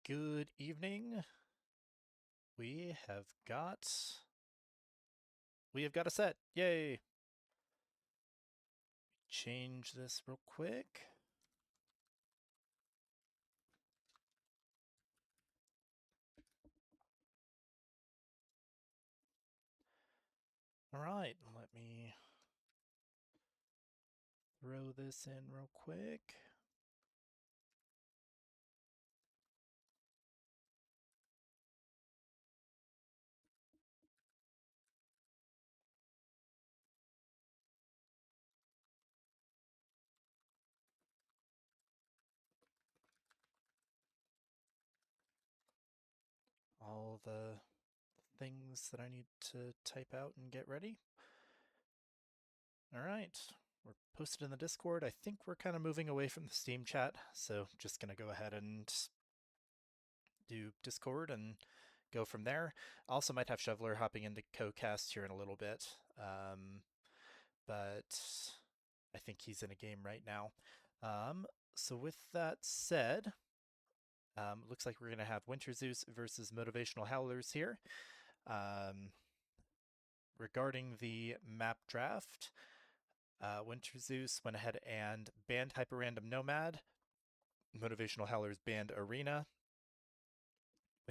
Good evening. We have got a set. Yay. Change this real quick. All right, let me throw this in real quick. All the things that I need to type out and get ready. All right, we're posted in the Discord. I think we're kind of moving away from the Steam chat, so just gonna go ahead and do Discord and go from there. Also might have Shoveler hopping into CoCast here in a little bit, but I think he's in a game right now. So with that said, looks like we're going to have WinterZeus versus Motivational Howlers here. Regarding the map draft, WinterZeus went ahead and banned Hyperrandom Nomad. Motivational Howlers banned Arena.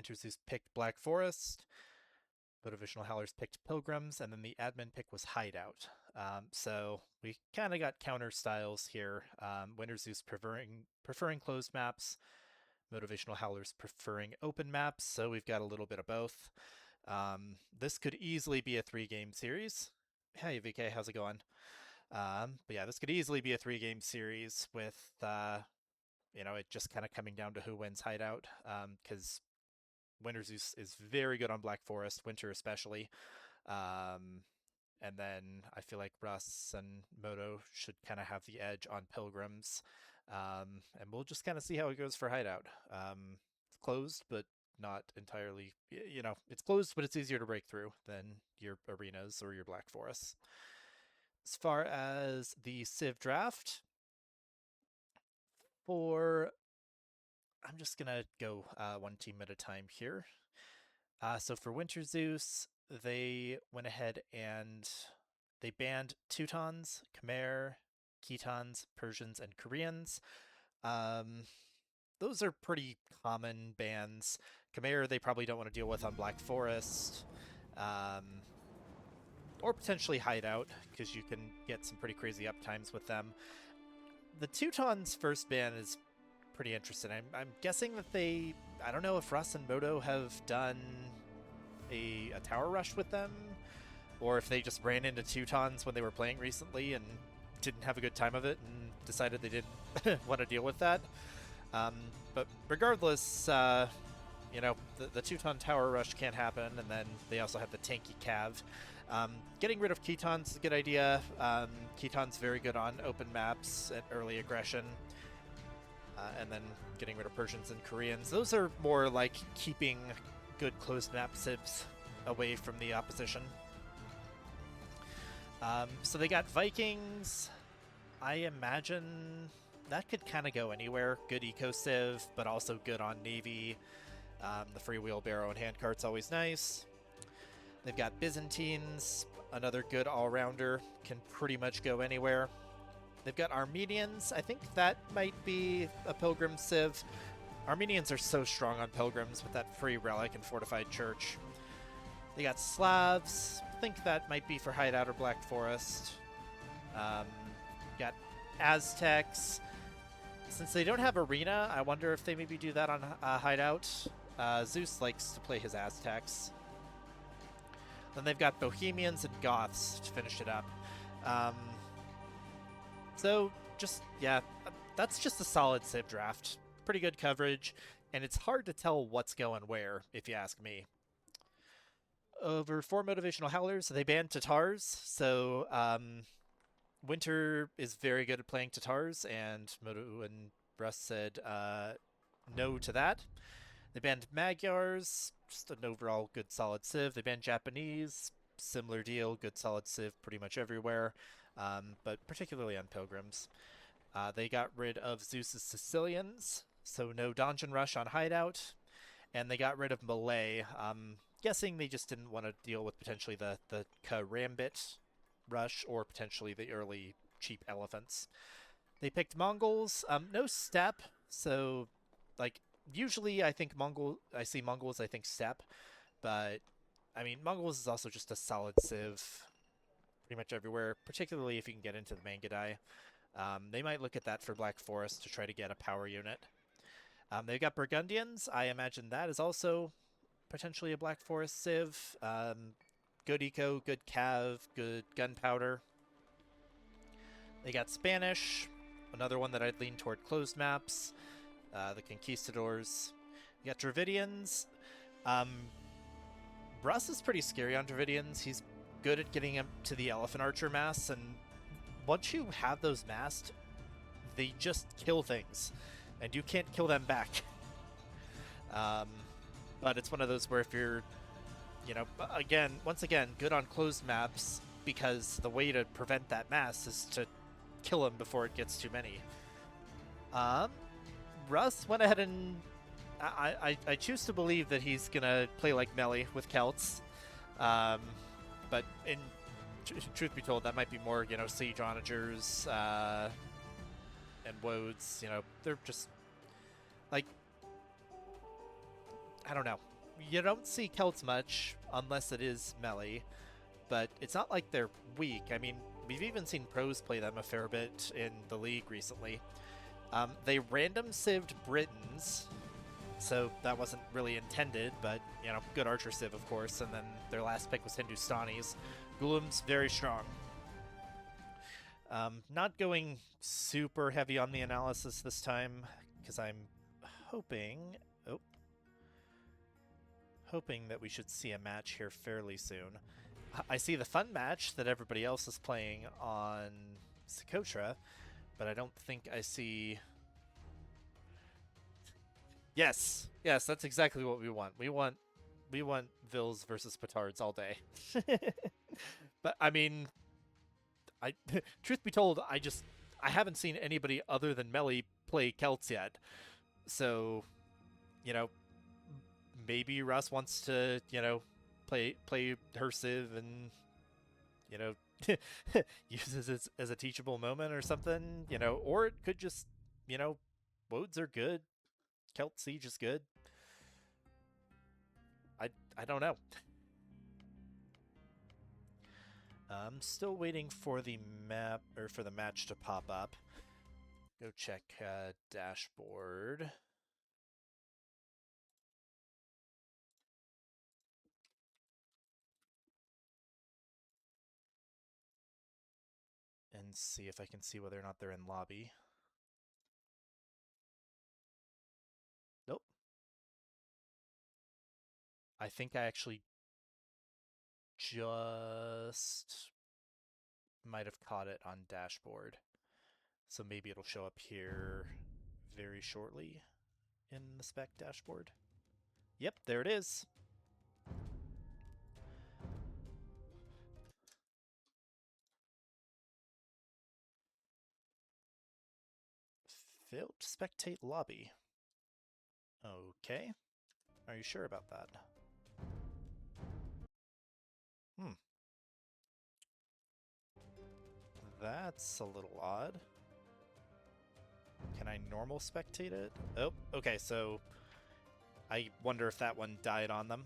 WinterZeus picked Black Forest. Motivational Howlers picked Pilgrims, and then the admin pick was Hideout. So we kind of got counter styles here. WinterZeus preferring closed maps, Motivational Howlers preferring open maps, so we've got a little bit of both. This could easily be a 3-game series. Hey VK, how's it going? But yeah, this could easily be a 3-game series with it just kind of coming down to who wins Hideout, because WinterZeus is very good on Black Forest, Winter especially. And then I feel like Russ and Moto should kind of have the edge on Pilgrims. And we'll just kind of see how it goes for Hideout. It's closed, but not entirely, it's closed, but it's easier to break through than your arenas or your Black Forests. As far as the Civ Draft, I'm just going to go one team at a time here. So for WinterZeus, they went ahead and they banned Teutons, Khmer, Khitans, Persians, and Koreans. Those are pretty common bans. Khmer, they probably don't want to deal with on Black Forest. Or potentially Hideout, because you can get some pretty crazy uptimes with them. The Teutons' first ban is pretty interesting. I'm guessing that I don't know if Russ and Moto have done a tower rush with them, or if they just ran into Teutons when they were playing recently and didn't have a good time of it and decided they didn't want to deal with that. But regardless, the Teuton tower rush can't happen, and then they also have the tanky cav. Getting rid of Khitans is a good idea. Khitan's very good on open maps at early aggression. And then getting rid of Persians and Koreans. Those are more like keeping good closed map civs away from the opposition. So they got Vikings. I imagine that could kind of go anywhere. Good eco civ, but also good on Navy. The free wheelbarrow and handcart's always nice. They've got Byzantines, another good all-rounder, can pretty much go anywhere. They've got Armenians. I think that might be a Pilgrim Civ. Armenians are so strong on Pilgrims with that free relic and fortified church. They got Slavs. I think that might be for Hideout or Black Forest. Got Aztecs. Since they don't have Arena, I wonder if they maybe do that on Hideout. Zeus likes to play his Aztecs. Then they've got Bohemians and Goths to finish it up. So, that's just a solid Civ draft. Pretty good coverage, and it's hard to tell what's going where, if you ask me. Over 4 Motivational Howlers, they banned Tatars, so Winter is very good at playing Tatars, and Moto and Russ said no to that. They banned Magyars, just an overall good solid Civ. They banned Japanese, similar deal, good solid Civ pretty much everywhere. But particularly on Pilgrims. They got rid of Zeus's Sicilians, so no Donjon Rush on Hideout. and they got rid of melee. Guessing they just didn't want to deal with potentially the Karambit rush or potentially the early cheap elephants. They picked Mongols. No step, so like usually I see Mongols, I think step, but I mean Mongols is also just a solid civ pretty much everywhere, particularly if you can get into the Mangadai. They might look at that for Black Forest to try to get a power unit. They've got Burgundians. I imagine that is also potentially a Black Forest civ. Good eco, good cav, good gunpowder. They got Spanish, another one that I'd lean toward closed maps. The Conquistadors. You got Dravidians. Russ is pretty scary on Dravidians. He's good at getting him to the Elephant Archer mass, and once you have those massed, they just kill things, and you can't kill them back. But it's one of those where if you're, once again, good on closed maps, because the way to prevent that mass is to kill him before it gets too many. Russ went ahead and I choose to believe that he's gonna play like melee with Celts, but in truth be told, that might be more siege onagers and woads. They're just like, I don't know. You don't see Celts much unless it is melee, but it's not like they're weak. I mean, we've even seen pros play them a fair bit in the league recently. They random cived Britons, so that wasn't really intended, but, good archer civ, of course, and then their last pick was Hindustanis. Ghulam's very strong. Not going super heavy on the analysis this time, because I'm hoping that we should see a match here fairly soon. I see the fun match that everybody else is playing on Socotra, but I don't think I see... Yes, that's exactly what we want. We want Vils versus Petards all day. But I mean, truth be told, I haven't seen anybody other than Melly play Celts yet. So, maybe Russ wants to, play her Civ and, uses it as a teachable moment or something, or it could just, Woads are good. Celt Siege is good. I don't know. I'm still waiting for the map, or for the match to pop up. Go check dashboard. And see if I can see whether or not they're in lobby. Nope. I think I actually just might have caught it on dashboard. So maybe it'll show up here very shortly in the spec dashboard. Yep, there it is. Failed to spectate lobby. Okay. Are you sure about that? That's a little odd. Can I normal spectate it? Oh, okay, so I wonder if that one died on them.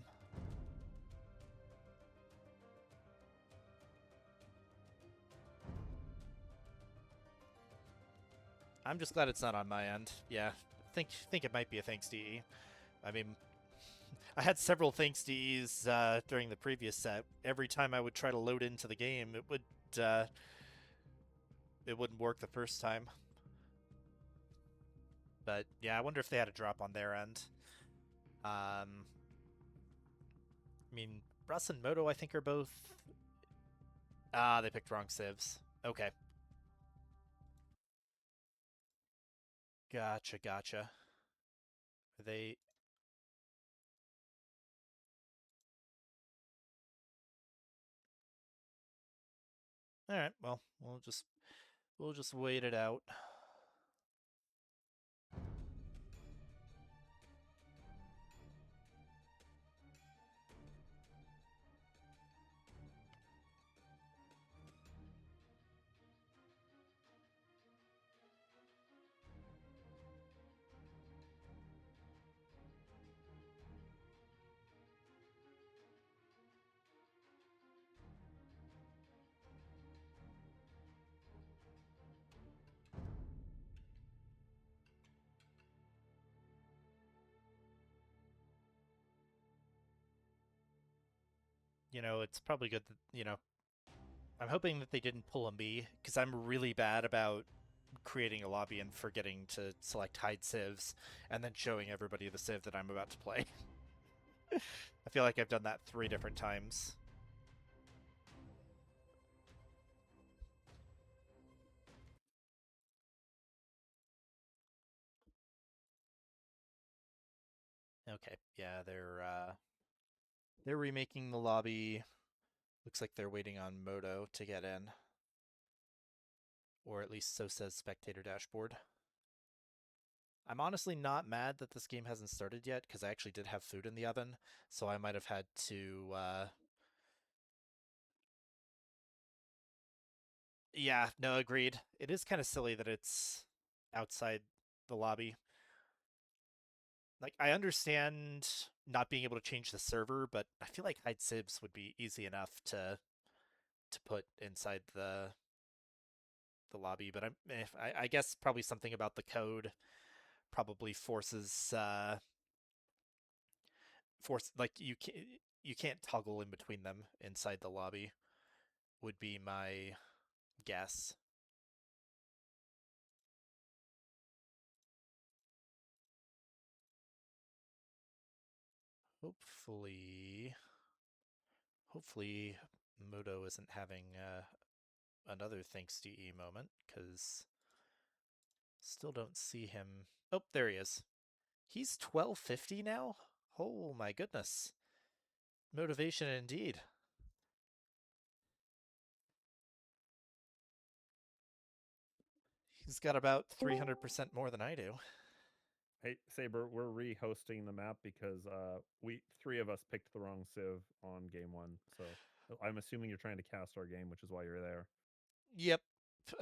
I'm just glad it's not on my end. Yeah, think it might be a thanks DE. I mean, I had several thanks DEs during the previous set. Every time I would try to load into the game, it wouldn't work the first time. But yeah, I wonder if they had a drop on their end. I mean, Russ and Moto, I think, are both... they picked wrong civs. Okay. Gotcha. Are they... Alright, well, we'll just wait it out. it's probably good that, I'm hoping that they didn't pull a me, because I'm really bad about creating a lobby and forgetting to select hide civs, and then showing everybody the civ that I'm about to play. I feel like I've done that 3 different times. Okay, yeah, they're remaking the lobby. Looks like they're waiting on Moto to get in. Or at least so says Spectator Dashboard. I'm honestly not mad that this game hasn't started yet, because I actually did have food in the oven, so I might have had to, Yeah, no, agreed. It is kind of silly that it's outside the lobby. Like, I understand not being able to change the server, but I feel like hide civs would be easy enough to put inside the lobby. But I guess probably something about the code probably force like you can't toggle in between them inside the lobby, would be my guess. Hopefully, hopefully Moto isn't having another thanks to E moment, because still don't see him. Oh, there he is. He's 1250 now? Oh my goodness. Motivation indeed. He's got about 300% more than I do. Hey Saber, we're re-hosting the map because we 3 of us picked the wrong civ on game 1. So I'm assuming you're trying to cast our game, which is why you're there. Yep.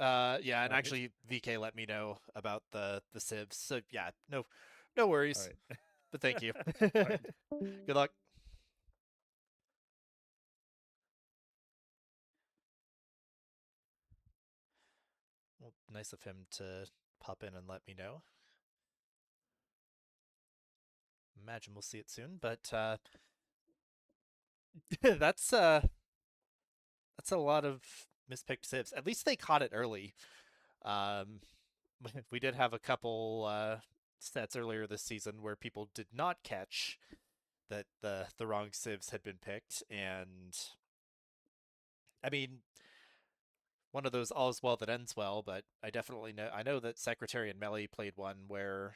Yeah, and All right. actually VK let me know about the civs. So yeah, no worries. All But thank you. right. Good luck. Well, nice of him to pop in and let me know. Imagine we'll see it soon, but that's a lot of mispicked civs. At least they caught it early. Um, we did have a couple stats earlier this season where people did not catch that the wrong civs had been picked, and I mean, one of those all's well that ends well. But I know that Secretary and Melly played one where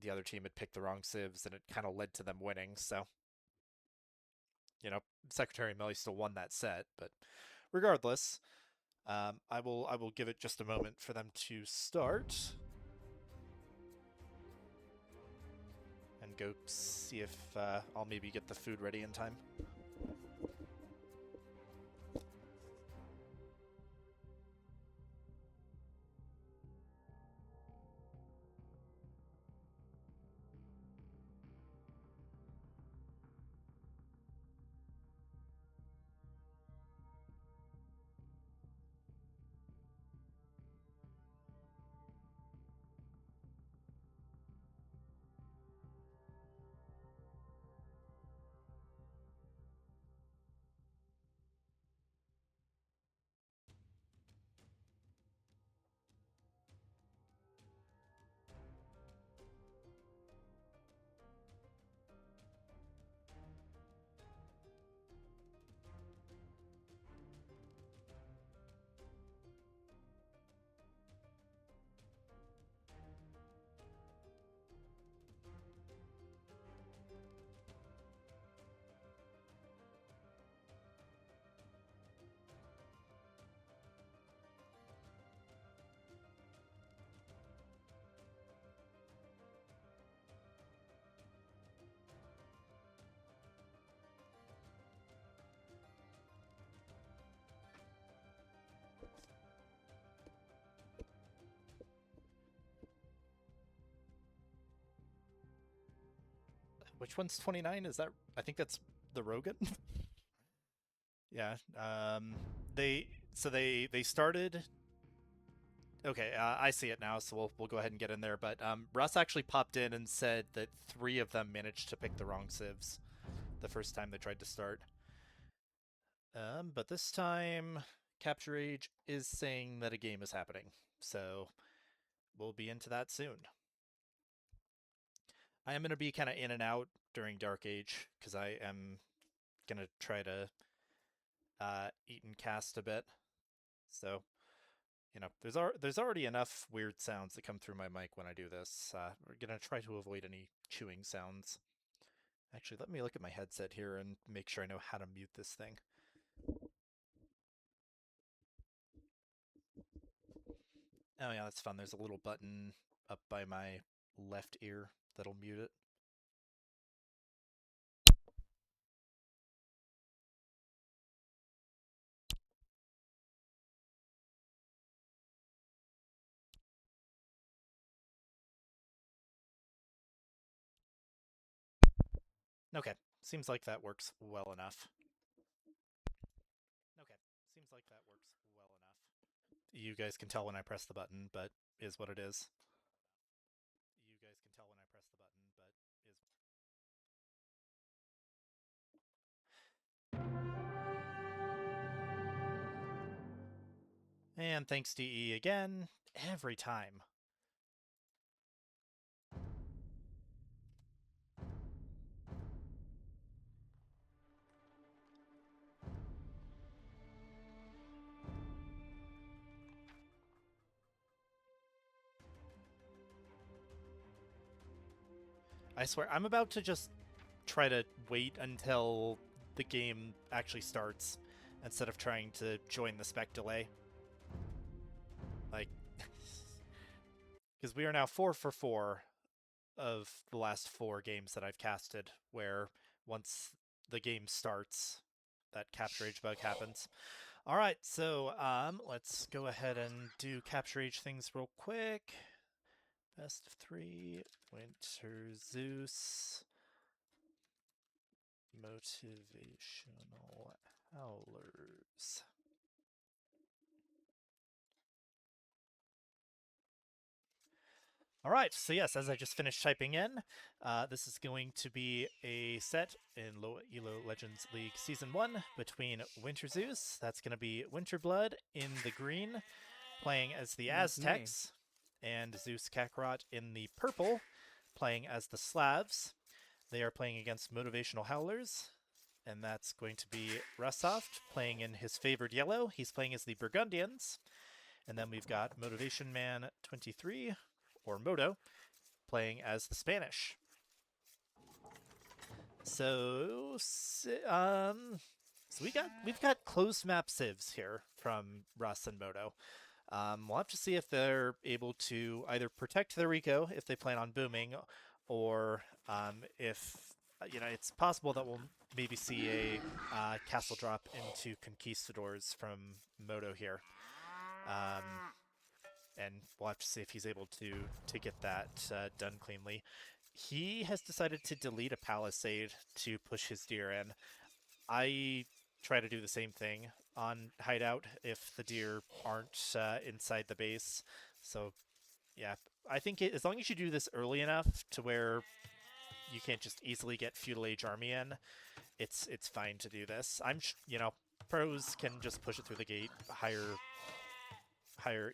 the other team had picked the wrong civs, and it kind of led to them winning. So Secretary and Melly still won that set, but regardless, I will give it just a moment for them to start and go see if I'll maybe get the food ready in time. Which one's 29? Is that? I think that's the Rogan. Yeah. They started. Okay, I see it now, so we'll go ahead and get in there. But Russ actually popped in and said that 3 of them managed to pick the wrong civs the first time they tried to start. But this time, Capture Age is saying that a game is happening, so we'll be into that soon. I am going to be kind of in and out during Dark Age, because I am going to try to eat and cast a bit. So, you know, there's already enough weird sounds that come through my mic when I do this. We're going to try to avoid any chewing sounds. Actually, let me look at my headset here and make sure I know how to mute this thing. Oh yeah, that's fun. There's a little button up by my left ear that'll mute it. Okay, seems like that works well enough. Okay, seems like that works well enough. You guys can tell when I press the button, but is what it is. You guys can tell when I press the button, but is. And thanks DE again, every time. I swear, I'm about to just try to wait until the game actually starts instead of trying to join the spec delay. Like, because we are now 4 for 4 of the last 4 games that I've casted, where once the game starts, that Capture Age bug happens. All right, so let's go ahead and do Capture Age things real quick. Best of 3, WinterZeus, Motivational Howlers. All right, so yes, as I just finished typing in, this is going to be a set in Low Elo Legends League Season 1 between WinterZeus, that's going to be Winterblood in the green, playing as the Aztecs, and Zeus Kakarot in the purple, playing as the Slavs. They are playing against Motivational Howlers, and that's going to be Russoft playing in his favored yellow. He's playing as the Burgundians. And then we've got Motivation Man 23, or Moto, playing as the Spanish. So we've got closed map civs here from Russ and Moto. We'll have to see if they're able to either protect their Rico if they plan on booming, or if it's possible that we'll maybe see a castle drop into conquistadors from Moto here. And we'll have to see if he's able to get that done cleanly. He has decided to delete a palisade to push his deer in. I try to do the same thing on hideout if the deer aren't inside the base. So yeah, I think as long as you do this early enough to where you can't just easily get feudal age army in, it's fine to do this. Pros can just push it through the gate. Higher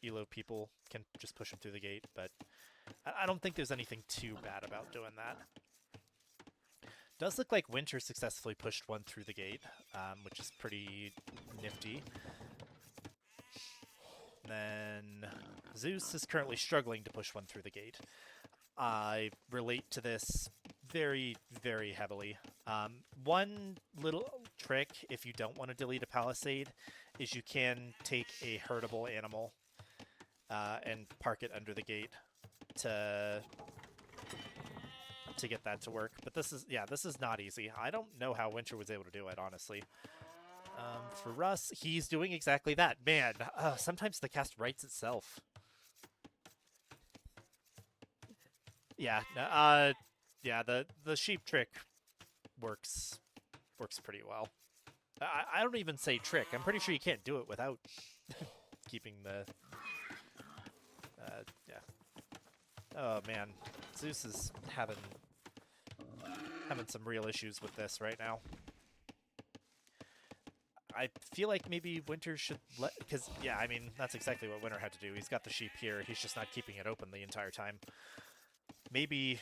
elo people can just push them through the gate, but I don't think there's anything too bad about doing that. Does look like Winter successfully pushed one through the gate, which is pretty nifty. Then Zeus is currently struggling to push one through the gate. I relate to this very, very heavily. One little trick, if you don't want to delete a palisade, is you can take a herdable animal and park it under the gate to get that to work. But this is not easy. I don't know how Winter was able to do it, honestly. For Russ, he's doing exactly that. Man, sometimes the cast writes itself. Yeah, the sheep trick works pretty well. I don't even say trick. I'm pretty sure you can't do it without keeping the... yeah. Oh, man. Zeus is having some real issues with this right now. I feel like maybe Winter should let, because yeah, I mean that's exactly what Winter had to do. He's got the sheep here. He's just not keeping it open the entire time. Maybe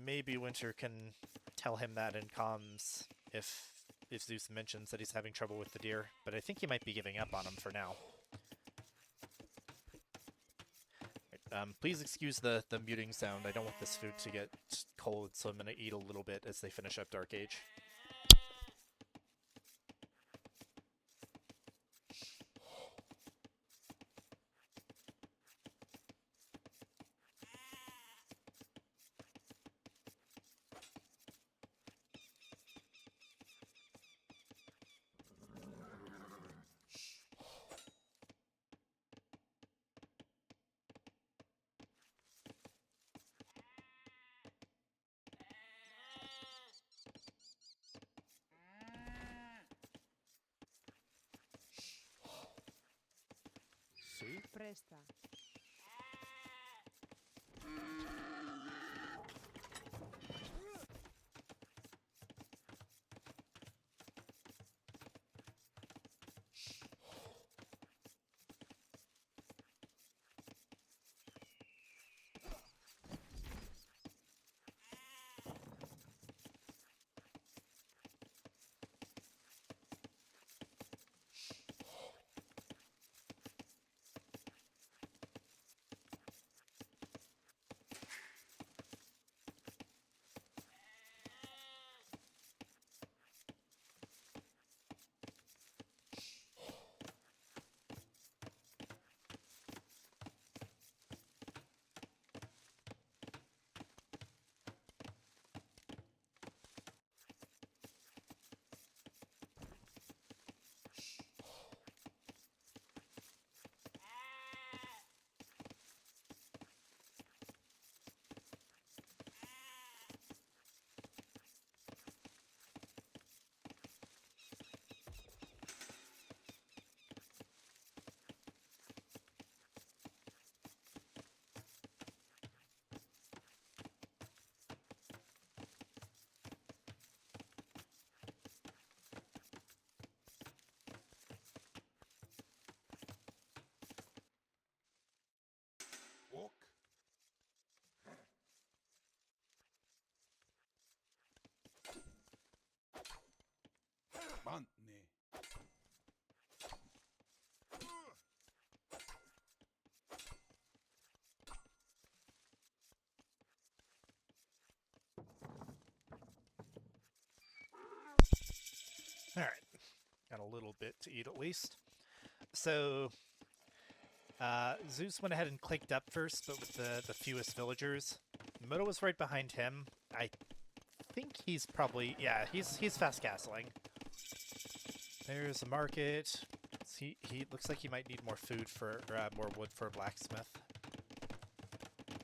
Winter can tell him that in comms if Zeus mentions that he's having trouble with the deer. But I think he might be giving up on him for now. Please excuse the muting sound. I don't want this food to get cold, so I'm going to eat a little bit as they finish up Dark Age. Presta. Walk. Manne. Alright, got a little bit to eat at least. So, Zeus went ahead and clicked up first, but with the fewest villagers. Moto was right behind him. I think he's probably, yeah, he's fast castling. There's a market. He looks like he might need more food for, more wood for a blacksmith.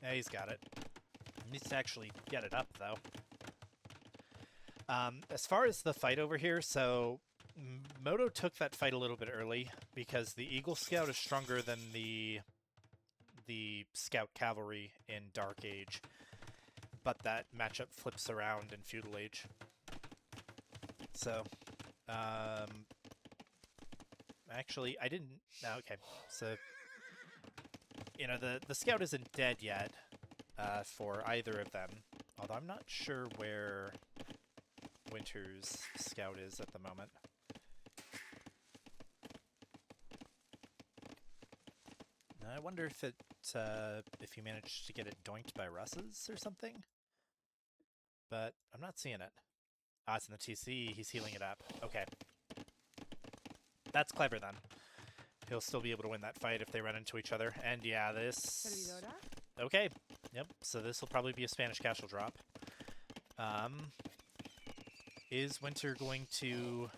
Yeah, he's got it. He needs to actually get it up, though. As far as the fight over here, so Moto took that fight a little bit early because the Eagle Scout is stronger than the Scout Cavalry in Dark Age, but that matchup flips around in Feudal Age. So, actually, I didn't. No, okay. So, you know, the Scout isn't dead yet for either of them, although I'm not sure where Winter's Scout is at the moment. I wonder if he managed to get it doinked by Russes or something, but I'm not seeing it. Ah, it's in the TC. He's healing it up. Okay, that's clever then. He'll still be able to win that fight if they run into each other. And yeah, this. Servidora? Okay. Yep. So this will probably be a Spanish Castle drop. Is Winter going to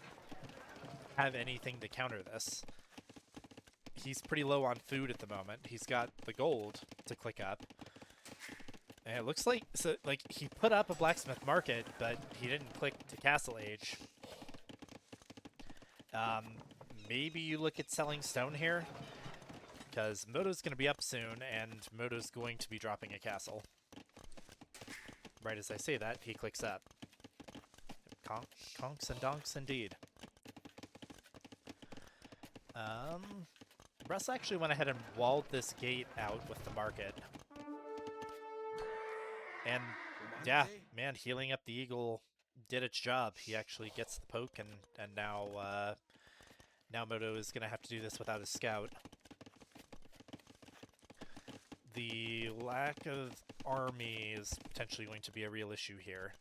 have anything to counter this? He's pretty low on food at the moment. He's got the gold to click up. And it looks like, so like he put up a blacksmith market, but he didn't click to Castle Age. Maybe you look at selling stone here, because Moto's going to be up soon, and Moto's going to be dropping a castle. Right as I say that, he clicks up. Conks and donks indeed. Russ actually went ahead and walled this gate out with the market. And yeah, man, healing up the eagle did its job. He actually gets the poke, and now now Moto is gonna have to do this without his scout. The lack of army is potentially going to be a real issue here.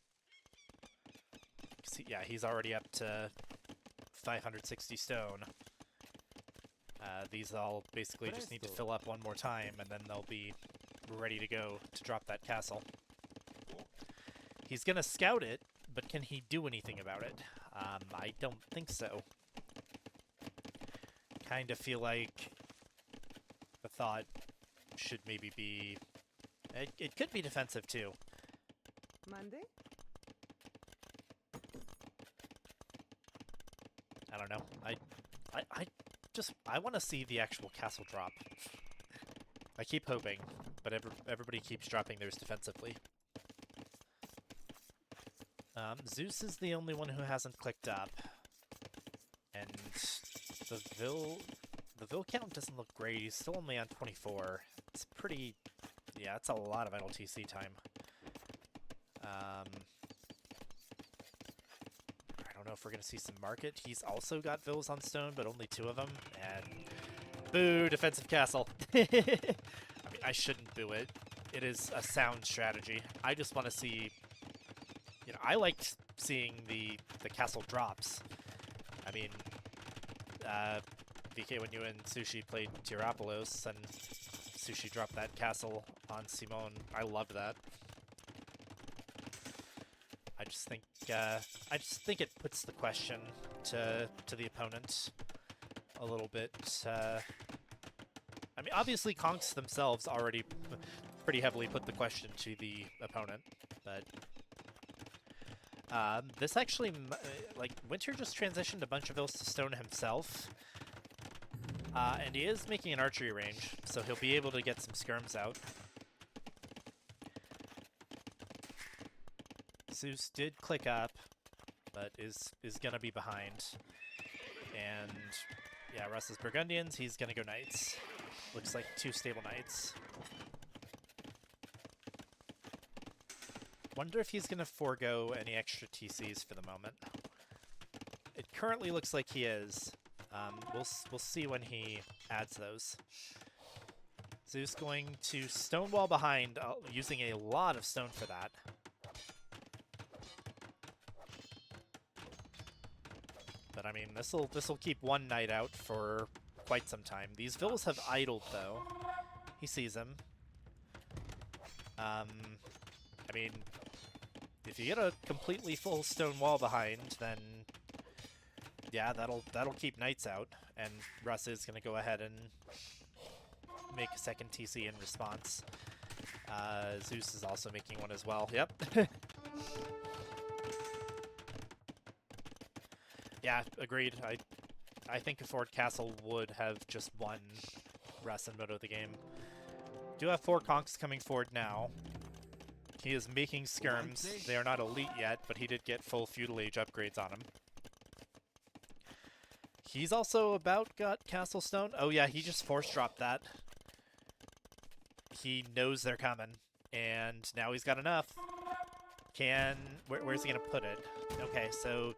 Yeah, he's already up to 560 stone. These all basically just need to fill up one more time, and then they'll be ready to go to drop that castle. He's gonna scout it, but can he do anything about it? I don't think so. Kind of feel like the thought should maybe be... It could be defensive, too. Monday? I don't know. I want to see the actual castle drop. I keep hoping, but everybody keeps dropping theirs defensively. Zeus is the only one who hasn't clicked up. And the Vil count doesn't look great. He's still only on 24. It's pretty... Yeah, it's a lot of idle TC time. I don't know if we're going to see some market. He's also got Vils on stone, but only 2 of them. And boo, defensive castle. I mean, I shouldn't boo it. It is a sound strategy. I just want to see... You know, I liked seeing the castle drops. I mean, VK, when you and Sushi played Tirapolos and Sushi dropped that castle on Simone, I loved that. I just think it puts the question to the opponent a little bit. I mean, obviously, conks themselves already pretty heavily put the question to the opponent, but this actually, like, Winter just transitioned a bunch of Vils to stone himself, and he is making an archery range, so he'll be able to get some skirms out. Zeus did click up, but is gonna be behind. And yeah, Russ's Burgundians, he's gonna go Knights. Looks like 2 stable Knights. Wonder if he's gonna forego any extra TCs for the moment. It currently looks like he is. We'll see when he adds those. Zeus going to stonewall behind, using a lot of stone for that. But I mean, this'll keep one knight out for quite some time. These Vils have idled though. He sees him. I mean, if you get a completely full stone wall behind, then yeah, that'll keep knights out. And Russ is gonna go ahead and make a second TC in response. Zeus is also making one as well. Yep. Yeah, agreed. I think a forward castle would have just won Russ and Moto the game. Do have 4 conks coming forward now. He is making skirms. They are not elite yet, but he did get full feudal age upgrades on him. He's also about got castle stone. Oh yeah, he just force dropped that. He knows they're coming, and now he's got enough. Where's he gonna put it? Okay, so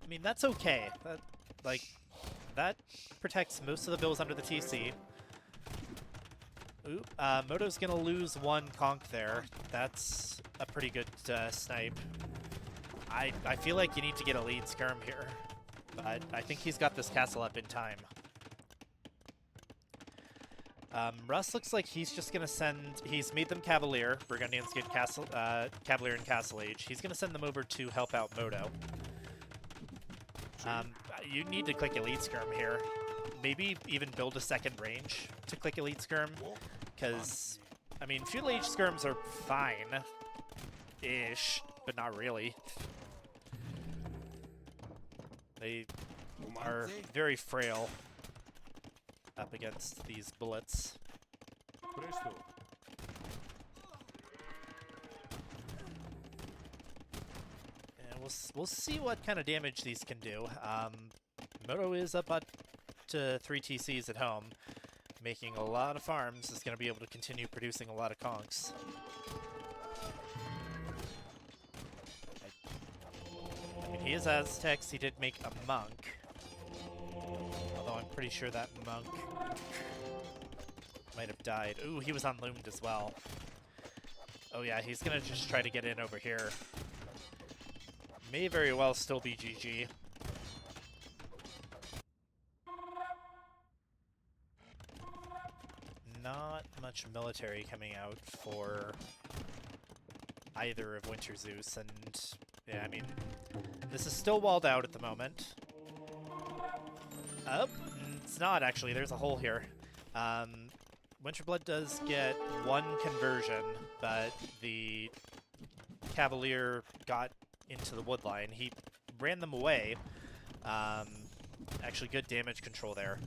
I mean, that's okay. That protects most of the Vils under the TC. Ooh, Moto's gonna lose 1 conk there. That's a pretty good snipe. I feel like you need to get a lead skirm here, but I think he's got this castle up in time. Russ looks like he's just gonna send... He's made them Cavalier. Burgundians get castle, Cavalier and Castle Age. He's gonna send them over to help out Moto. You need to click Elite Skirm here. Maybe even build a second range to click Elite Skirm, because, I mean, Feudal Age Skirms are fine-ish, but not really. They are very frail up against these bullets. And we'll see what kind of damage these can do. Moto is up to 3 TCs at home, making a lot of farms, is going to be able to continue producing a lot of conks. I mean, he is Aztecs, he did make a monk. Although I'm pretty sure that monk might have died. Ooh, he was unloomed as well. Oh yeah, he's going to just try to get in over here. May very well still be GG. Not much military coming out for either of WinterZeus, and yeah, I mean, this is still walled out at the moment. Oh, it's not actually, there's a hole here. Winterblood does get 1 conversion, but the Cavalier got into the wood line. He ran them away. Actually, good damage control there.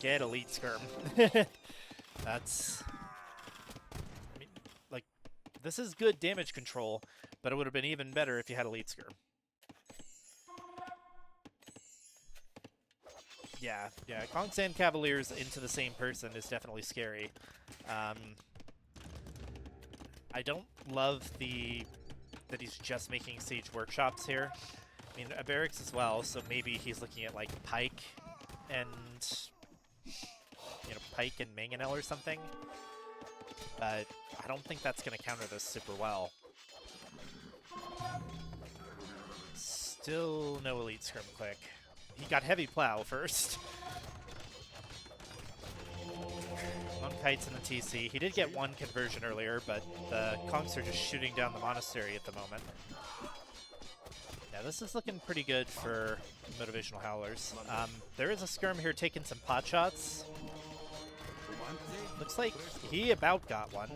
Get elite skirm. That's... I mean, like, this is good damage control, but it would have been even better if you had elite skirm. Yeah, Conks and Cavaliers into the same person is definitely scary. I don't love that he's just making siege workshops here. I mean, a barracks as well, so maybe he's looking at like pike and pike and mangonel or something. But I don't think that's going to counter this super well. Still no elite scrim click. He got heavy plow first. Monk kites in the TC. He did get 1 conversion earlier, but the conks are just shooting down the monastery at the moment. Yeah, this is looking pretty good for Motivational Howlers. There is a skirm here taking some pot shots. Looks like he about got one.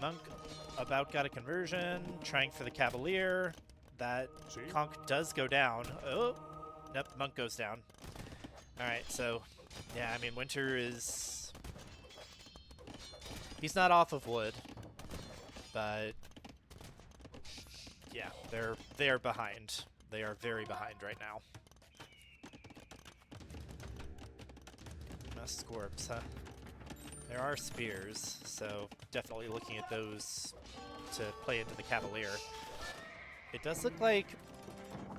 Monk about got a conversion, trying for the Cavalier. That conk does go down. Oh, nope, monk goes down. Alright, so, yeah, I mean, Winter is... He's not off of wood, but... Yeah, they're behind. They are very behind right now. Scorps, huh? There are spears, so definitely looking at those to play into the Cavalier. It does look like...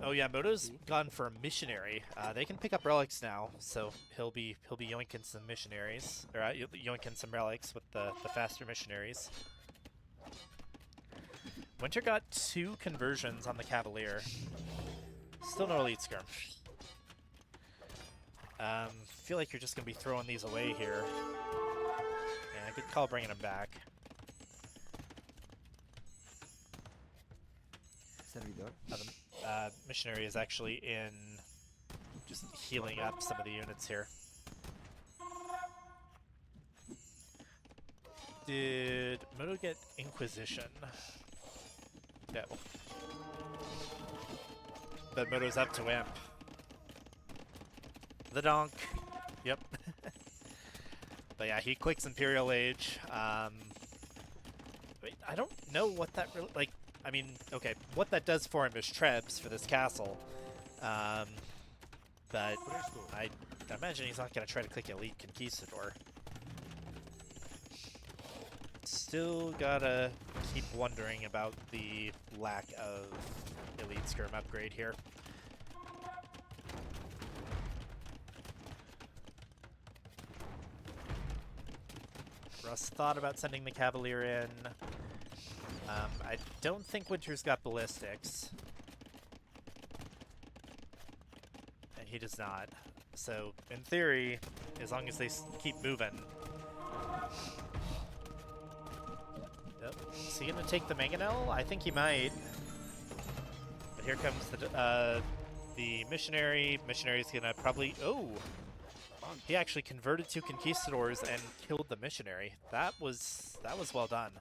Oh yeah, Moto's gone for a missionary. They can pick up relics now, so he'll be yoinking some missionaries, or yoinking some relics with the faster missionaries. Winter got 2 conversions on the Cavalier. Still no elite skirm. Feel like you're just gonna be throwing these away here. Yeah, good call bringing them back. Missionary is actually in just healing up some of the units here. Did Moto get Inquisition? No. But Moto's up to Imp. The donk. Yep. But yeah, he clicks Imperial Age. Wait, I don't know what that really... Like, I mean, okay, what that does for him is trebs for this castle. But I imagine he's not going to try to click Elite Conquistador. Still gotta keep wondering about the lack of Elite Skirm upgrade here. Russ thought about sending the Cavalier in. I don't think Winter's got ballistics. And he does not. So, in theory, as long as they keep moving... Yep. Is he gonna take the mangonel? I think he might. But here comes the missionary. Missionary's gonna probably... Oh! He actually converted 2 conquistadors and killed the missionary. That was well done.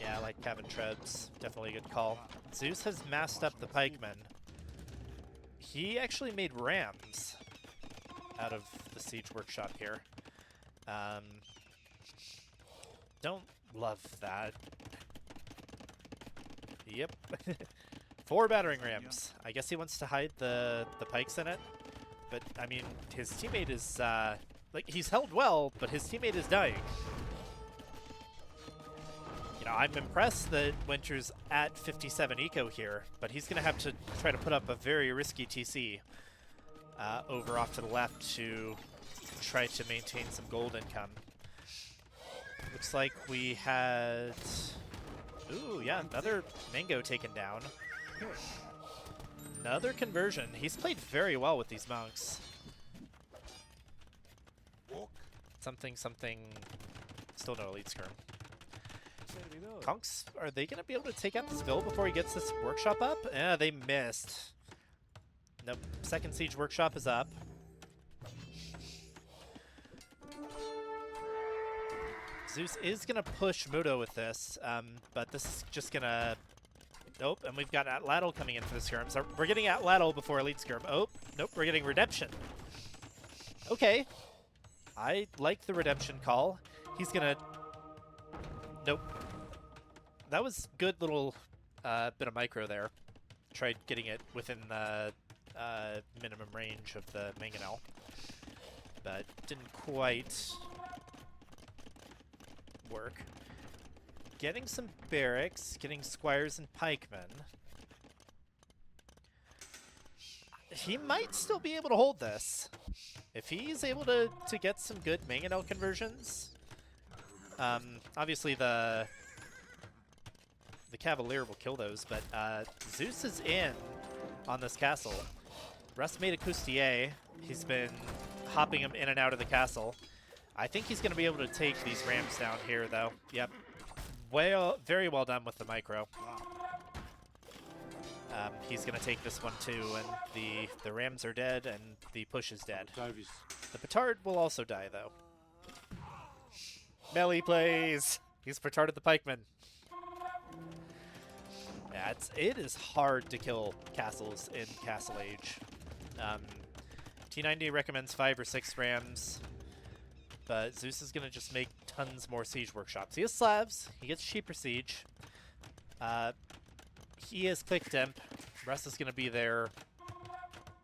Yeah, I like Kevin Trebs. Definitely a good call. Zeus has masked up the pikemen. He actually made rams out of the siege workshop here. Don't love that. Yep. 4 battering rams. I guess he wants to hide the pikes in it. But, I mean, his teammate is, like, he's held well, but his teammate is dying. You know, I'm impressed that Winter's at 57 eco here, but he's going to have to try to put up a very risky TC over off to the left to try to maintain some gold income. Looks like we had... Ooh, yeah, another Mango taken down. Another conversion. He's played very well with these monks. Walk. Something. Still no elite skirm. Conks, are they going to be able to take out this build before he gets this workshop up? Yeah, they missed. Nope. Second siege workshop is up. Zeus is going to push Mudo with this, but this is just going to... Nope, and we've got Atlatl coming in for the skirm. So we're getting Atlatl before elite skirm. Oh, nope, we're getting Redemption. Okay. I like the Redemption call. He's going to... Nope. That was good little bit of micro there. Tried getting it within the minimum range of the Mangonel, but didn't quite work. Getting some barracks, getting squires and pikemen. He might still be able to hold this. If he's able to get some good Mangonel conversions. Obviously the Cavalier will kill those, but Zeus is in on this castle. Russ made a Coustier. He's been hopping him in and out of the castle. I think he's going to be able to take these rams down here, though. Yep. Well, very well done with the micro. He's going to take this one, too, and the rams are dead, and the push is dead. The petard will also die, though. Melee plays! He's petarded the pikeman. Yeah, it is hard to kill castles in Castle Age. T90 recommends 5 or 6 rams, but Zeus is going to just make tons more siege workshops. He has slavs. He gets cheaper siege. He has click demp. Russ is going to be there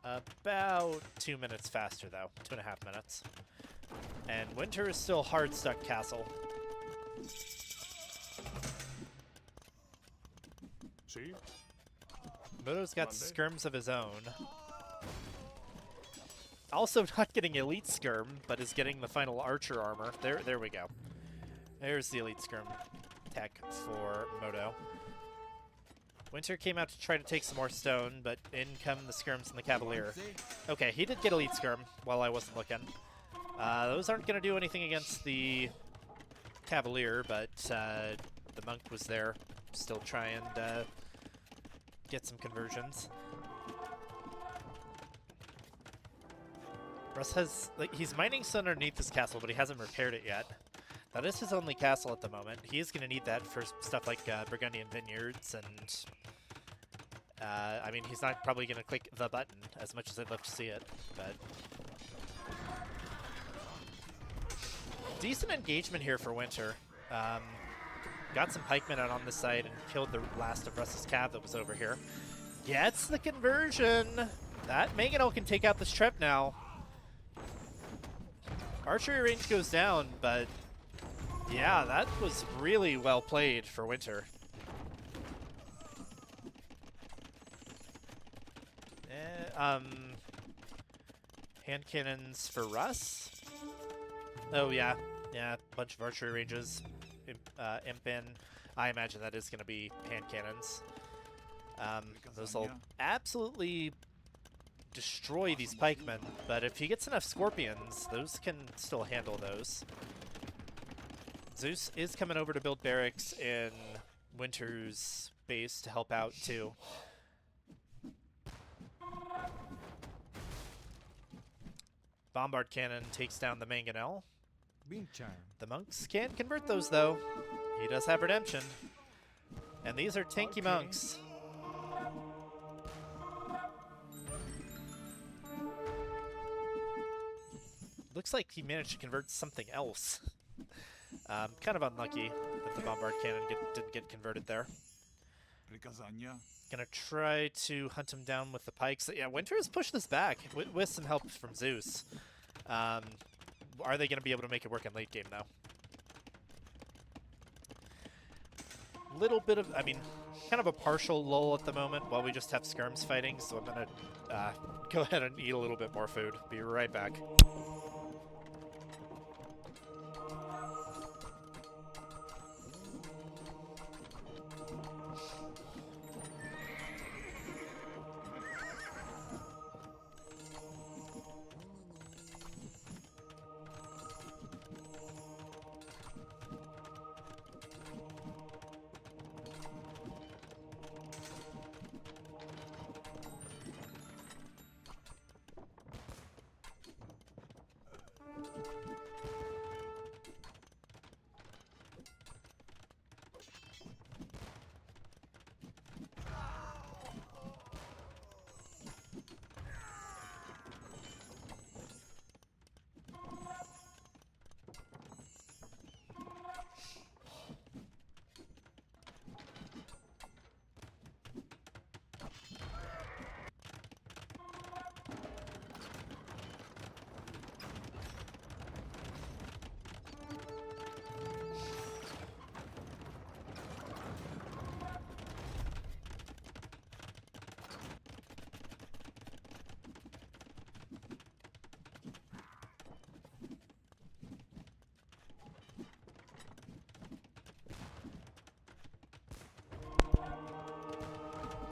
about 2 minutes faster, though. 2.5 minutes. And Winter is still hard stuck castle. See? Moto's got Monday. skirms of his own. Also not getting elite skirm, but is getting the final archer armor. There we go. There's the elite skirm tech for Moto. Winter came out to try to take some more stone, but in come the skirms and the Cavalier. Okay, he did get elite skirm while I wasn't looking. Those aren't going to do anything against the Cavalier, but the monk was there, still trying to get some conversions. Russ has, like, he's mining stone underneath his castle, but he hasn't repaired it yet. That is his only castle at the moment. He is going to need that for stuff like Burgundian Vineyards, and I mean, he's not probably going to click the button as much as I'd love to see it, but decent engagement here for Winter. Got some pikemen out on this side and killed the last of Russ's cav that was over here. Gets the conversion. That Mangonel can take out this Trep now. Archery range goes down, but yeah, that was really well played for Winter. Hand cannons for Russ. Oh yeah, bunch of archery ranges. Imp in. I imagine that is going to be hand cannons. Those will absolutely destroy these pikemen, but if he gets enough scorpions, those can still handle those. Zeus is coming over to build barracks in Winter's base to help out too. Bombard cannon takes down the Mangonel. The monks can convert those though. He does have redemption. And these are tanky monks. Looks like he managed to convert something else. Kind of unlucky that the bombard cannon didn't get converted there. Приказания. Gonna try to hunt him down with the pikes. Yeah, Winter has pushed this back with some help from Zeus. Are they gonna be able to make it work in late game though? Little bit of, I mean, kind of a partial lull at the moment while we just have skirms fighting, so I'm gonna go ahead and eat a little bit more food. Be right back.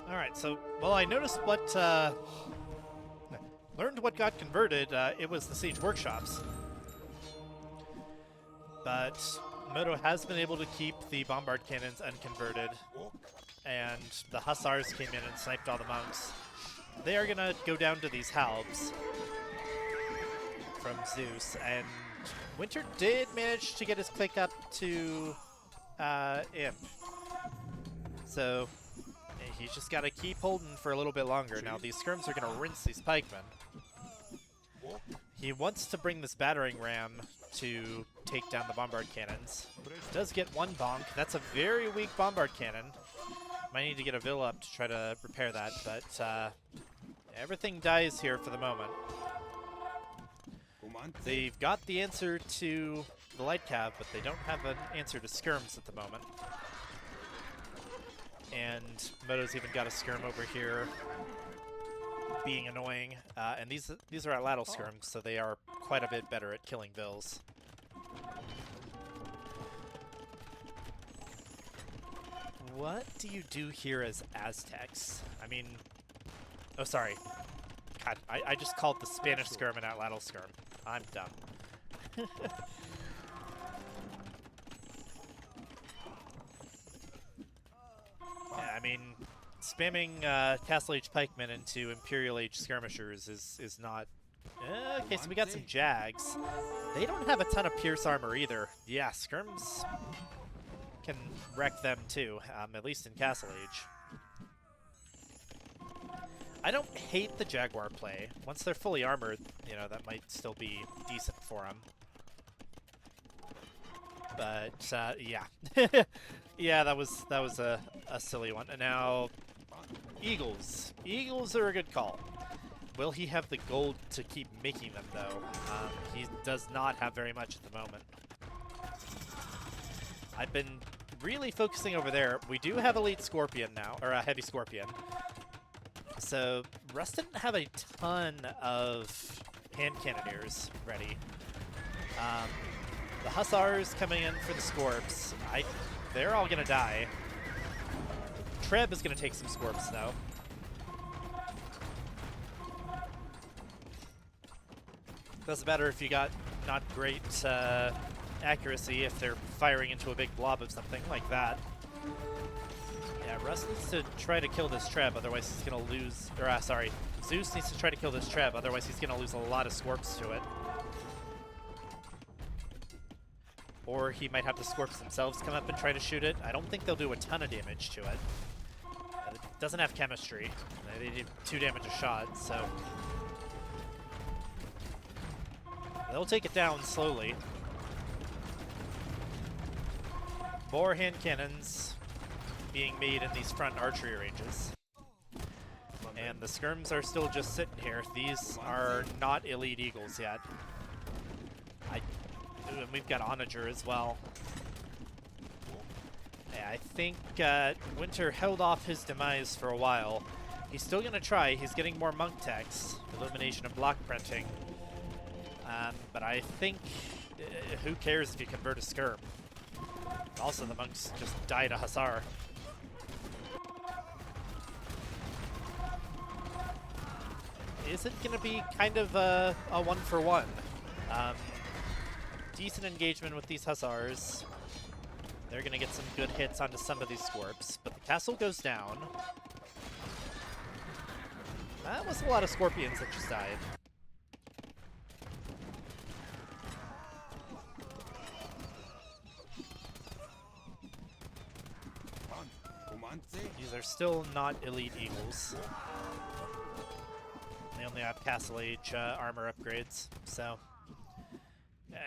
Alright, so, well, I noticed what, learned what got converted. It was the Siege Workshops. But Moto has been able to keep the Bombard Cannons unconverted, and the Hussars came in and sniped all the monks. They are gonna go down to these halbs from Zeus, and Winter did manage to get his click up to Imp. So he's just got to keep holding for a little bit longer. Now these skirms are going to rinse these pikemen. He wants to bring this battering ram to take down the bombard cannons. Does get one bonk. That's a very weak bombard cannon. Might need to get a Vil up to try to repair that, but everything dies here for the moment. They've got the answer to the light cav, but they don't have an answer to skirms at the moment. And Moto's even got a skirm over here being annoying. And these are atlatl skirms, so they are quite a bit better at killing Vils. What do you do here as Aztecs? I mean... Oh, sorry. God, I just called the Spanish skirm an atlatl skirm. I'm dumb. Yeah, I mean, spamming Castle Age pikemen into Imperial Age skirmishers is not... okay, so we got some Jags. They don't have a ton of Pierce armor either. Yeah, skirms can wreck them too, at least in Castle Age. I don't hate the Jaguar play. Once they're fully armored, you know, that might still be decent for them. But, yeah. Yeah, that was a silly one. And now, Eagles. Eagles are a good call. Will he have the gold to keep making them, though? He does not have very much at the moment. I've been really focusing over there. We do have Elite Scorpion now, or a Heavy Scorpion. So, Russ didn't have a ton of hand cannoneers ready. The Hussars coming in for the Scorps. They're all gonna die. Treb is gonna take some Scorps, though. Doesn't matter if you got not great accuracy if they're firing into a big blob of something like that. Yeah, Russ needs to try to kill this Treb, otherwise he's gonna lose... Or, sorry, Zeus needs to try to kill this Treb, otherwise he's gonna lose a lot of Scorps to it. Or he might have the Scorps themselves come up and try to shoot it. I don't think they'll do a ton of damage to it. It doesn't have chemistry. They do 2 damage a shot, so... They'll take it down slowly. More hand cannons. being made in these front archery ranges. And the skirms are still just sitting here. These are not elite eagles yet. And we've got Onager as well. Yeah, I think Winter held off his demise for a while. He's still going to try. He's getting more monk techs, illumination and block printing. But I think, who cares if you convert a skirm? Also, the monks just died a hussar. Is it going to be kind of a one-for-one? Decent engagement with these hussars. They're going to get some good hits onto some of these scorps, but the castle goes down. That was a lot of scorpions that just died. These are still not elite eagles. They only have Castle Age armor upgrades, so...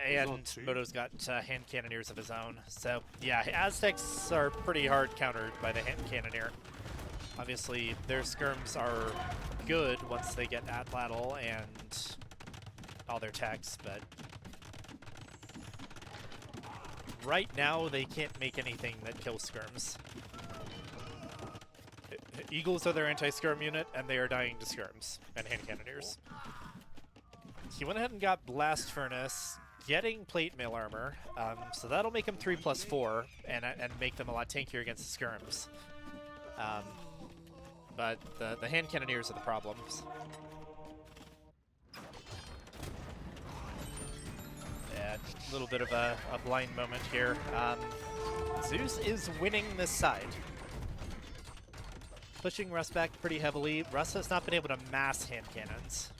And Moto's got hand cannoneers of his own. So, yeah, Aztecs are pretty hard countered by the hand cannoneer. Obviously, their skirms are good once they get Atlatl and all their techs, but... right now, they can't make anything that kills skirms. Eagles are their anti-skirm unit, and they are dying to skirms and hand cannoneers. He went ahead and got Blast Furnace, getting plate mail armor, so that'll make him 3+4 and make them a lot tankier against the skirms. But the hand cannoneers are the problems. Yeah, a little bit of a blind moment here. Zeus is winning this side. Pushing Russ back pretty heavily. Russ has not been able to mass hand cannons.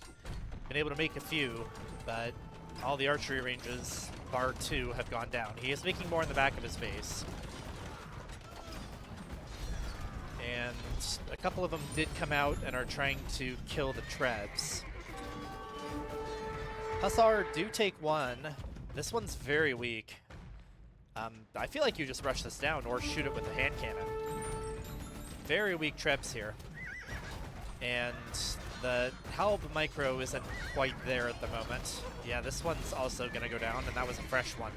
Been able to make a few, but all the archery ranges, bar 2, have gone down. He is making more in the back of his base. And a couple of them did come out and are trying to kill the Trebs. Hussar do take one. This one's very weak. I feel like you just rush this down or shoot it with a hand cannon. Very weak Trebs here. And the Halb Micro isn't quite there at the moment. Yeah, this one's also going to go down, and that was a fresh one.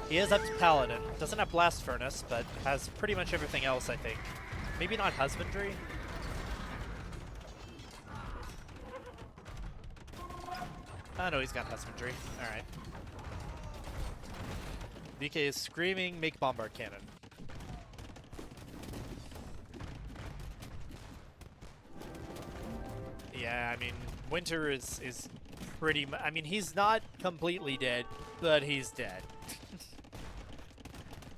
He is up to Paladin. Doesn't have Blast Furnace, but has pretty much everything else, I think. Maybe not Husbandry? Oh, no, he's got Husbandry. Alright. VK is screaming, make Bombard Cannon. Yeah, I mean, Winter is pretty I mean, he's not completely dead, but he's dead.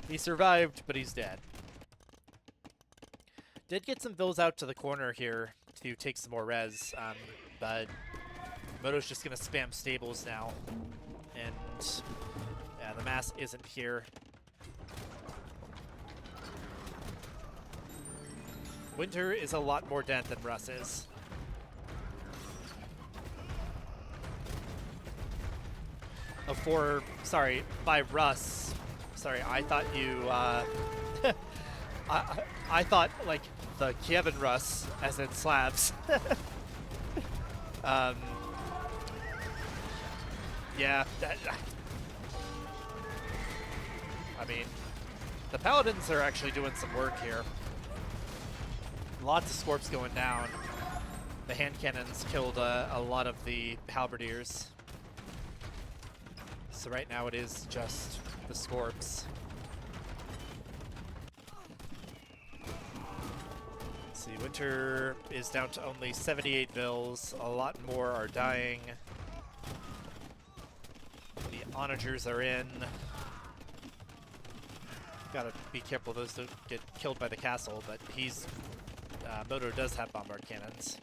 He survived, but he's dead. Did get some vills out to the corner here to take some more res, but Moto's just going to spam stables now. And yeah, the mass isn't here. Winter is a lot more dead than Russ is. Sorry, by Russ. Sorry, I thought you, I thought, like, the Kevin Russ, as in slabs. Yeah, I mean, the Paladins are actually doing some work here. Lots of Scorps going down. The hand cannons killed a lot of the Halberdiers. So right now it is just the Scorps. Let's see, Winter is down to only 78 vills. A lot more are dying. The Onagers are in. Gotta be careful those don't get killed by the castle, but he's... Moto does have Bombard Cannons.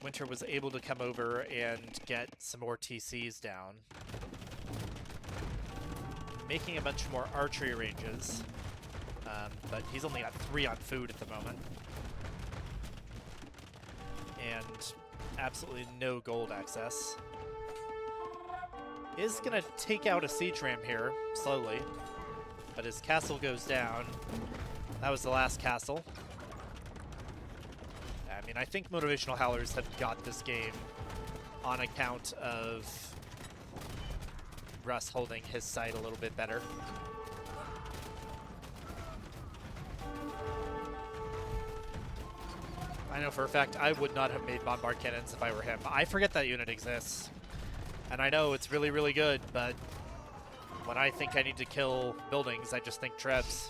Winter was able to come over and get some more TCs down. Making a bunch more archery ranges. But he's only got 3 on food at the moment. And absolutely no gold access. is going to take out a siege ram here, slowly. But his castle goes down. That was the last castle. I mean, I think Motivational Howlers have got this game on account of Russ holding his side a little bit better. I know for a fact I would not have made bombard cannons if I were him. I forget that unit exists. And I know it's really, really good, but when I think I need to kill buildings, I just think trebs.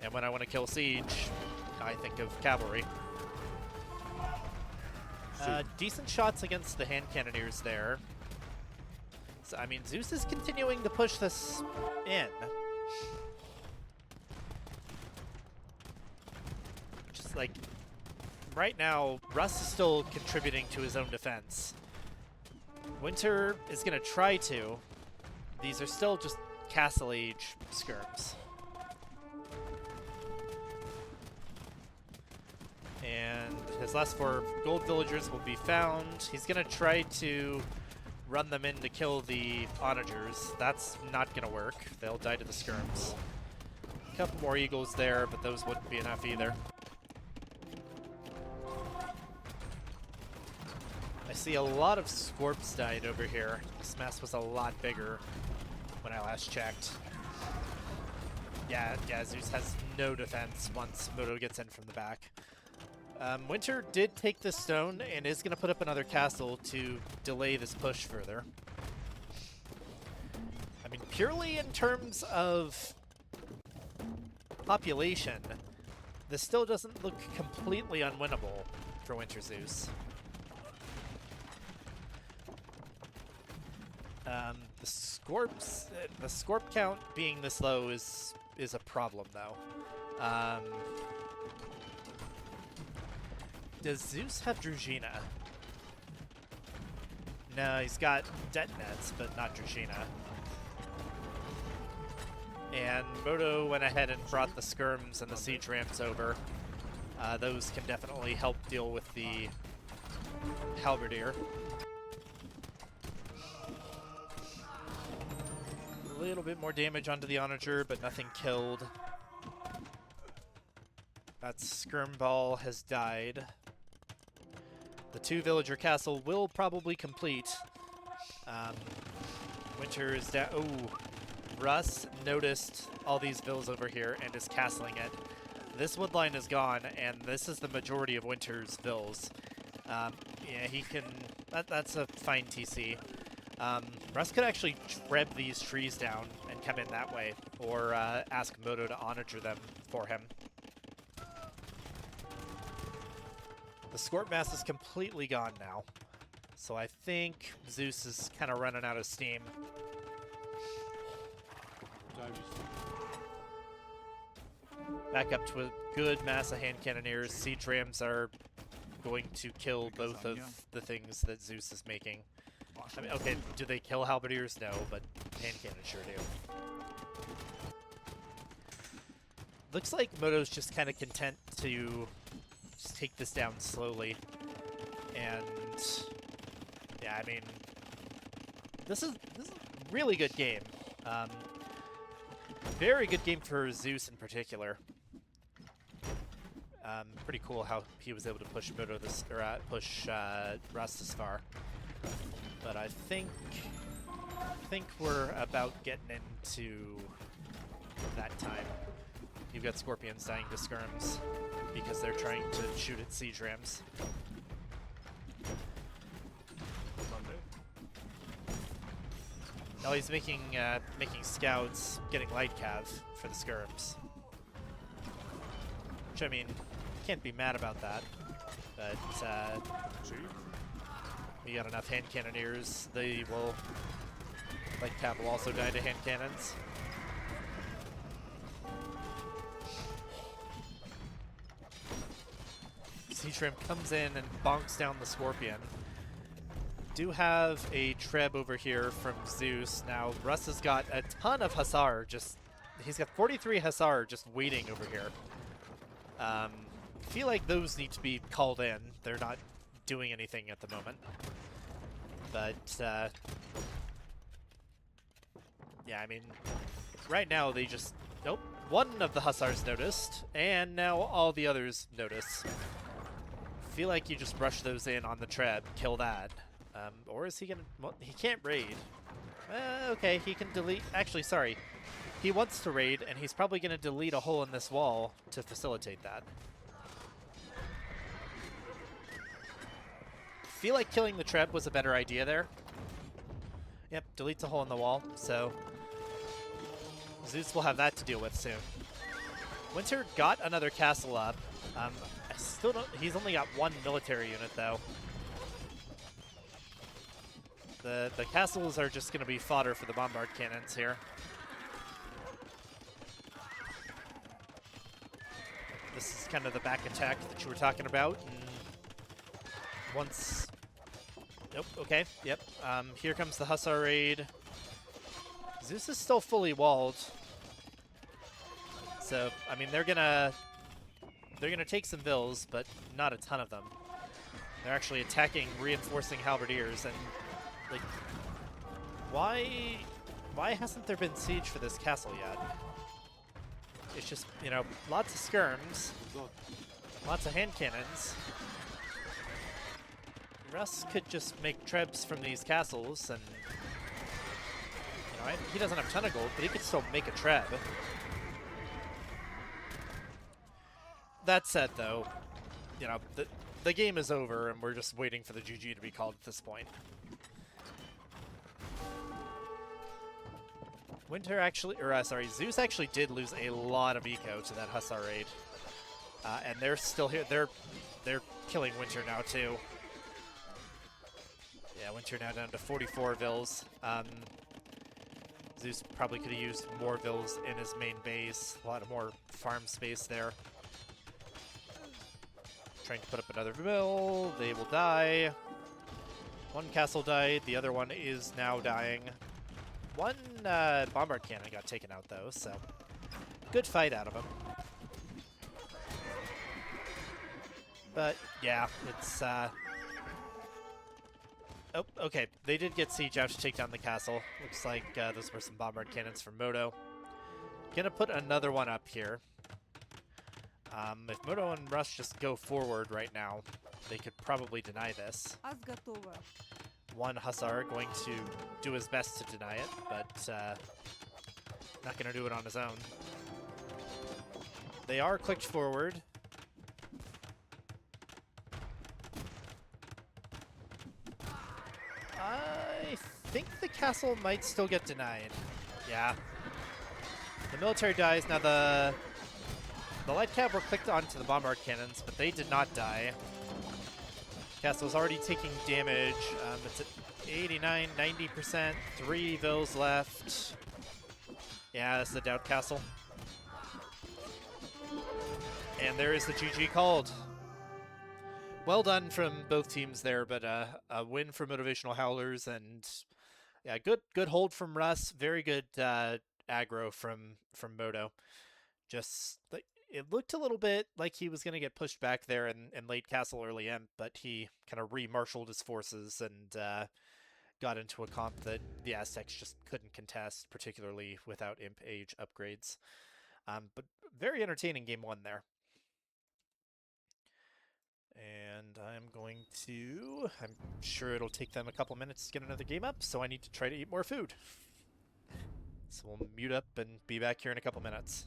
And when I want to kill siege, I think of cavalry. Decent shots against the hand cannoneers there. So, I mean, Zeus is continuing to push this in. Just like, right now, Russ is still contributing to his own defense. Winter is going to try to. These are still just Castle Age skirms. And his last 4 gold villagers will be found. He's going to try to run them in to kill the onagers. That's not going to work. They'll die to the skirms. A couple more eagles there, but those wouldn't be enough either. I see a lot of Scorps died over here. This mess was a lot bigger when I last checked. Yeah, Zeus has no defense once Moto gets in from the back. Winter did take this stone and is going to put up another castle to delay this push further. I mean, purely in terms of population, this still doesn't look completely unwinnable for WinterZeus. The Scorp count being this low is a problem, though. Does Zeus have Druzhina? No, he's got Detonets, but not Druzhina. And Moto went ahead and brought the skirms and the siege rams over. Those can definitely help deal with the halberdier. A little bit more damage onto the onager, but nothing killed. That skirm ball has died. The 2 villager castle will probably complete. Winter is down. Oh, Russ noticed all these villas over here and is castling it. This wood line is gone, and this is the majority of Winter's vills. Yeah, he can. That's a fine TC. Russ could actually treb these trees down and come in that way, or ask Moto to onager them for him. The Scorp mass is completely gone now, so I think Zeus is kind of running out of steam. Back up to a good mass of hand cannoneers. Siege rams are going to kill both of the things that Zeus is making. I mean, okay, do they kill halberdiers? No, but hand cannons sure do. Looks like Moto's just kind of content to just take this down slowly. And yeah, I mean, this is a really good game. Very good game for Zeus in particular. Pretty cool how he was able to push Moto this, or push Russ this far. But I think we're about getting into that time. You've got Scorpions dying to skirms because they're trying to shoot at siege rams. Now he's making scouts, getting light cav for the skirms. Which, I mean, can't be mad about that. But we got enough hand cannoneers. They will, light cav will also die to hand cannons. Siege ram comes in and bonks down the Scorpion. Do have a treb over here from Zeus. Now, Russ has got a ton of Hussar. He's got 43 Hussar just waiting over here. I feel like those need to be called in. They're not doing anything at the moment. But, yeah, I mean, right now they just... Nope. One of the Hussars noticed, and now all the others notice. Feel like you just rush those in on the treb, kill that. Or is he gonna... Well, he can't raid. Okay, he can delete... Actually, sorry. He wants to raid, and he's probably gonna delete a hole in this wall to facilitate that. Feel like killing the treb was a better idea there. Yep, deletes a hole in the wall, so Zeus will have that to deal with soon. Winter got another castle up. I still don't... He's only got one military unit, though. The castles are just going to be fodder for the bombard cannons here. This is kind of the back attack that you were talking about. And once... Nope, okay, yep. Here comes the Hussar raid. Zeus is still fully walled. So, I mean, they're gonna take some vills, but not a ton of them. They're actually attacking reinforcing halberdiers, and like, why hasn't there been siege for this castle yet? It's just, you know, lots of skirms, lots of hand cannons. Russ could just make trebs from these castles, and you know, he doesn't have a ton of gold, but he could still make a treb. That said, though, you know, the game is over, and we're just waiting for the GG to be called at this point. Winter actually, or sorry, Zeus actually did lose a lot of eco to that Hussar raid, and they're still here. They're killing Winter now too. Yeah, Winter now down to 44 vills. Zeus probably could have used more vills in his main base. A lot more farm space there. Trying to put up another vill. They will die. One castle died. The other one is now dying. One bombard cannon got taken out, though, so good fight out of him. But, yeah, it's... Oh, okay. They did get siege out to take down the castle. Looks like those were some bombard cannons from Moto. Gonna put another one up here. If Moto and Rush just go forward right now, they could probably deny this. One Hussar going to do his best to deny it, but not going to do it on his own. They are clicked forward. I think the castle might still get denied. Yeah. The military dies. Now the light cab were clicked onto the bombard cannons, but they did not die. Castle's already taking damage. It's at 89, 90%. 3 vills left. Yeah, that's the Doubt Castle. And there is the GG called. Well done from both teams there, but a win for Motivational Howlers, and yeah, good hold from Russ. Very good aggro from Moto. Just like, it looked a little bit like he was going to get pushed back there in late castle early imp, but he kind of re-marshaled his forces and got into a comp that the Aztecs just couldn't contest, particularly without imp age upgrades. But very entertaining game one there. And I'm sure it'll take them a couple minutes to get another game up, so I need to try to eat more food. So we'll mute up and be back here in a couple minutes.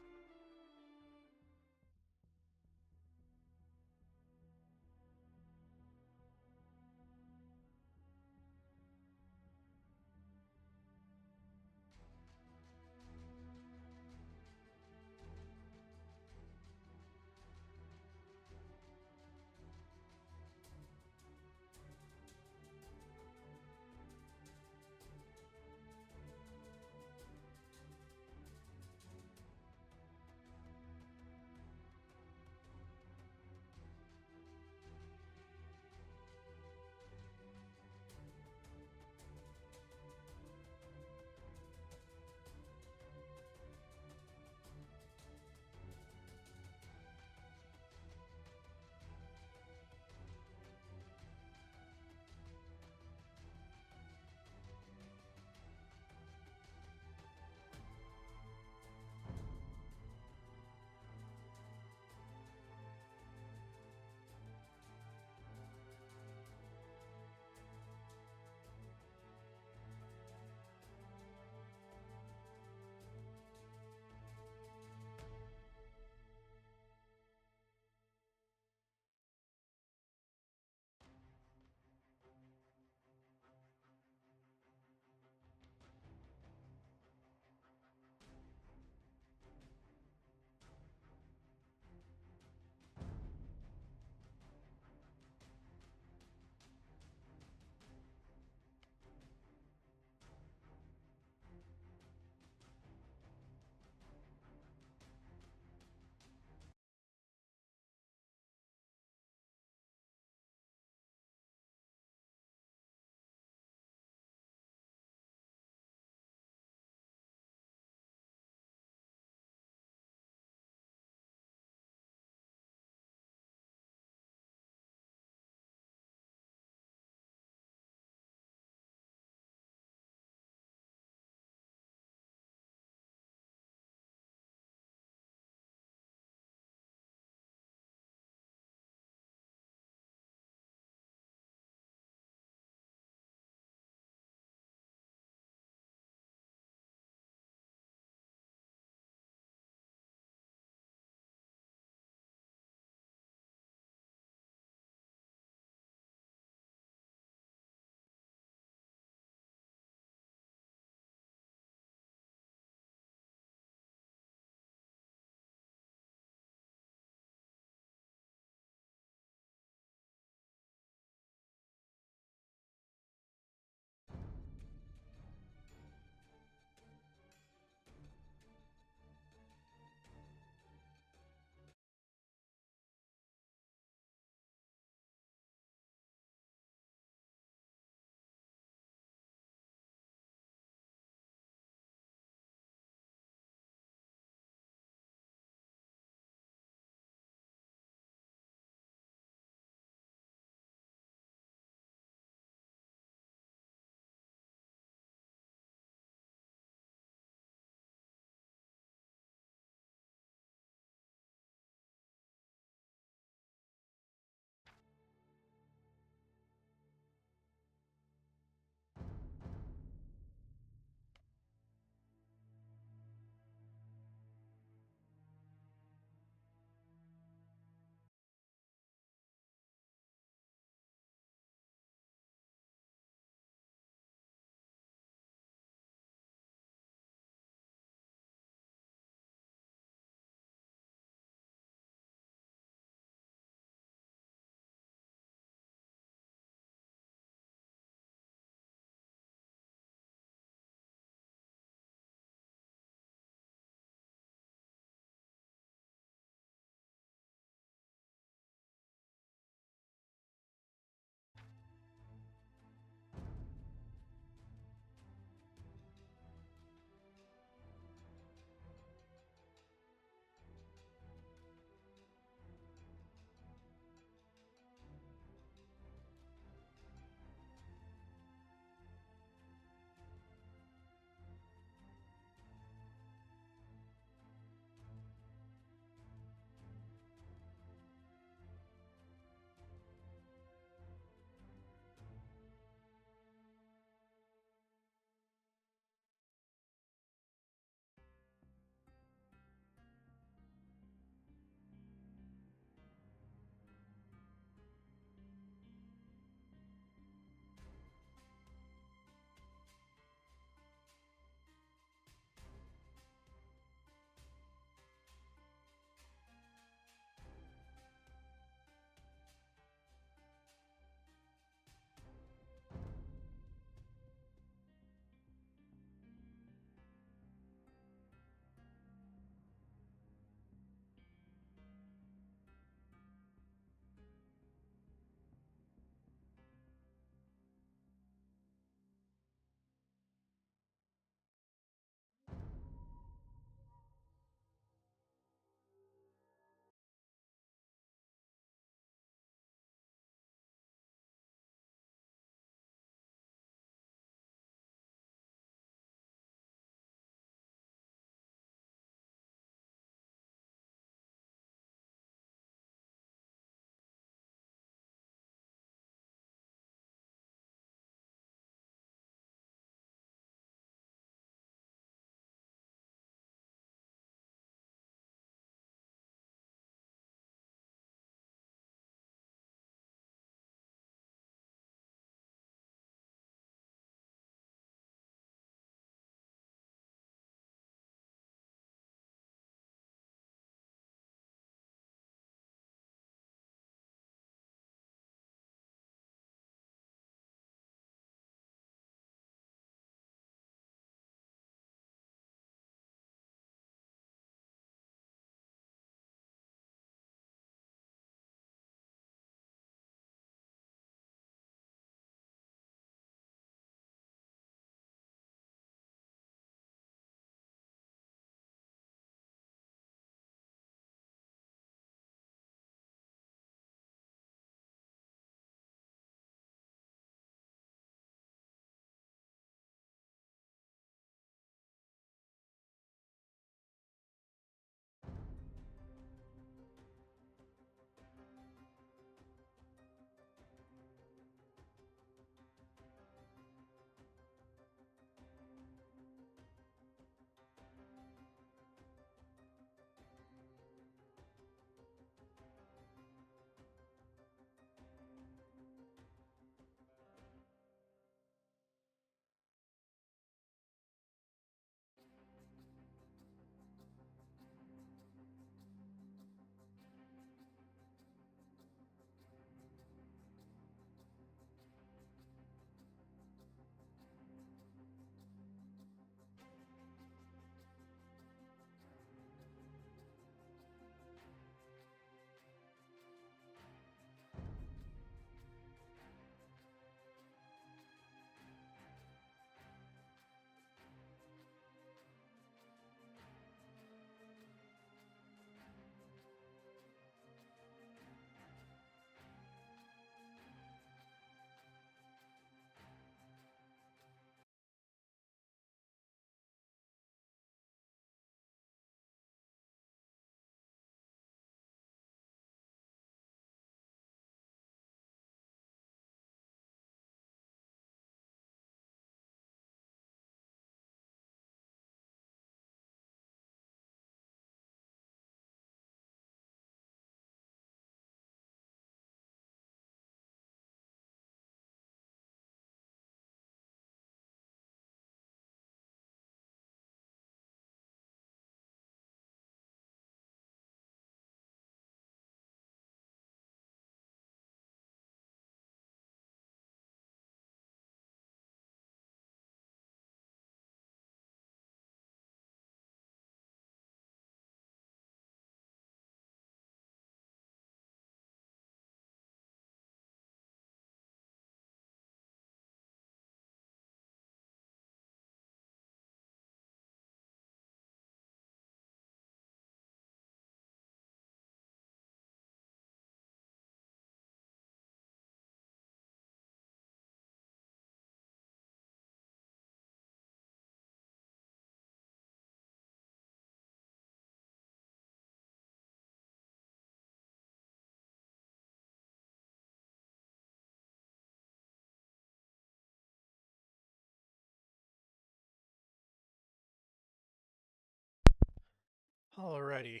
Alrighty.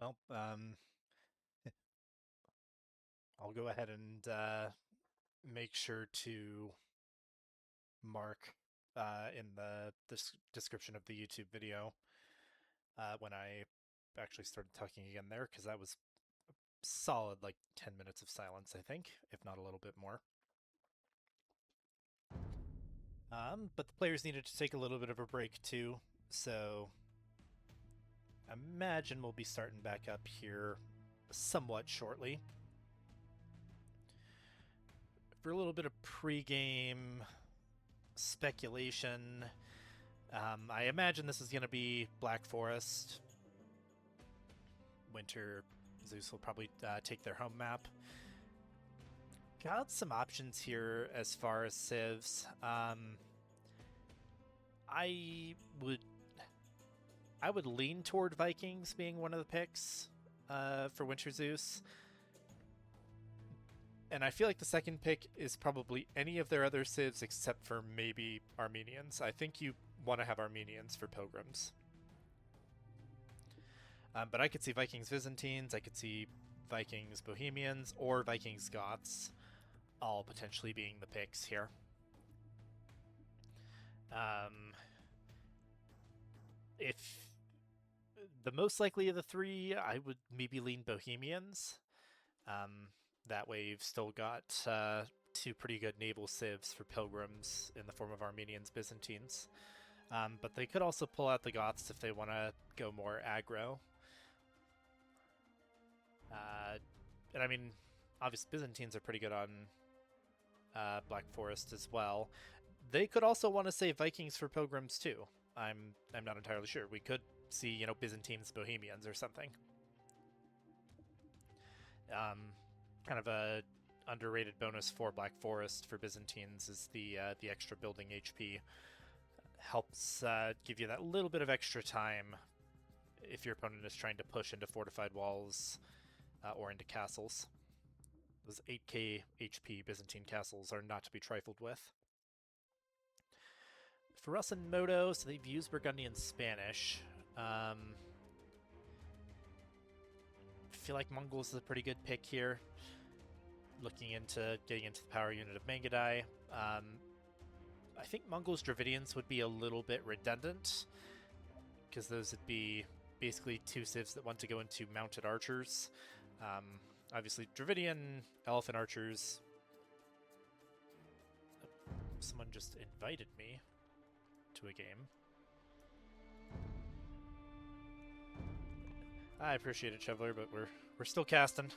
Well, I'll go ahead and make sure to mark in the description of the YouTube video when I actually started talking again there, because that was a solid like 10 minutes of silence, I think, if not a little bit more. But the players needed to take a little bit of a break too, so I imagine we'll be starting back up here somewhat shortly. For a little bit of pre-game speculation, I imagine this is going to be Black Forest. WinterZeus will probably take their home map. Got some options here as far as civs. I would lean toward Vikings being one of the picks for WinterZeus. And I feel like the second pick is probably any of their other civs except for maybe Armenians. I think you want to have Armenians for Pilgrims. But I could see Vikings Byzantines, I could see Vikings Bohemians, or Vikings Goths all potentially being the picks here. If the most likely of the three, I would maybe lean Bohemians. That way you've still got two pretty good naval civs for Pilgrims in the form of Armenians, Byzantines. But they could also pull out the Goths if they want to go more aggro. And I mean, obviously Byzantines are pretty good on Black Forest as well. They could also want to say Vikings for Pilgrims too. I'm not entirely sure. We could see, you know, Byzantines, Bohemians or something. Kind of a underrated bonus for Black Forest for Byzantines is the extra building HP. Helps give you that little bit of extra time if your opponent is trying to push into fortified walls or into castles. Those 8k HP Byzantine castles are not to be trifled with. For us in Moto, so they've used Burgundian Spanish. I feel like Mongols is a pretty good pick here. Looking into getting into the power unit of Mangadai. I think Mongols Dravidians would be a little bit redundant, because those would be basically two civs that want to go into mounted archers. Obviously, Dravidian elephant archers. Someone just invited me to a game. I appreciate it, Chevler, but we're still casting.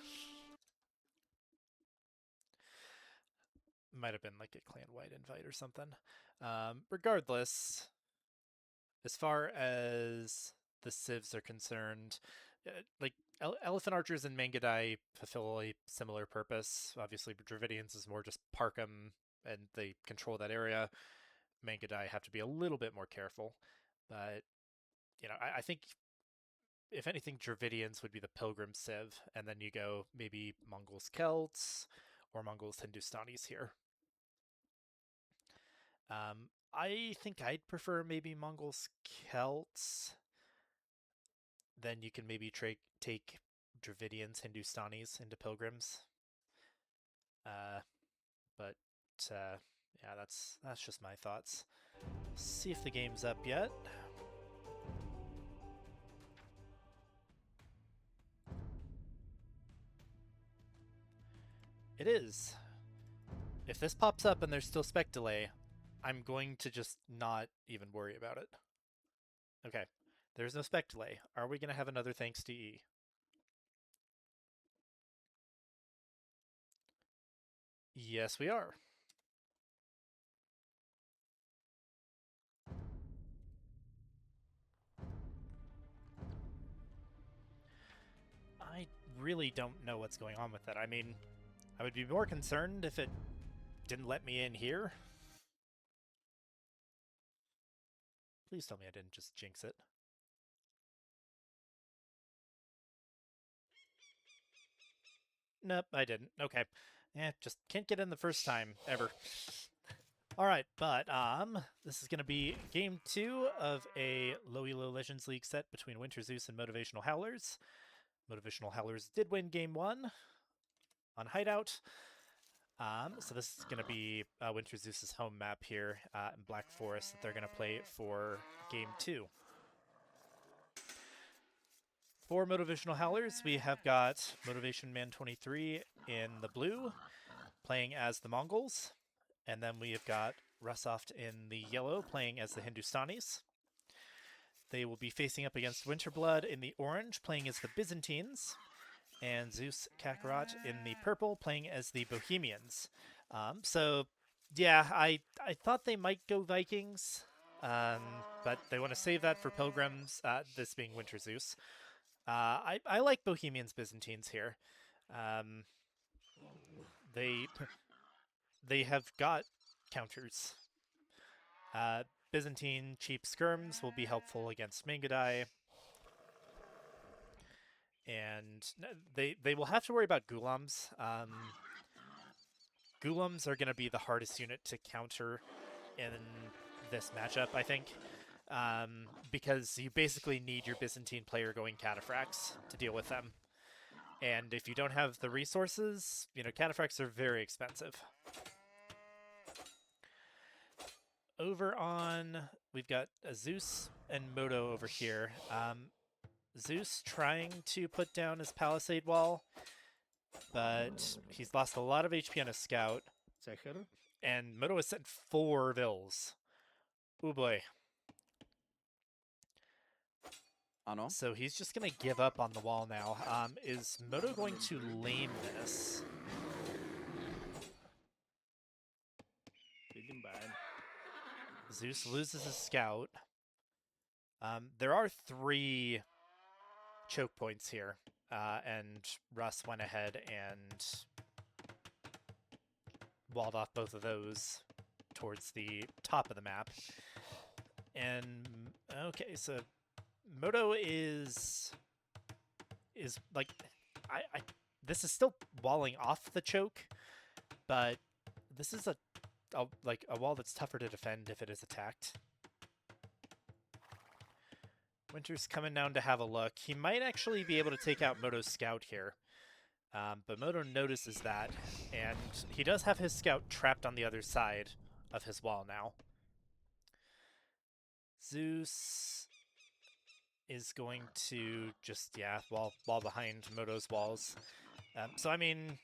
Might have been like a clan-wide invite or something. Regardless, as far as the civs are concerned, like elephant archers and Mangadai fulfill a similar purpose. Obviously, Dravidians is more just park them and they control that area. Mangadai have to be a little bit more careful, but you know, I think if anything, Dravidians would be the Pilgrim civ, and then you go maybe Mongols Celts or Mongols Hindustanis here. I think I'd prefer maybe Mongols Celts. Then you can maybe take Dravidians, Hindustanis into Pilgrims. But yeah, that's just my thoughts. See if the game's up yet. It is. If this pops up and there's still spec delay, I'm going to just not even worry about it. Okay, there's no spec delay. Are we going to have another thanks to E? Yes, we are. I really don't know what's going on with that. I mean, I would be more concerned if it didn't let me in here. Please tell me I didn't just jinx it. Nope, I didn't. Okay. Just can't get in the first time, ever. All right, but this is going to be game 2 of a Low Elo Legends League set between WinterZeus and Motivational Howlers. Motivational Howlers did win game 1 on Hideout. So this is going to be WinterZeus' home map here in Black Forest that they're going to play for game 2. For Motivational Howlers, we have got Motivation Man 23 in the blue, playing as the Mongols. And then we have got Russoft in the yellow, playing as the Hindustanis. They will be facing up against Winterblood in the orange, playing as the Byzantines. And Zeus Kakarot in the purple, playing as the Bohemians. So, yeah, I thought they might go Vikings, but they want to save that for Pilgrims, this being WinterZeus. I like Bohemians Byzantines here. They have got counters. Byzantine cheap skirms will be helpful against Mangadai. And they will have to worry about Gulams. Gulams are going to be the hardest unit to counter in this matchup, I think. Because you basically need your Byzantine player going Cataphracts to deal with them. And if you don't have the resources, Cataphracts are very expensive. Over on, we've got Zeus and Moto over here. Zeus trying to put down his Palisade Wall, but he's lost a lot of HP on his Scout. And Moto has sent 4 Vills. Oh boy. So he's just going to give up on the wall now. Is Moto going to lame this? Zeus loses his Scout. There are 3 choke points here, and Russ went ahead and walled off both of those towards the top of the map. And okay, so Moto is like, this is still walling off the choke, but this is a wall that's tougher to defend if it is attacked. Winter's coming down to have a look. He might actually be able to take out Moto's Scout here. But Moto notices that, and he does have his Scout trapped on the other side of his wall now. Zeus is going to just, wall behind Moto's walls. So, I mean,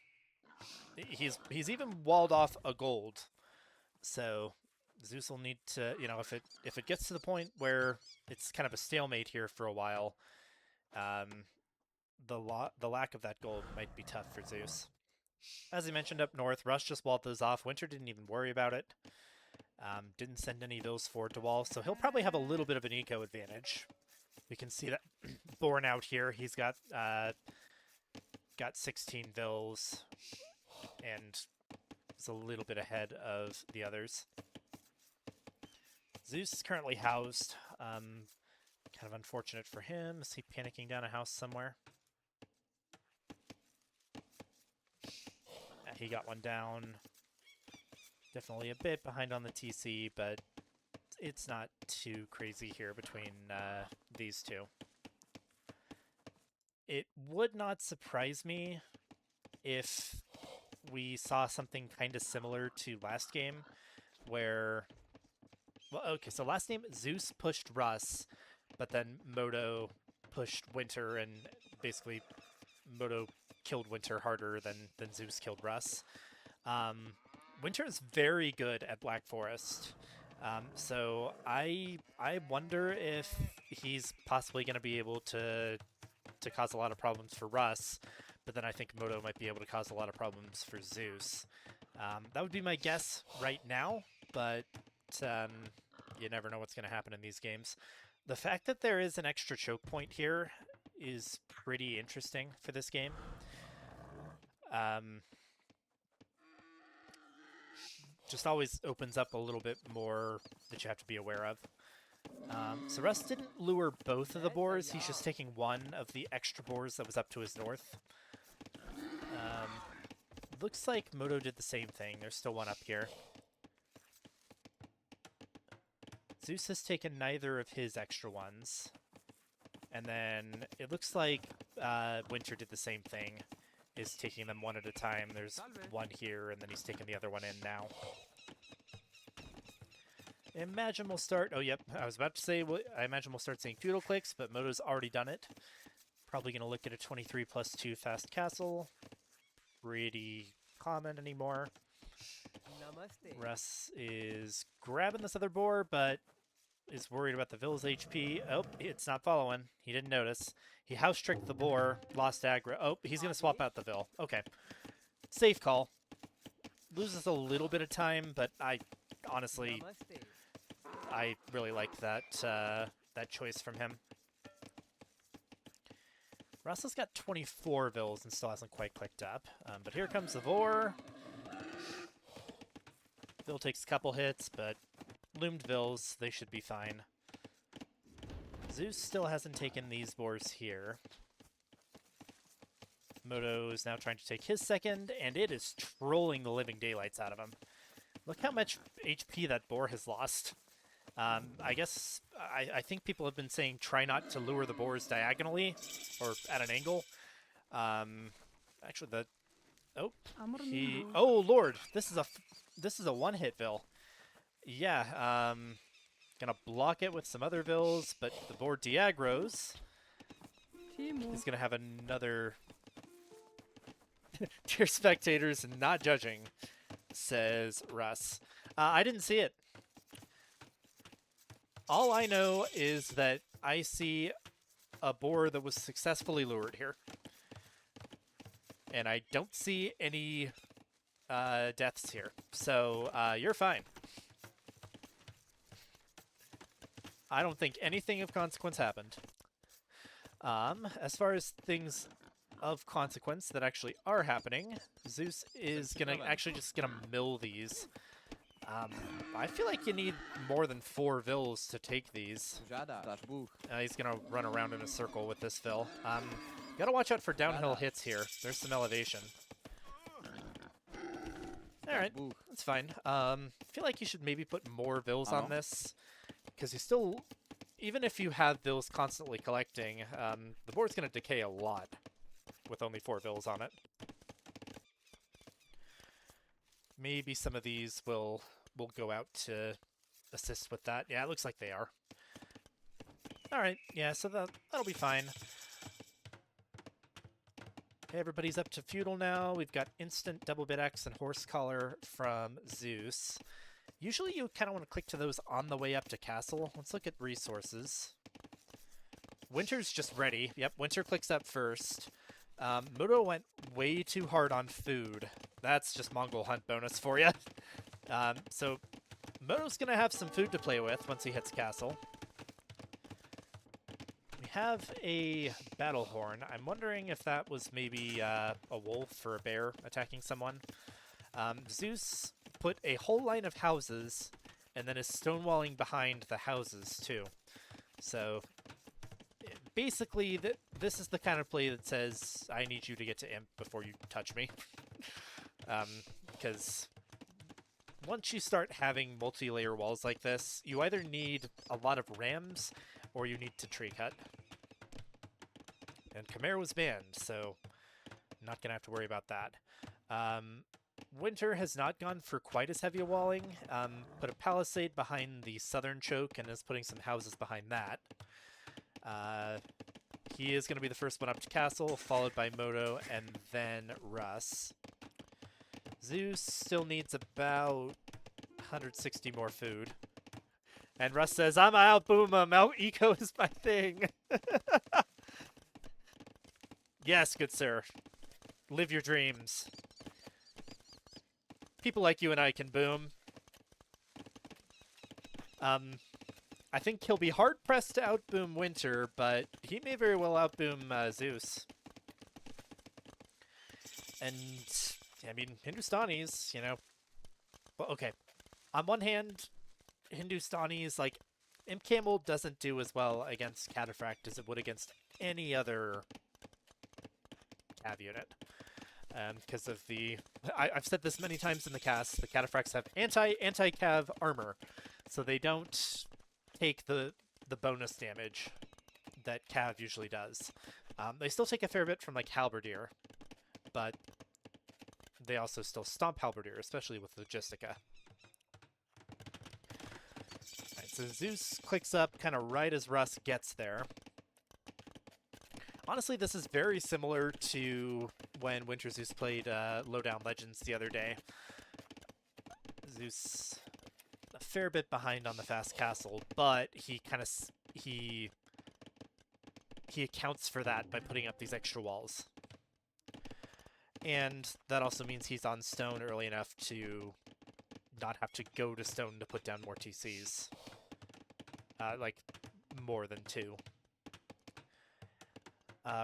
he's even walled off a gold. So Zeus will need to, if it gets to the point where it's kind of a stalemate here for a while, the lack of that gold might be tough for Zeus. As I mentioned up north, Rush just walled those off. Winter didn't even worry about it. Didn't send any of those forward to wall, so he'll probably have a little bit of an eco advantage. We can see that borne out here. He's got 16 Vills and is a little bit ahead of the others. Zeus is currently housed. Kind of unfortunate for him. Is he panicking down a house somewhere? He got one down. Definitely a bit behind on the TC, but it's not too crazy here between these two. It would not surprise me if we saw something kind of similar to last game, where... Well, okay, so last game, Zeus pushed Russ, but then Moto pushed Winter, and basically Moto killed Winter harder than Zeus killed Russ. Winter is very good at Black Forest, so I wonder if he's possibly going to be able to cause a lot of problems for Russ, but then I think Moto might be able to cause a lot of problems for Zeus. That would be my guess right now, but you never know what's going to happen in these games. The fact that there is an extra choke point here is pretty interesting for this game. Just always opens up a little bit more that you have to be aware of. So Russ didn't lure both of the boars. He's just taking one of the extra boars that was up to his north. Looks like Moto did the same thing. There's still one up here. Zeus has taken neither of his extra ones. And then it looks like Winter did the same thing, is taking them one at a time. There's one here, and then he's taking the other one in now. Imagine we'll start... Oh, yep. I was about to say, I imagine we'll start seeing feudal clicks, but Moto's already done it. Probably going to look at a 23 plus 2 fast castle. Pretty common anymore. Namaste. Russ is grabbing this other boar, but is worried about the Vill's HP. Oh, it's not following. He didn't notice. He house tricked the boar, lost aggro. Oh, he's going to swap out the Vil. Okay. Safe call. Loses a little bit of time, but I honestly, Namaste. I really liked that that choice from him. Russ has got 24 Vils and still hasn't quite clicked up. But here comes the Vor. Vil takes a couple hits, but loomed Vils, they should be fine. Zeus still hasn't taken these boars here. Moto is now trying to take his second, and it is trolling the living daylights out of him. Look how much HP that boar has lost. I guess, I think people have been saying try not to lure the boars diagonally, or at an angle. Actually, oh lord, this is a one-hit Vil. Yeah, gonna block it with some other Vils, but the board de-aggros. He's gonna have another... Dear spectators, not judging, says Russ. I didn't see it. All I know is that I see a boar that was successfully lured here. And I don't see any deaths here. So, you're fine. I don't think anything of consequence happened. As far as things of consequence that actually are happening, Zeus is actually just gonna mill these. I feel like you need more than 4 Vils to take these. He's gonna run around in a circle with this Vil. Gotta watch out for downhill hits here. There's some elevation. Alright, that's fine. Feel like you should maybe put more Vils on this, because you still, even if you have Vils constantly collecting, the board's gonna decay a lot with only 4 Vils on it. Maybe some of these will go out to assist with that. Yeah, it looks like they are. Alright, yeah, so that'll be fine. Everybody's up to feudal now. We've got instant double bit X and horse collar from Zeus. Usually you kind of want to click to those on the way up to castle. Let's look at resources. Winter's just ready. Yep, Winter clicks up first. Moto went way too hard on food. That's just Mongol hunt bonus for you. So Moto's going to have some food to play with once he hits castle. We have a battle horn. I'm wondering if that was maybe a wolf or a bear attacking someone. Zeus put a whole line of houses and then is stonewalling behind the houses too. So basically, this is the kind of play that says, I need you to get to imp before you touch me. Because once you start having multi-layer walls like this, you either need a lot of rams or you need to tree cut. And Khmer was banned, so I'm not going to have to worry about that. Winter has not gone for quite as heavy a walling. Put a palisade behind the southern choke and is putting some houses behind that. He is going to be the first one up to castle, followed by Moto and then Russ. Zeus still needs about 160 more food. And Russ says, I'm out, boom, out eco is my thing. Yes, good sir. Live your dreams. People like you and I can boom. I think he'll be hard-pressed to outboom Winter, but he may very well outboom Zeus. And, I mean, Hindustanis, you know... Well, okay. On one hand, Hindustanis, like, Imp Camel doesn't do as well against Cataphract as it would against any other Cav unit. Because of the... I've said this many times in the cast, the Cataphracts have anti-Cav armor. So they don't take the bonus damage that Cav usually does. They still take a fair bit from like Halberdier, but they also still stomp Halberdier, especially with Logistica. Alright, so Zeus clicks up kind of right as Russ gets there. Honestly, this is very similar to when WinterZeus played Low Elo Legends the other day. Zeus a fair bit behind on the fast castle, but he kind of he accounts for that by putting up these extra walls. And that also means he's on stone early enough to not have to go to stone to put down more TCs. Like, more than 2.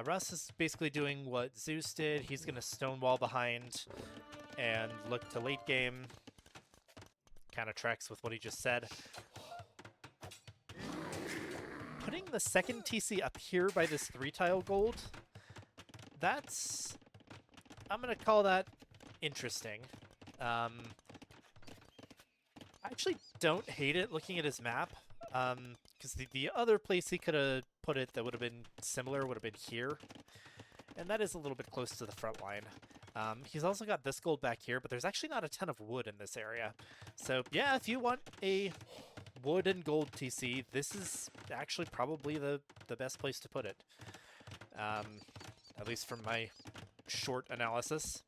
Russ is basically doing what Zeus did. He's going to stonewall behind and look to late game. Kind of tracks with what he just said. Putting the second TC up here by this 3-tile gold, that's... I'm going to call that interesting. I actually don't hate it looking at his map, because the other place he could have put it that would have been similar would have been here, and that is a little bit close to the front line. He's also got this gold back here, but there's actually not a ton of wood in this area. So yeah, if you want a wood and gold TC, this is actually probably the best place to put it. At least from my short analysis.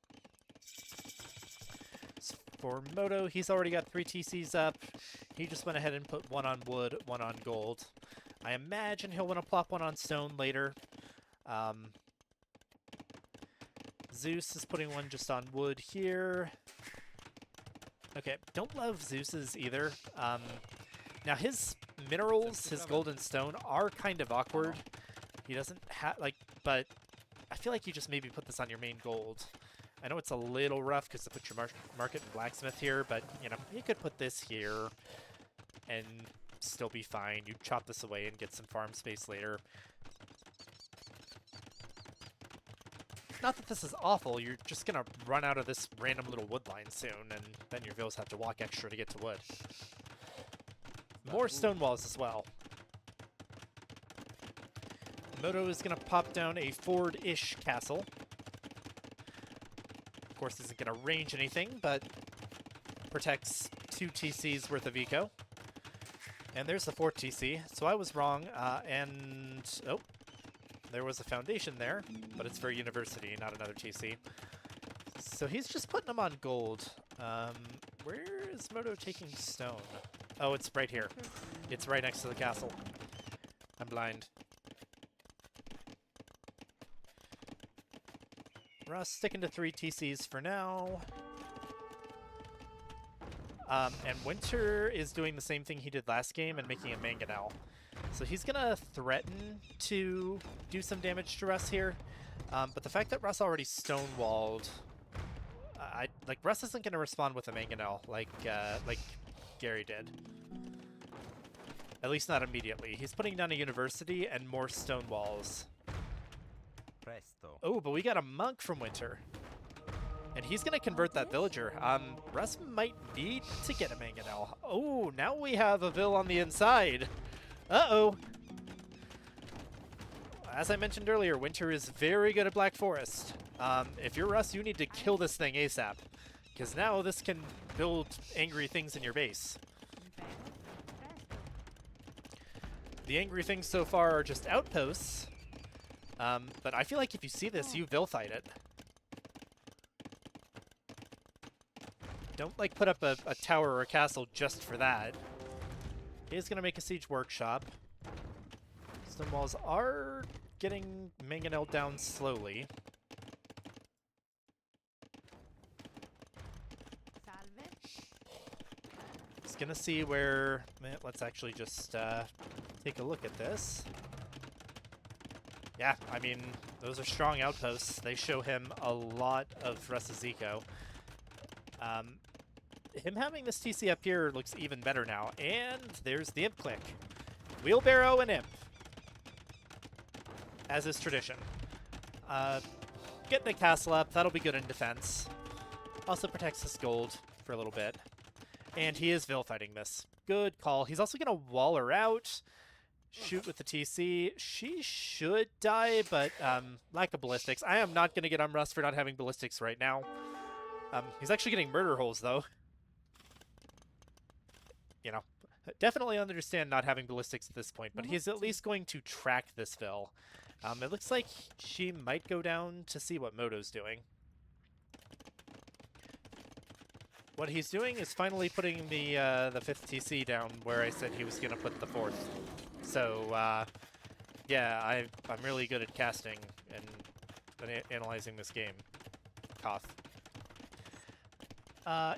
For Moto, he's already got 3 TCs up. He just went ahead and put 1 on wood, 1 on gold. I imagine he'll want to plop 1 on stone later. Zeus is putting 1 just on wood here. Okay, don't love Zeus's either. Now his minerals, his gold and stone, are kind of awkward. He doesn't have, like, but I feel like you just maybe put this on your main gold. I know it's a little rough because to put your market and blacksmith here, but, you know, you could put this here and still be fine. You chop this away and get some farm space later. Not that this is awful, you're just going to run out of this random little wood line soon, and then your villas have to walk extra to get to wood. More stone walls as well. Moto is going to pop down a forward-ish castle. Of course, isn't going to range anything, but protects 2 TCs worth of eco. And there's the 4th TC, so I was wrong, and... oh, there was a foundation there, but it's for university, not another TC. So he's just putting them on gold. Where is Moto taking stone? Oh, it's right here. It's right next to the castle. I'm blind. Russ sticking to 3 TCs for now. And Winter is doing the same thing he did last game and making a mangonel. So he's going to threaten to do some damage to Russ here. But the fact that Russ already stonewalled... like, Russ isn't going to respond with a mangonel like Gary did. At least not immediately. He's putting down a university and more stone walls. Presto. Oh, but we got a monk from Winter. And he's going to convert that villager. Russ might need to get a mangonel. Oh, now we have a vill on the inside. Uh-oh. As I mentioned earlier, Winter is very good at Black Forest. If you're Russ, you need to kill this thing ASAP. Because now this can build angry things in your base. The angry things so far are just outposts. But I feel like if you see this, you vill fight it. Don't, like, put up a tower or a castle just for that. He's going to make a siege workshop. Stone walls are getting mangonel down slowly. He's going to see where... let's actually just take a look at this. Yeah, I mean, those are strong outposts. They show him a lot of Russ's eco. Him having this TC up here looks even better now. And there's the Imp click. Wheelbarrow and Imp. As is tradition. Getting the castle up, that'll be good in defense. Also protects his gold for a little bit. And he is vill fighting this. good call. He's also going to wall her out. Shoot with the TC. She should die, but lack of ballistics. I am not going to get on Russ for not having ballistics right now. He's actually getting murder holes, though. You know, definitely understand not having ballistics at this point, but he's at least going to track this Vil. It looks like she might go down to see what Moto's doing. What he's doing is finally putting the 5th TC down where I said he was going to put the 4th. So, yeah, I'm really good at casting and analyzing this game. Cough.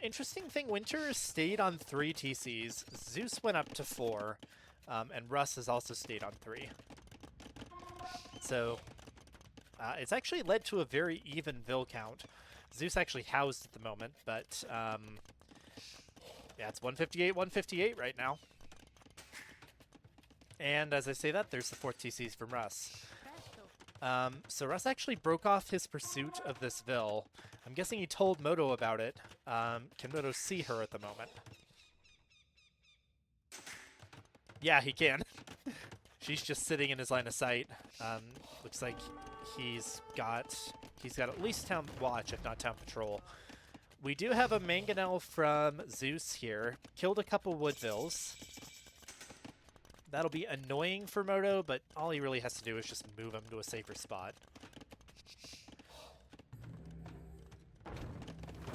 Interesting thing, Winter stayed on 3 TCs. Zeus went up to 4, and Russ has also stayed on 3. So, it's actually led to a very even Vil count. Zeus actually housed at the moment, but yeah, it's 158 right now. And as I say that, there's the 4th TCs from Russ. So Russ actually broke off his pursuit of this Vil. I'm guessing he told Moto about it. Can Moto see her at the moment? Yeah, he can. She's just sitting in his line of sight. Looks like he's got at least town watch, if not town patrol. We do have a Mangonel from Zeus here. Killed a couple Woodvilles. That'll be annoying for Moto, but all he really has to do is just move him to a safer spot.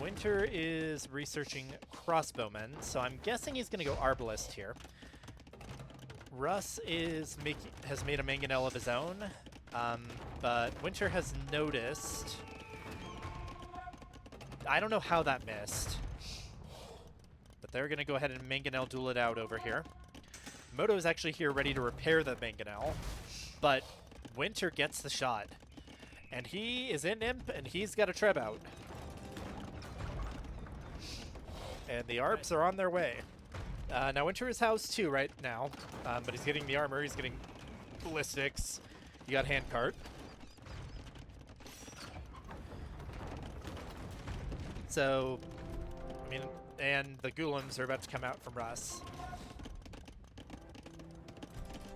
Winter is researching crossbowmen, so I'm guessing he's going to go Arbalist here. Russ has made a Mangonel of his own, but Winter has noticed... I don't know how that missed, but they're going to go ahead and Mangonel duel it out over here. Moto is actually here ready to repair the Mangonel, but Winter gets the shot. And he is in Imp, and he's got a Treb out. And the ARPs are on their way. Now Winter is housed too right now, but he's getting the armor, he's getting ballistics. You got handcart. So, I mean, and the Ghoulems are about to come out from Russ.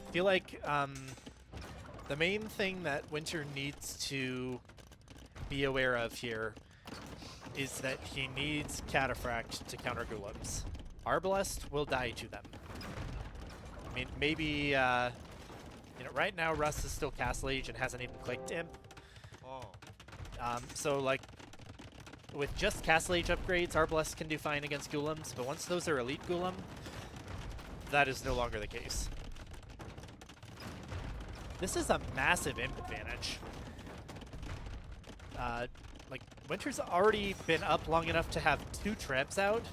I feel like the main thing that Winter needs to be aware of here is that he needs Cataphract to counter Ghoulems. Arbalest will die to them. I mean, maybe, you know, right now Russ is still Castle Age and hasn't even clicked Imp. So, like, with just Castle Age upgrades, Arbalest can do fine against Ghoulems, but once those are Elite Ghoulam, that is no longer the case. This is a massive Imp advantage. Like, Winter's already been up long enough to have 2 Trebs out,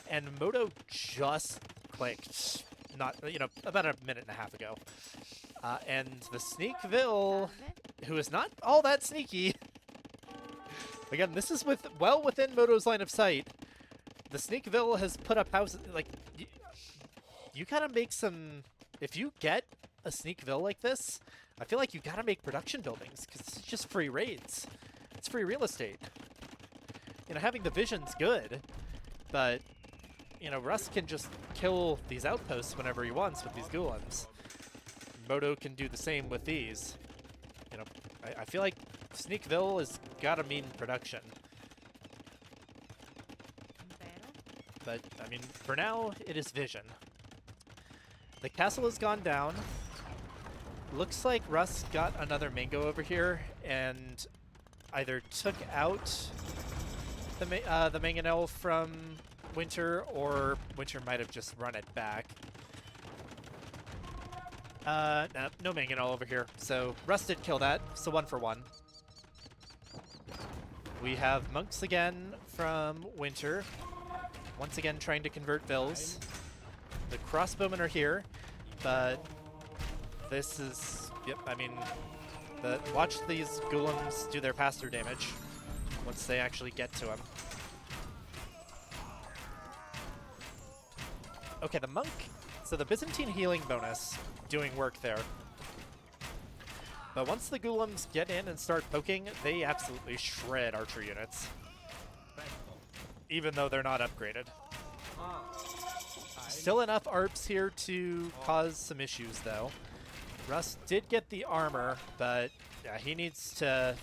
and Moto just clicked, you know, about a minute and a half ago. And the Sneak Vil, who is not all that sneaky. Again, this is well within Moto's line of sight. The Sneak Vil has put up houses, like, you gotta make some, if you get a Sneak Vil like this, I feel like you gotta make production buildings, because it's just free raids. It's free real estate. You know, having the vision's good, but, you know, Russ can just kill these outposts whenever he wants with these Ghoulems. Moto can do the same with these. You know, I feel like Sneakville has gotta mean production. But, I mean, for now, it is vision. The castle has gone down. Looks like Russ got another Mango over here and either took out the Mangonel from Winter, or Winter might have just run it back. No Mangonel over here. So Russ did kill that, so 1 for 1. We have Monks again from Winter. Once again trying to convert Vils. The crossbowmen are here, but this is, yep, I mean, watch these Ghoulems do their pass-through damage once they actually get to him. Okay, the Monk, so the Byzantine healing bonus doing work there. But once the Ghoulems get in and start poking, they absolutely shred archer units. Even though they're not upgraded. Still enough ARPs here to cause some issues, though. Russ did get the armor, but yeah, he needs to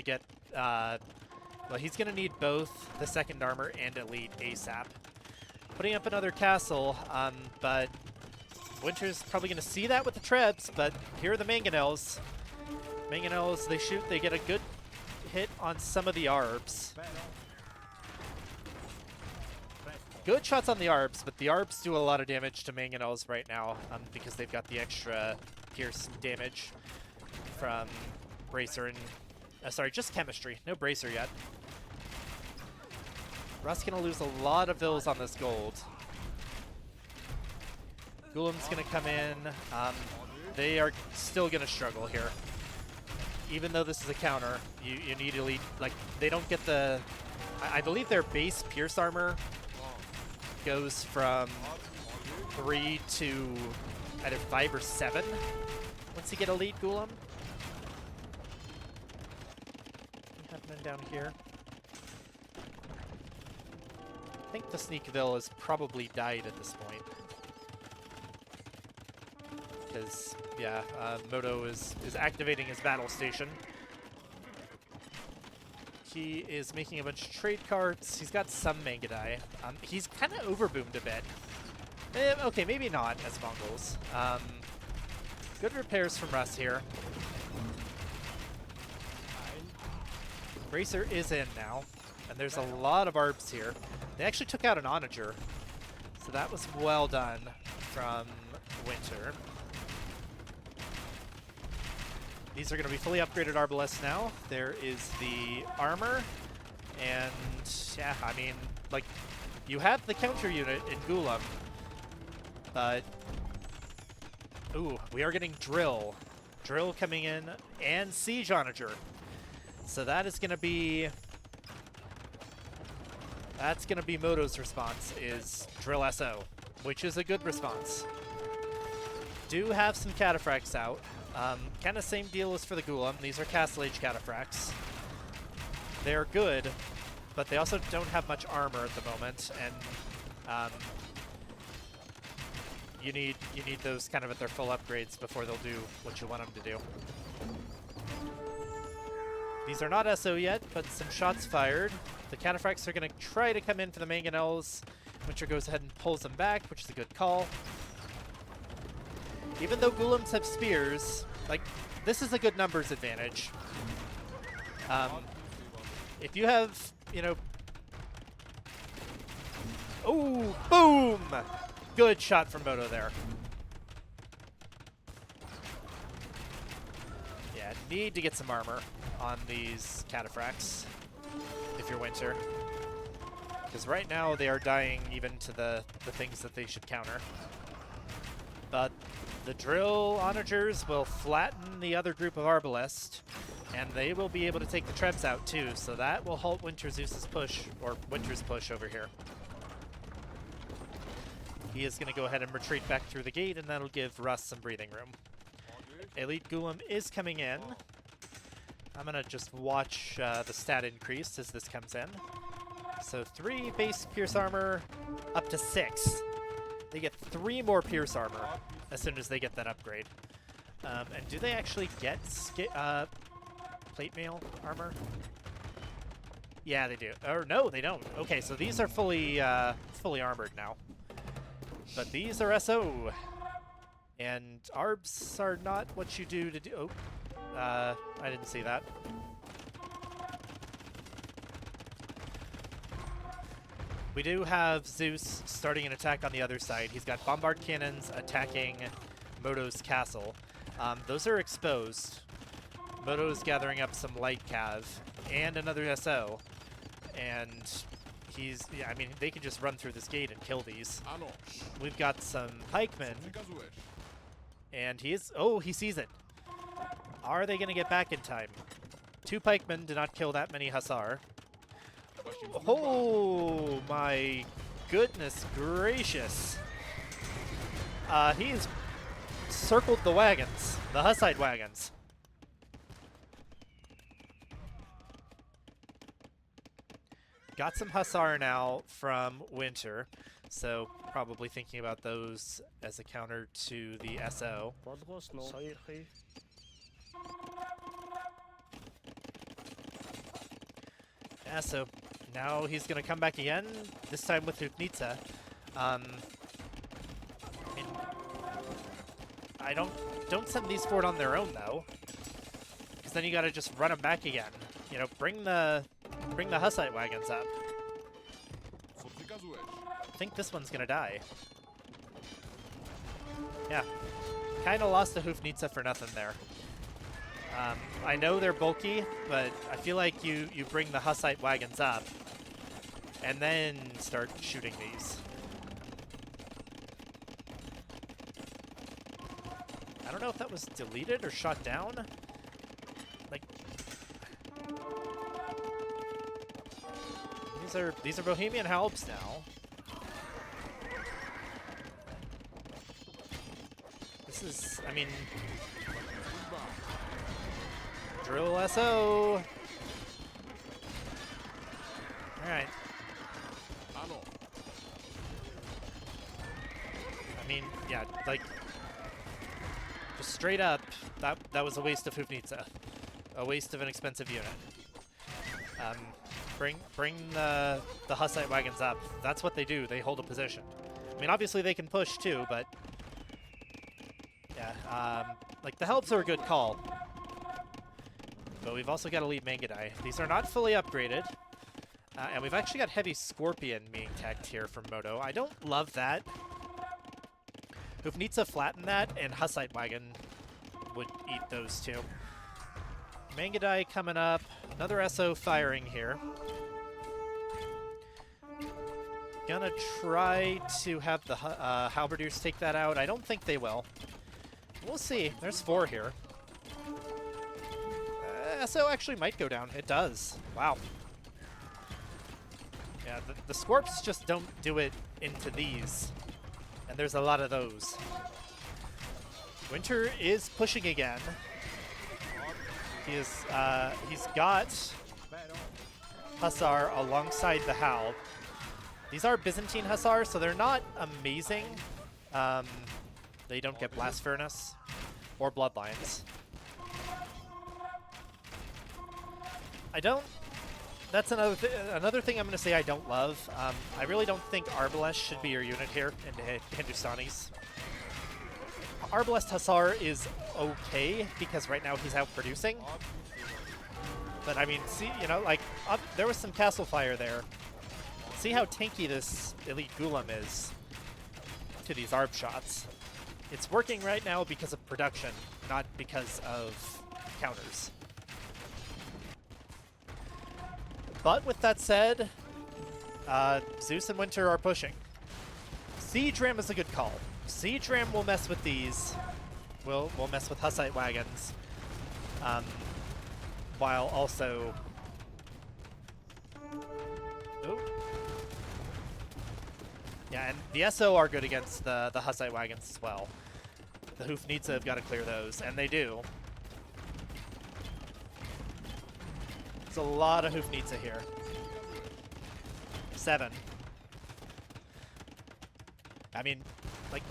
get... well, he's going to need both the second armor and elite ASAP. Putting up another castle, but Winter's probably going to see that with the trebs, but here are the mangonels. Mangonels, they shoot, they get a good hit on some of the ARBs. Good shots on the ARBs, but the ARBs do a lot of damage to mangonels right now because they've got the extra pierce damage from Bracer and... sorry, just chemistry. No Bracer yet. Russ going to lose a lot of vills on this gold. Gulam's going to come in. They are still going to struggle here. Even though this is a counter, you need elite. Like, they don't get the... I believe their base pierce armor goes from 3 to either 5 or 7 once you get elite Gulam. What's happening down here? I think the Sneakville has probably died at this point. Because, yeah, Moto is activating his battle station. He is making a bunch of trade cards. He's got some Mangadai. He's kind of overboomed a bit. Okay, maybe not as Mongols. Good repairs from Russ here. Bracer is in now, and there's a lot of ARBs here. They actually took out an Onager, so that was well done from Winter. These are going to be fully upgraded Arbalests now. There is the armor, and yeah, I mean, like, you have the counter unit in Gulam, but ooh, we are getting Drill. Drill coming in, and Siege Onager. So that is going to be... That's going to be Moto's response, is Drill SO, which is a good response. Do have some Cataphracts out. Kind of same deal as for the Gulam. These are Castle Age Cataphracts. They're good, but they also don't have much armor at the moment, and you need those kind of at their full upgrades before they'll do what you want them to do. These are not SO yet, but some shots fired. The Cataphracts are going to try to come in for the Mangonels. Winter goes ahead and pulls them back, which is a good call. Even though Gulams have spears, like, this is a good numbers advantage. If you have, you know... Oh, boom! Good shot from Moto there. Yeah, need to get some armor on these Cataphracts if you're Winter. Because right now they are dying even to the things that they should counter. But the Drill Onagers will flatten the other group of Arbalest, and they will be able to take the Trebs out too, so that will halt WinterZeus's push, or Winter's push over here. He is going to go ahead and retreat back through the gate, and that'll give Russ some breathing room. Elite Gulam is coming in. I'm going to just watch the stat increase as this comes in. So 3 base Pierce Armor, up to 6. They get 3 more Pierce Armor as soon as they get that upgrade. And do they actually get Plate Mail Armor? Yeah, they do. Or no, they don't. Okay, so these are fully armored now. But these are SO. And ARBs are not what you do to do... Oh, I didn't see that. We do have Zeus starting an attack on the other side. He's got Bombard Cannons attacking Moto's castle. Those are exposed. Moto's gathering up some light cav and another SO. And he's... Yeah, I mean, they can just run through this gate and kill these. We've got some pikemen. And he is... Oh, he sees it. Are they going to get back in time? 2 pikemen did not kill that many Hussar. Oh my goodness gracious. He's circled the wagons, the Hussite wagons. Got some Hussar now from Winter. So probably thinking about those as a counter to the SO. Yeah, so now he's going to come back again, this time with Hufnitsa. I mean, I don't send these forward on their own though, because then you got to just run them back again. You know, bring the Hussite wagons up. I think this one's gonna die. Yeah, kind of lost to Hufnitsa for nothing there. I know they're bulky, but I feel like you bring the Hussite wagons up and then start shooting these. I don't know if that was deleted or shot down. Like, these are Bohemian Halbs now. This is, I mean, drill SO. All right. I mean, yeah, like, just straight up, that was a waste of Hufnitsa, a waste of an expensive unit. Bring the Hussite wagons up. That's what they do. They hold a position. I mean, obviously they can push too, but yeah, like the Helps are a good call. But we've also got to leave Mangadai. These are not fully upgraded. And we've actually got Heavy Scorpion being teched here from Moto. I don't love that. Hufnitsa flattened that, and Hussite Wagon would eat those two. Mangadai coming up. Another SO firing here. Gonna try to have the Halberdiers take that out. I don't think they will. We'll see. There's 4 here. SO actually might go down. It does. Wow. Yeah, the Scorps just don't do it into these. And there's a lot of those. Winter is pushing again. He is, he's got Hussar alongside the Halb. These are Byzantine Hussars, so they're not amazing. They don't get Blast Furnace or Bloodlines. I don't... That's another thing I'm going to say I don't love. I really don't think Arbalest should be your unit here in Hindustanis. Arbalest Hussar is okay because right now he's out producing. But I mean, see, you know, like, there was some castle fire there. See how tanky this Elite Gulam is to these ARB shots. It's working right now because of production, not because of counters. But with that said, Zeus and Winter are pushing. Siege Ram is a good call. Siege Ram will mess with these. Will mess with Hussite wagons. While also... Ooh. Yeah, and the SO are good against the Hussite wagons as well. The Hufnitsa have got to clear those, and they do. There's a lot of Hufnitsa here. 7. I mean, like...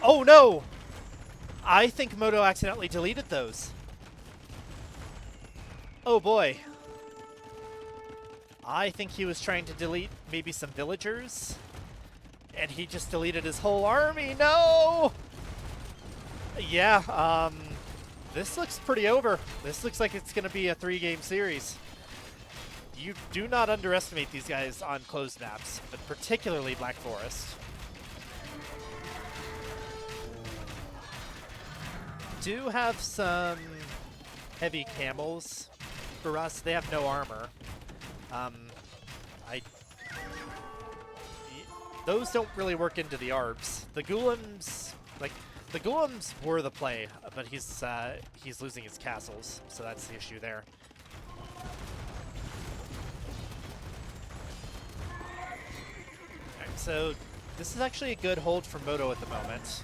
Oh no! I think Moto accidentally deleted those. Oh boy. I think he was trying to delete maybe some villagers. And he just deleted his whole army. No! Yeah, this looks pretty over. This looks like it's going to be a 3-game series. You do not underestimate these guys on closed maps, but particularly Black Forest. Do have some heavy camels for us. They have no armor. Those don't really work into the ARBs. The Gulams, like, the Gulams were the play, but he's losing his castles, so that's the issue there. Alright, so this is actually a good hold for Moto at the moment.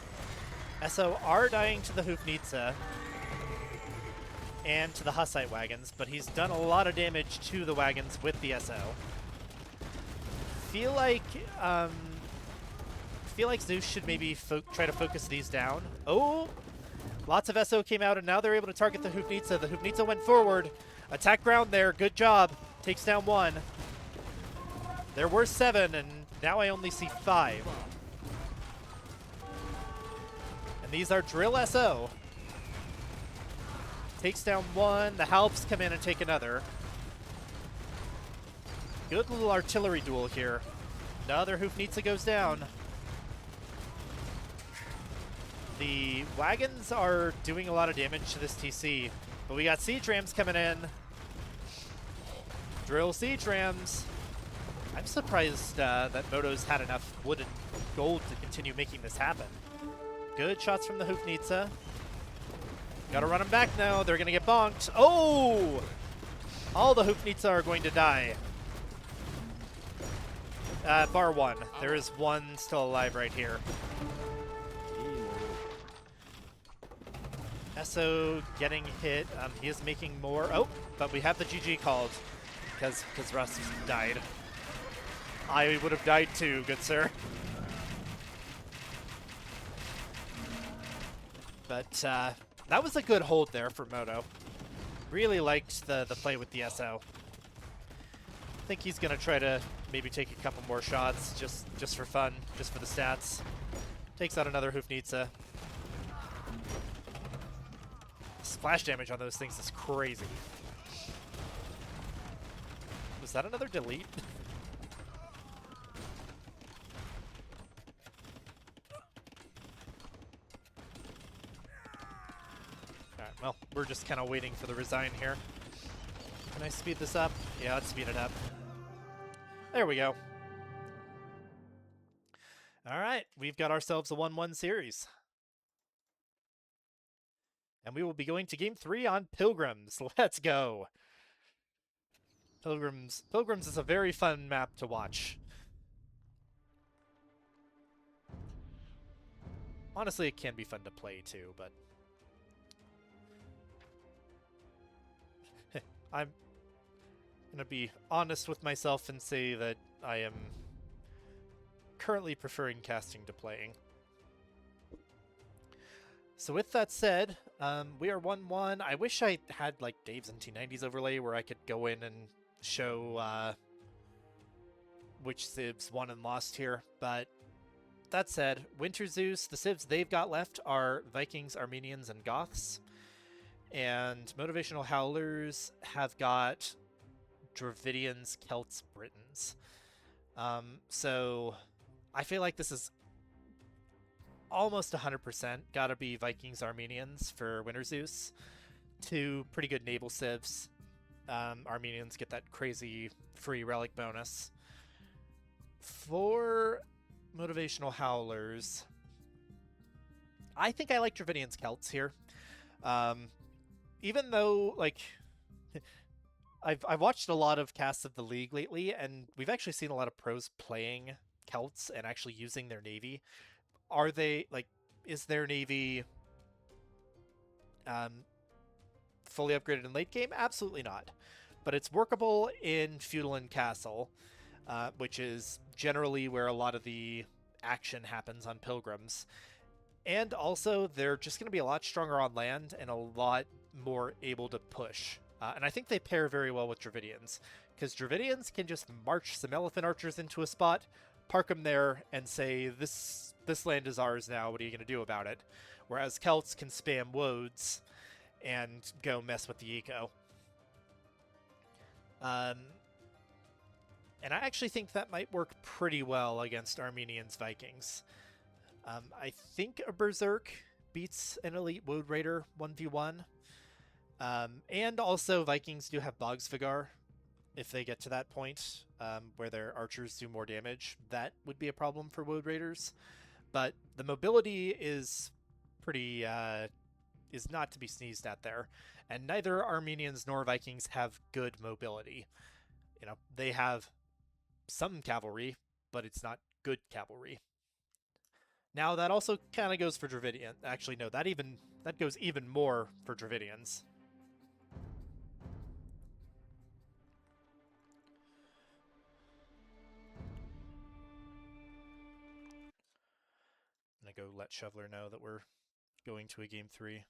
SO are dying to the Hufnitsa and to the Hussite wagons, but he's done a lot of damage to the wagons with the SO. feel like Zeus should maybe try to focus these down. Oh, lots of SO came out, and now they're able to target the Hoofnitsa. The Hoofnitsa went forward. Attack ground there. Good job. Takes down 1. There were 7, and now I only see 5. And these are Drill SO. Takes down 1. The Halps come in and take another. Good little artillery duel here. Another Hoofnitsa goes down. The wagons are doing a lot of damage to this TC, but we got siege rams coming in. Drill siege rams. I'm surprised that Moto's had enough wood and gold to continue making this happen. Good shots from the Hoofnitsa. Gotta run them back now. They're gonna get bonked. Oh! All the Hoofnitsa are going to die. Bar 1. There is 1 still alive right here. SO getting hit. He is making more. Oh, but we have the GG called because Russ died. I would have died too, good sir. But that was a good hold there for Moto. Really liked the play with the SO. I think he's gonna try to maybe take a couple more shots just for fun, just for the stats. Takes out another Hoofnitsa. Splash damage on those things is crazy. Was that another delete? Alright, well, we're just kind of waiting for the resign here. Can I speed this up? Yeah, let's speed it up. There we go. Alright, we've got ourselves a 1-1 series. And we will be going to Game 3 on Pilgrims. Let's go. Pilgrims is a very fun map to watch. Honestly, it can be fun to play too, but I'm gonna be honest with myself and say that I am currently preferring casting to playing. So with that said, we are 1-1. I wish I had like Dave's NT90s overlay where I could go in and show which civs won and lost here. But that said, WinterZeus, the civs they've got left are Vikings, Armenians, and Goths. And Motivational Howlers have got Dravidians, Celts, Britons. So I feel like this is almost 100% gotta be Vikings, Armenians for WinterZeus. 2 pretty good naval civs. Armenians get that crazy free relic bonus. For Motivational Howlers, I think I like Dravidians, Celts here. Even though, like, I've watched a lot of casts of the League lately, and we've actually seen a lot of pros playing Celts and actually using their navy. Are they, like, is their navy fully upgraded in late game? Absolutely not. But it's workable in Feudal and Castle, which is generally where a lot of the action happens on Pilgrims. And also, they're just going to be a lot stronger on land and a lot more able to push. And I think they pair very well with Dravidians, because Dravidians can just march some elephant archers into a spot, park them there, and say, this land is ours now, what are you going to do about it? Whereas Celts can spam woads and go mess with the eco. And I actually think that might work pretty well against Armenians Vikings. I think a Berserk beats an Elite Woad Raider 1v1. And also Vikings do have Bogsvigar if they get to that point where their archers do more damage. That would be a problem for Woad Raiders. But the mobility is pretty is not to be sneezed at there. And neither Armenians nor Vikings have good mobility. You know, they have some cavalry, but it's not good cavalry. Now that also kind of goes for Dravidian. Actually, no, that goes even more for Dravidians. go let Shoveler know that we're going to a game 3.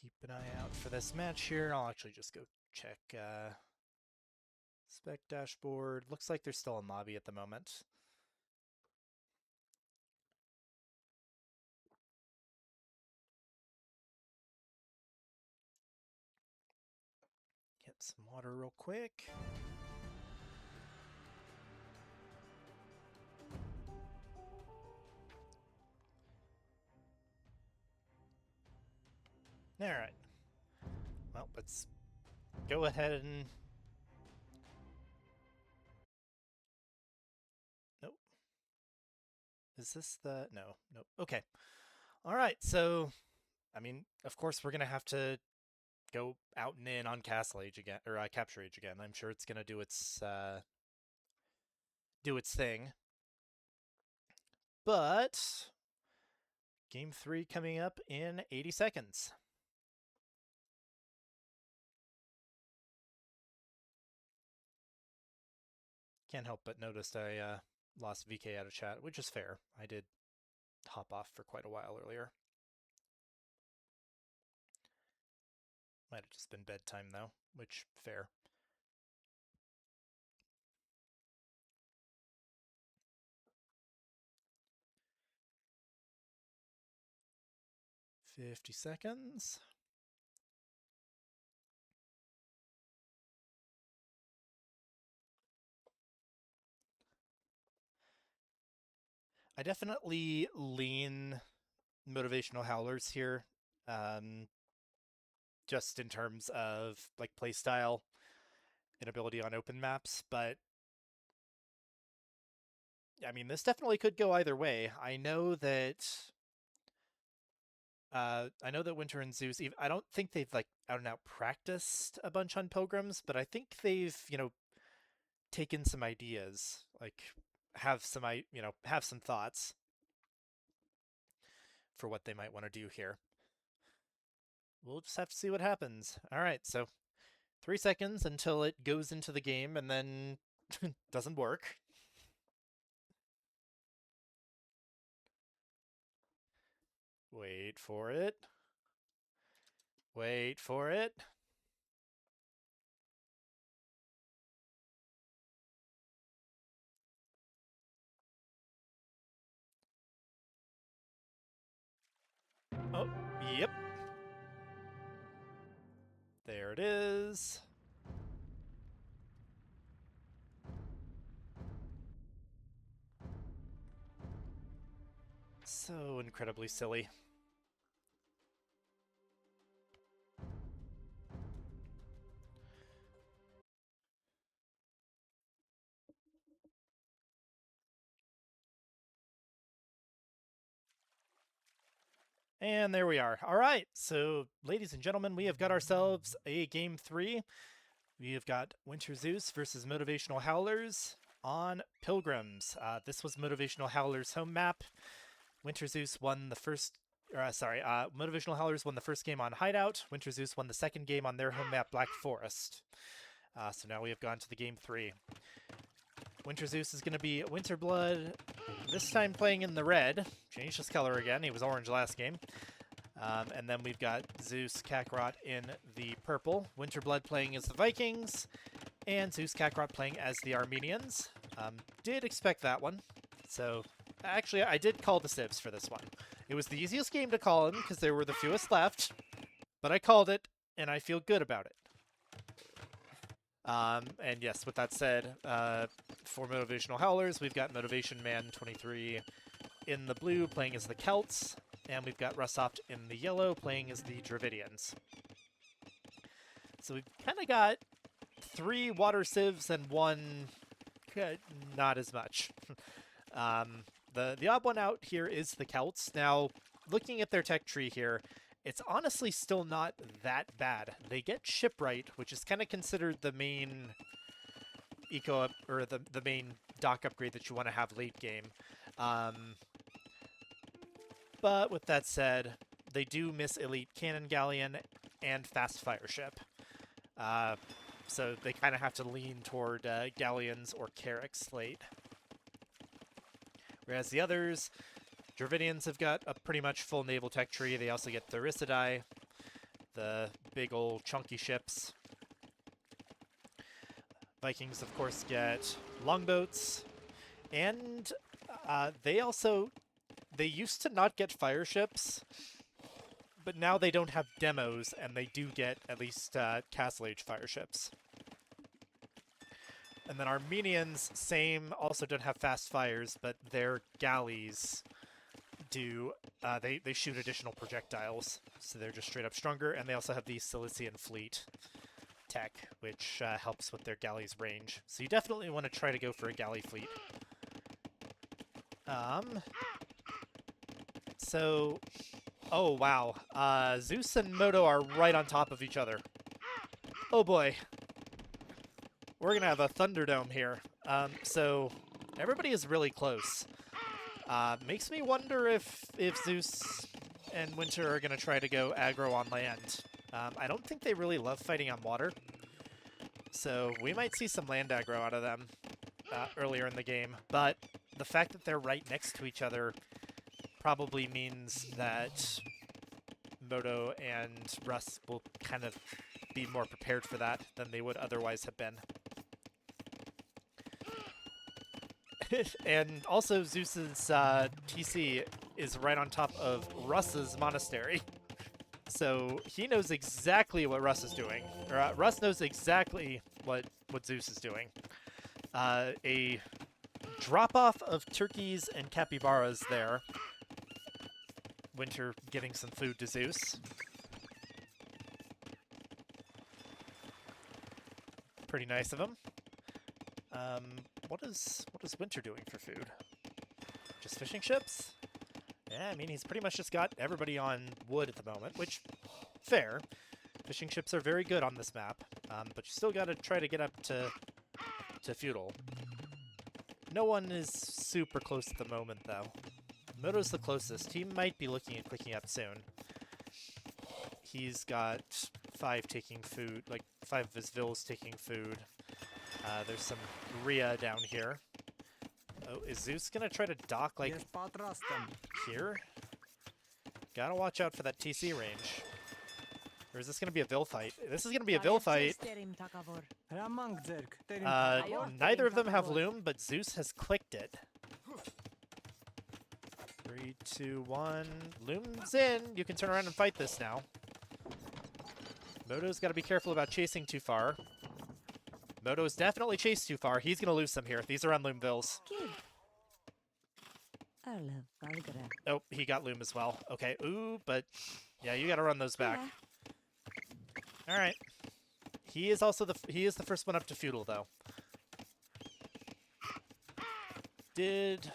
Keep an eye out for this match here. I'll actually just go check spec dashboard. Looks like there's still in lobby at the moment. Get some water real quick. All right. Well, let's go ahead and... Nope. Is this the... No. Nope. Okay. All right. So, I mean, of course, we're going to have to go out and in on Castle Age again, or Capture Age again. I'm sure it's going to do its thing. But game 3 coming up in 80 seconds. Can't help but notice I lost VK out of chat, which is fair. I did hop off for quite a while earlier. Might have just been bedtime though, which fair. $50 seconds. I definitely lean Motivational Howlers here, just in terms of like playstyle and ability on open maps, but I mean, this definitely could go either way. I know that Winter and Zeus, I don't think they've like out and out practiced a bunch on Pilgrims, but I think they've, taken some ideas, like have some thoughts for what they might want to do here. We'll just have to see what happens. All right, so 3 seconds until it goes into the game and then doesn't work. Wait for it. Wait for it. Oh, yep. There it is. So incredibly silly. And there we are. All right, so ladies and gentlemen, we have got ourselves a game 3. We have got WinterZeus versus Motivational Howlers on Pilgrims. This was Motivational Howlers' home map. WinterZeus won the first... Motivational Howlers won the first game on Hideout. WinterZeus won the second game on their home map, Black Forest. So now we have gone to the game 3. WinterZeus is going to be Winterblood, this time playing in the red. Changed his color again. He was orange last game. And then we've got Zeus Kakarot in the purple. Winterblood playing as the Vikings, and Zeus Kakarot playing as the Armenians. Did expect that one. So, actually, I did call the Civs for this one. It was the easiest game to call in because there were the fewest left, but I called it, and I feel good about it. And yes, with that said, for Motivational Howlers, we've got Motivation Man 23 in the blue playing as the Celts, and we've got Russoft in the yellow playing as the Dravidians. So we've kind of got 3 water civs and 1 not as much. The odd one out here is the Celts. Now, looking at their tech tree here, it's honestly still not that bad. They get Shipwright, which is kind of considered the main the main dock upgrade that you want to have late game. But with that said, they do miss Elite Cannon Galleon and Fast Fire Ship. So they kind of have to lean toward Galleons or Carracks late. Whereas the others, Dravidians have got a pretty much full naval tech tree. They also get Therissidae, the big old chunky ships. Vikings, of course, get longboats. And they used to not get fire ships, but now they don't have demos, and they do get at least Castle Age fire ships. And then Armenians, same, also don't have fast fires, but their galleys do, they shoot additional projectiles, so they're just straight up stronger, and they also have the Cilician fleet tech, which helps with their galleys' range. So you definitely want to try to go for a galley fleet. So, oh wow, Zeus and Moto are right on top of each other. Oh boy. We're gonna have a Thunderdome here. So everybody is really close. Makes me wonder if Zeus and Winter are gonna try to go aggro on land. I don't think they really love fighting on water. So we might see some land aggro out of them earlier in the game. But the fact that they're right next to each other probably means that Moto and Russ will kind of be more prepared for that than they would otherwise have been. And also Zeus's TC is right on top of Russ's monastery. So he knows exactly what Russ is doing. Or Russ knows exactly what Zeus is doing. A drop-off of turkeys and capybaras there. Winter giving some food to Zeus. Pretty nice of him. What is Winter doing for food? Just fishing ships? Yeah, I mean, he's pretty much just got everybody on wood at the moment, which, fair. Fishing ships are very good on this map, but you still gotta try to get up to feudal. No one is super close at the moment, though. Moto's the closest. He might be looking at clicking up soon. He's got 5 taking food, like 5 of his vills taking food. There's some Rhea down here. Oh, is Zeus gonna try to dock, like, here? Gotta watch out for that TC range. Or is this gonna be a Vill fight? This is gonna be a Vill fight. Neither of them have Loom, but Zeus has clicked it. 3, 2, 1. Loom's in. You can turn around and fight this now. Moto's got to be careful about chasing too far. Moto's definitely chased too far. He's going to lose some here. These are on Loom Vills. Oh, he got Loom as well. Okay. Ooh, but yeah, you got to run those back. All right. He is also the first one up to feudal though. It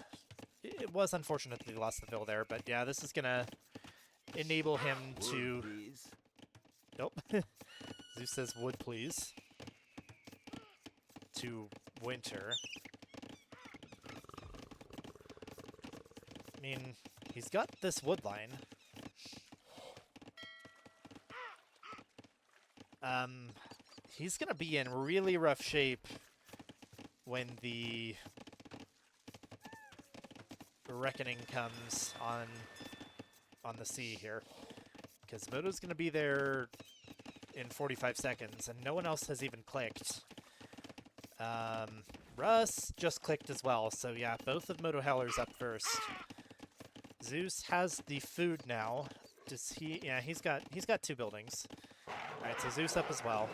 was unfortunate that he lost the Vill there, but yeah, this is gonna enable him to. Nope. Zeus says wood, please. To Winter. I mean, he's got this wood line. He's gonna be in really rough shape when the reckoning comes on the sea here, because Moto's gonna be there in 45 seconds, and no one else has even clicked. Russ just clicked as well, so yeah, both of Moto Howlers up first. Zeus has the food now. Does he? Yeah, he's got 2 buildings. All right, so Zeus up as well.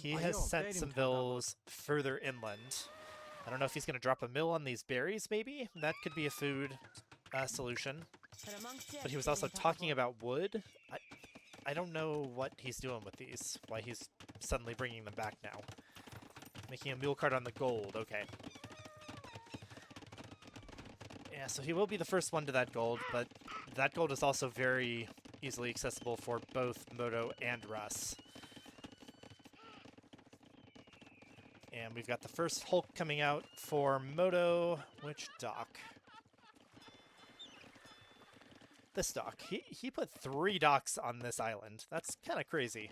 He has sent some vills further inland. I don't know if he's going to drop a mill on these berries, maybe? That could be a food solution. But he was also talking about wood. I don't know what he's doing with these, why he's suddenly bringing them back now. Making a mule cart on the gold, okay. Yeah, so he will be the first one to that gold, but that gold is also very easily accessible for both Moto and Russ. And we've got the first Hulk coming out for Moto. Which dock? This dock. He put 3 docks on this island. That's kind of crazy.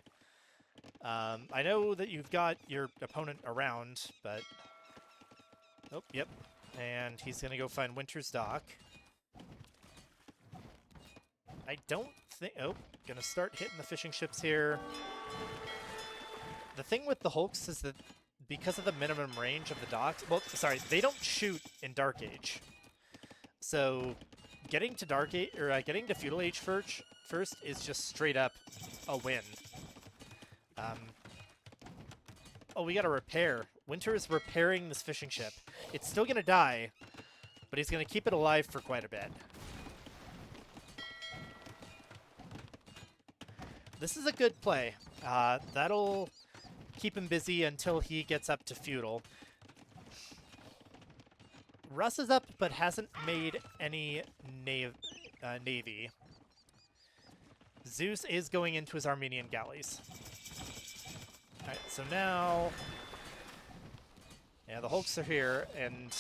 I know that you've got your opponent around, but... Oh, yep. And he's going to go find Winter's dock. I don't think... Oh, going to start hitting the fishing ships here. The thing with the Hulks is that because of the minimum range of the docks... Well, sorry, they don't shoot in Dark Age. So getting to Dark Age, or getting to Feudal Age first is just straight up a win. Oh, we got to repair. Winter is repairing this fishing ship. It's still going to die, but he's going to keep it alive for quite a bit. This is a good play. That'll keep him busy until he gets up to Feudal. Russ is up, but hasn't made any navy. Zeus is going into his Armenian galleys. Alright, so now... Yeah, the Hulks are here, and...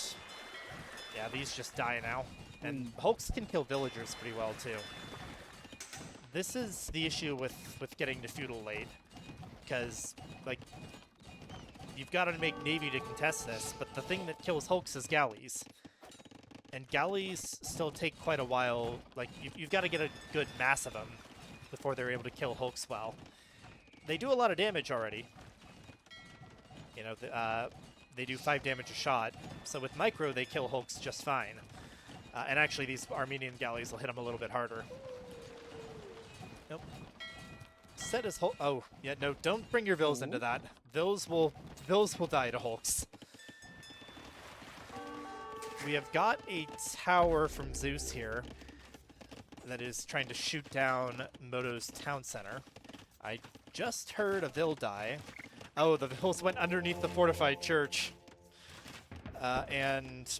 Yeah, these just die now. And Hulks can kill villagers pretty well, too. This is the issue with getting to Feudal late. Because, like... You've got to make Navy to contest this, but the thing that kills Hulks is galleys. And galleys still take quite a while. Like, you've got to get a good mass of them before they're able to kill Hulks well. They do a lot of damage already. You know, they do 5 damage a shot. So with micro, they kill Hulks just fine. And actually, these Armenian galleys will hit them a little bit harder. Nope. Set his Hulk. Oh, yeah, no, don't bring your Vills into that. Vills will die to Hulks. We have got a tower from Zeus here that is trying to shoot down Moto's town center. I just heard a Vill die. Oh, the Vills went underneath the fortified church. And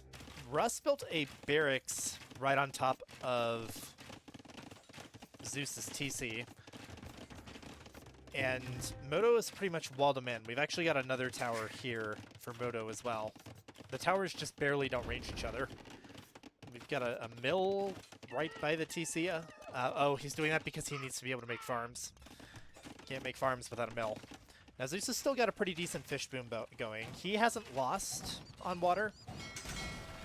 Russ built a barracks right on top of Zeus's TC. And Moto is pretty much walled him in. We've actually got another tower here for Moto as well. The towers just barely don't range each other. We've got a mill right by the TC. Oh, he's doing that because he needs to be able to make farms. Can't make farms without a mill. Now, Zeus has still got a pretty decent fish boom going. He hasn't lost on water.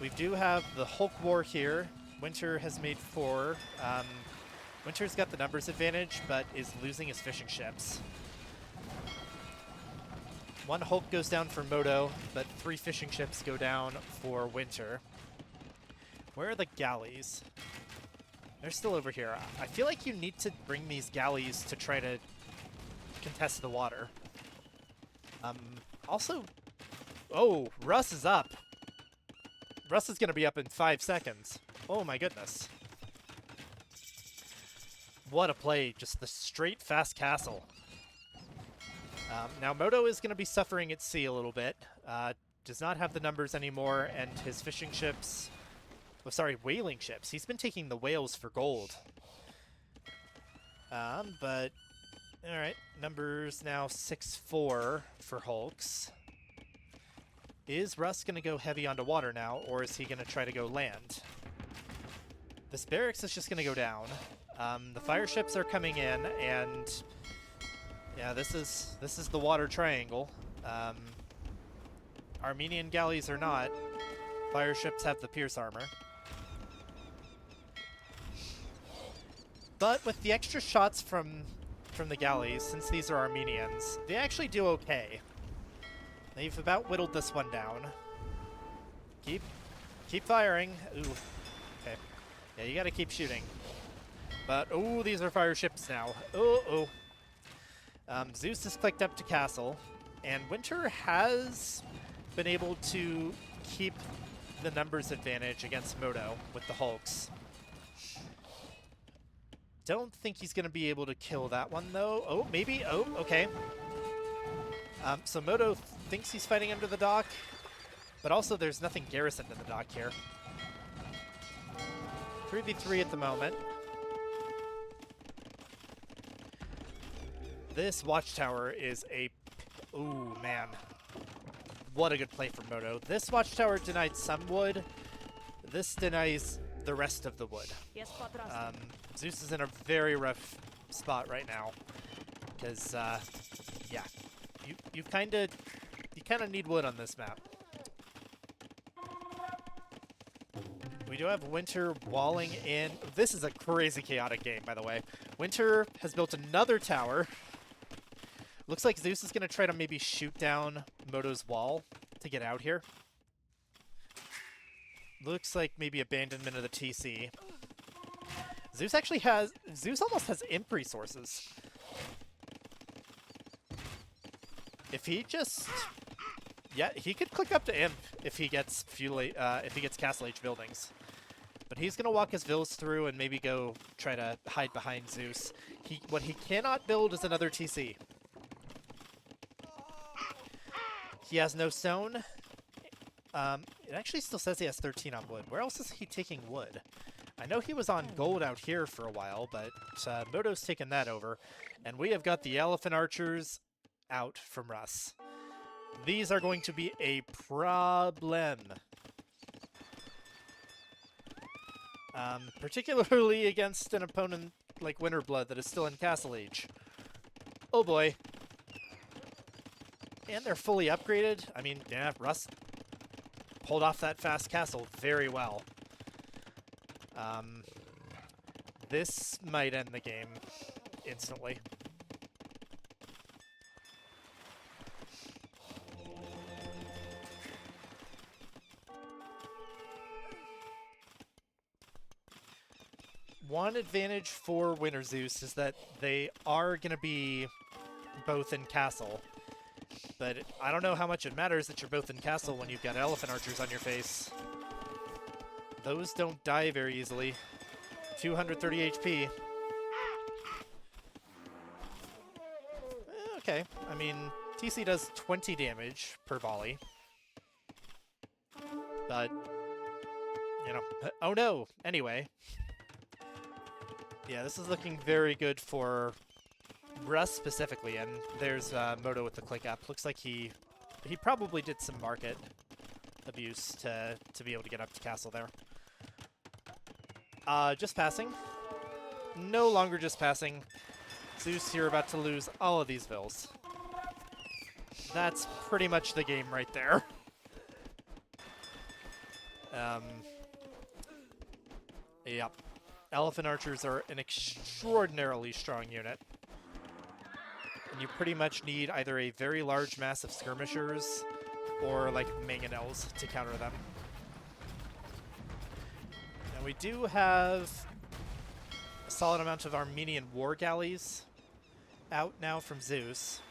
We do have the Hulk War here. Winter has made 4. Winter's got the numbers advantage, but is losing his fishing ships. 1 Hulk goes down for Moto, but 3 fishing ships go down for Winter. Where are the galleys? They're still over here. I feel like you need to bring these galleys to try to contest the water. Also... Oh, Russ is up. Russ is going to be up in 5 seconds. Oh my goodness. What a play. Just the straight fast castle. Now Moto is going to be suffering at sea a little bit. Does not have the numbers anymore, and his fishing ships... Oh, sorry, whaling ships. He's been taking the whales for gold. But... Alright, numbers now 6-4 for Hulks. Is Russ going to go heavy onto water now, or is he going to try to go land? This barracks is just going to go down. The fire ships are coming in, and yeah, this is the water triangle. Armenian galleys are not. Fire ships have the Pierce armor. But with the extra shots from the galleys, since these are Armenians, they actually do okay. They've about whittled this one down. Keep firing. Ooh. Okay. Yeah, you gotta keep shooting. But, oh, these are fire ships now. Zeus has clicked up to castle, and Winter has been able to keep the numbers advantage against Moto with the Hulks. Don't think he's going to be able to kill that one, though. Oh, maybe. Oh, okay. So Moto thinks he's fighting under the dock, but also there's nothing garrisoned in the dock here. 3v3 at the moment. This watchtower is a... Ooh, man. what a good play from Moto. This watchtower denied some wood. This denies the rest of the wood. Zeus is in a very rough spot right now because, yeah, you kind of need wood on this map. We do have Winter walling in. This is a crazy chaotic game, by the way. Winter has built another tower. Looks like Zeus is going to try to maybe shoot down Moto's wall to get out here. Looks like maybe abandonment of the TC. Zeus almost has imp resources. If he just, yeah, he could click up to imp if he gets Castle Age buildings. But he's gonna walk his vills through and maybe go try to hide behind Zeus. What he cannot build is another TC. He has no stone. It actually still says he has 13 on wood. Where else is he taking wood? I know he was on gold out here for a while, but Moto's taken that over. And we have got the elephant archers out from Russ. These are going to be a problem. Particularly against an opponent like Winterblood that is still in Castle Age. Oh boy. And they're fully upgraded. I mean, yeah, Russ pulled off that fast castle very well. This might end the game instantly. One advantage for WinterZeus is that they are going to be both in castle. But I don't know how much it matters that you're both in castle when you've got elephant archers on your face. Those don't die very easily. 230 HP. Okay, I mean, TC does 20 damage per volley. But, you know, oh no! Anyway. Yeah, this is looking very good for Russ specifically, and there's Moto with the click up. Looks like he probably did some market abuse to be able to get up to castle there. Just passing. No longer just passing. Zeus here about to lose all of these vills. That's pretty much the game right there. Yep. Elephant archers are an extraordinarily strong unit. And you pretty much need either a very large mass of skirmishers or like mangonels to counter them. Now we do have a solid amount of Armenian war galleys out now from Zeus.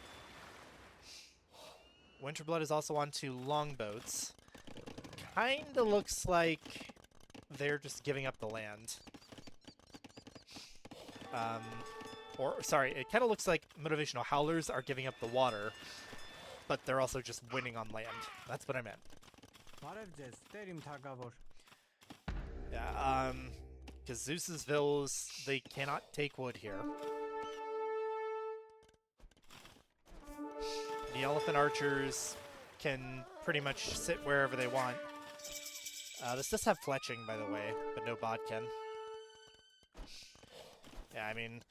Winterblood is also on 2 longboats. Kinda looks like they're just giving up the land. Sorry, it kind of looks like Motivational Howlers are giving up the water, but they're also just winning on land. That's what I meant. Yeah, because Zeus's vills, they cannot take wood here. The elephant archers can pretty much sit wherever they want. This does have fletching, by the way, but no bodkin. Yeah, I mean,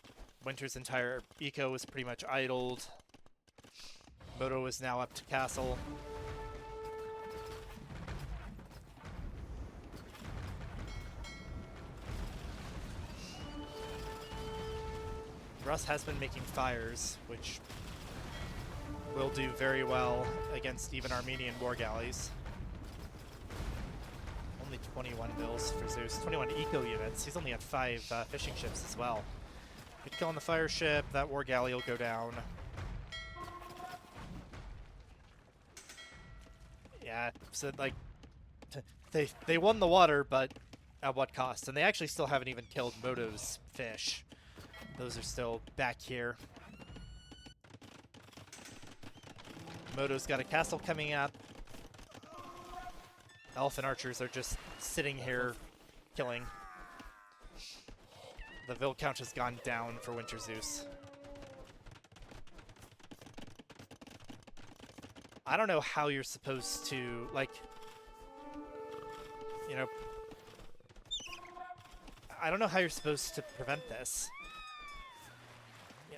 Winter's entire eco is pretty much idled. Moto is now up to castle. Russ has been making fires, which will do very well against even Armenian war galleys. Only 21 bills for Zeus. 21 eco units. He's only at 5 fishing ships as well. Good kill on the fire ship. That war galley will go down. Yeah, so like they won the water, but at what cost? And they actually still haven't even killed Moto's fish. Those are still back here. Moto's got a castle coming up. Elephant archers are just sitting here killing. The vill count has gone down for WinterZeus. I don't know how you're supposed to, like, you know, I don't know how you're supposed to prevent this.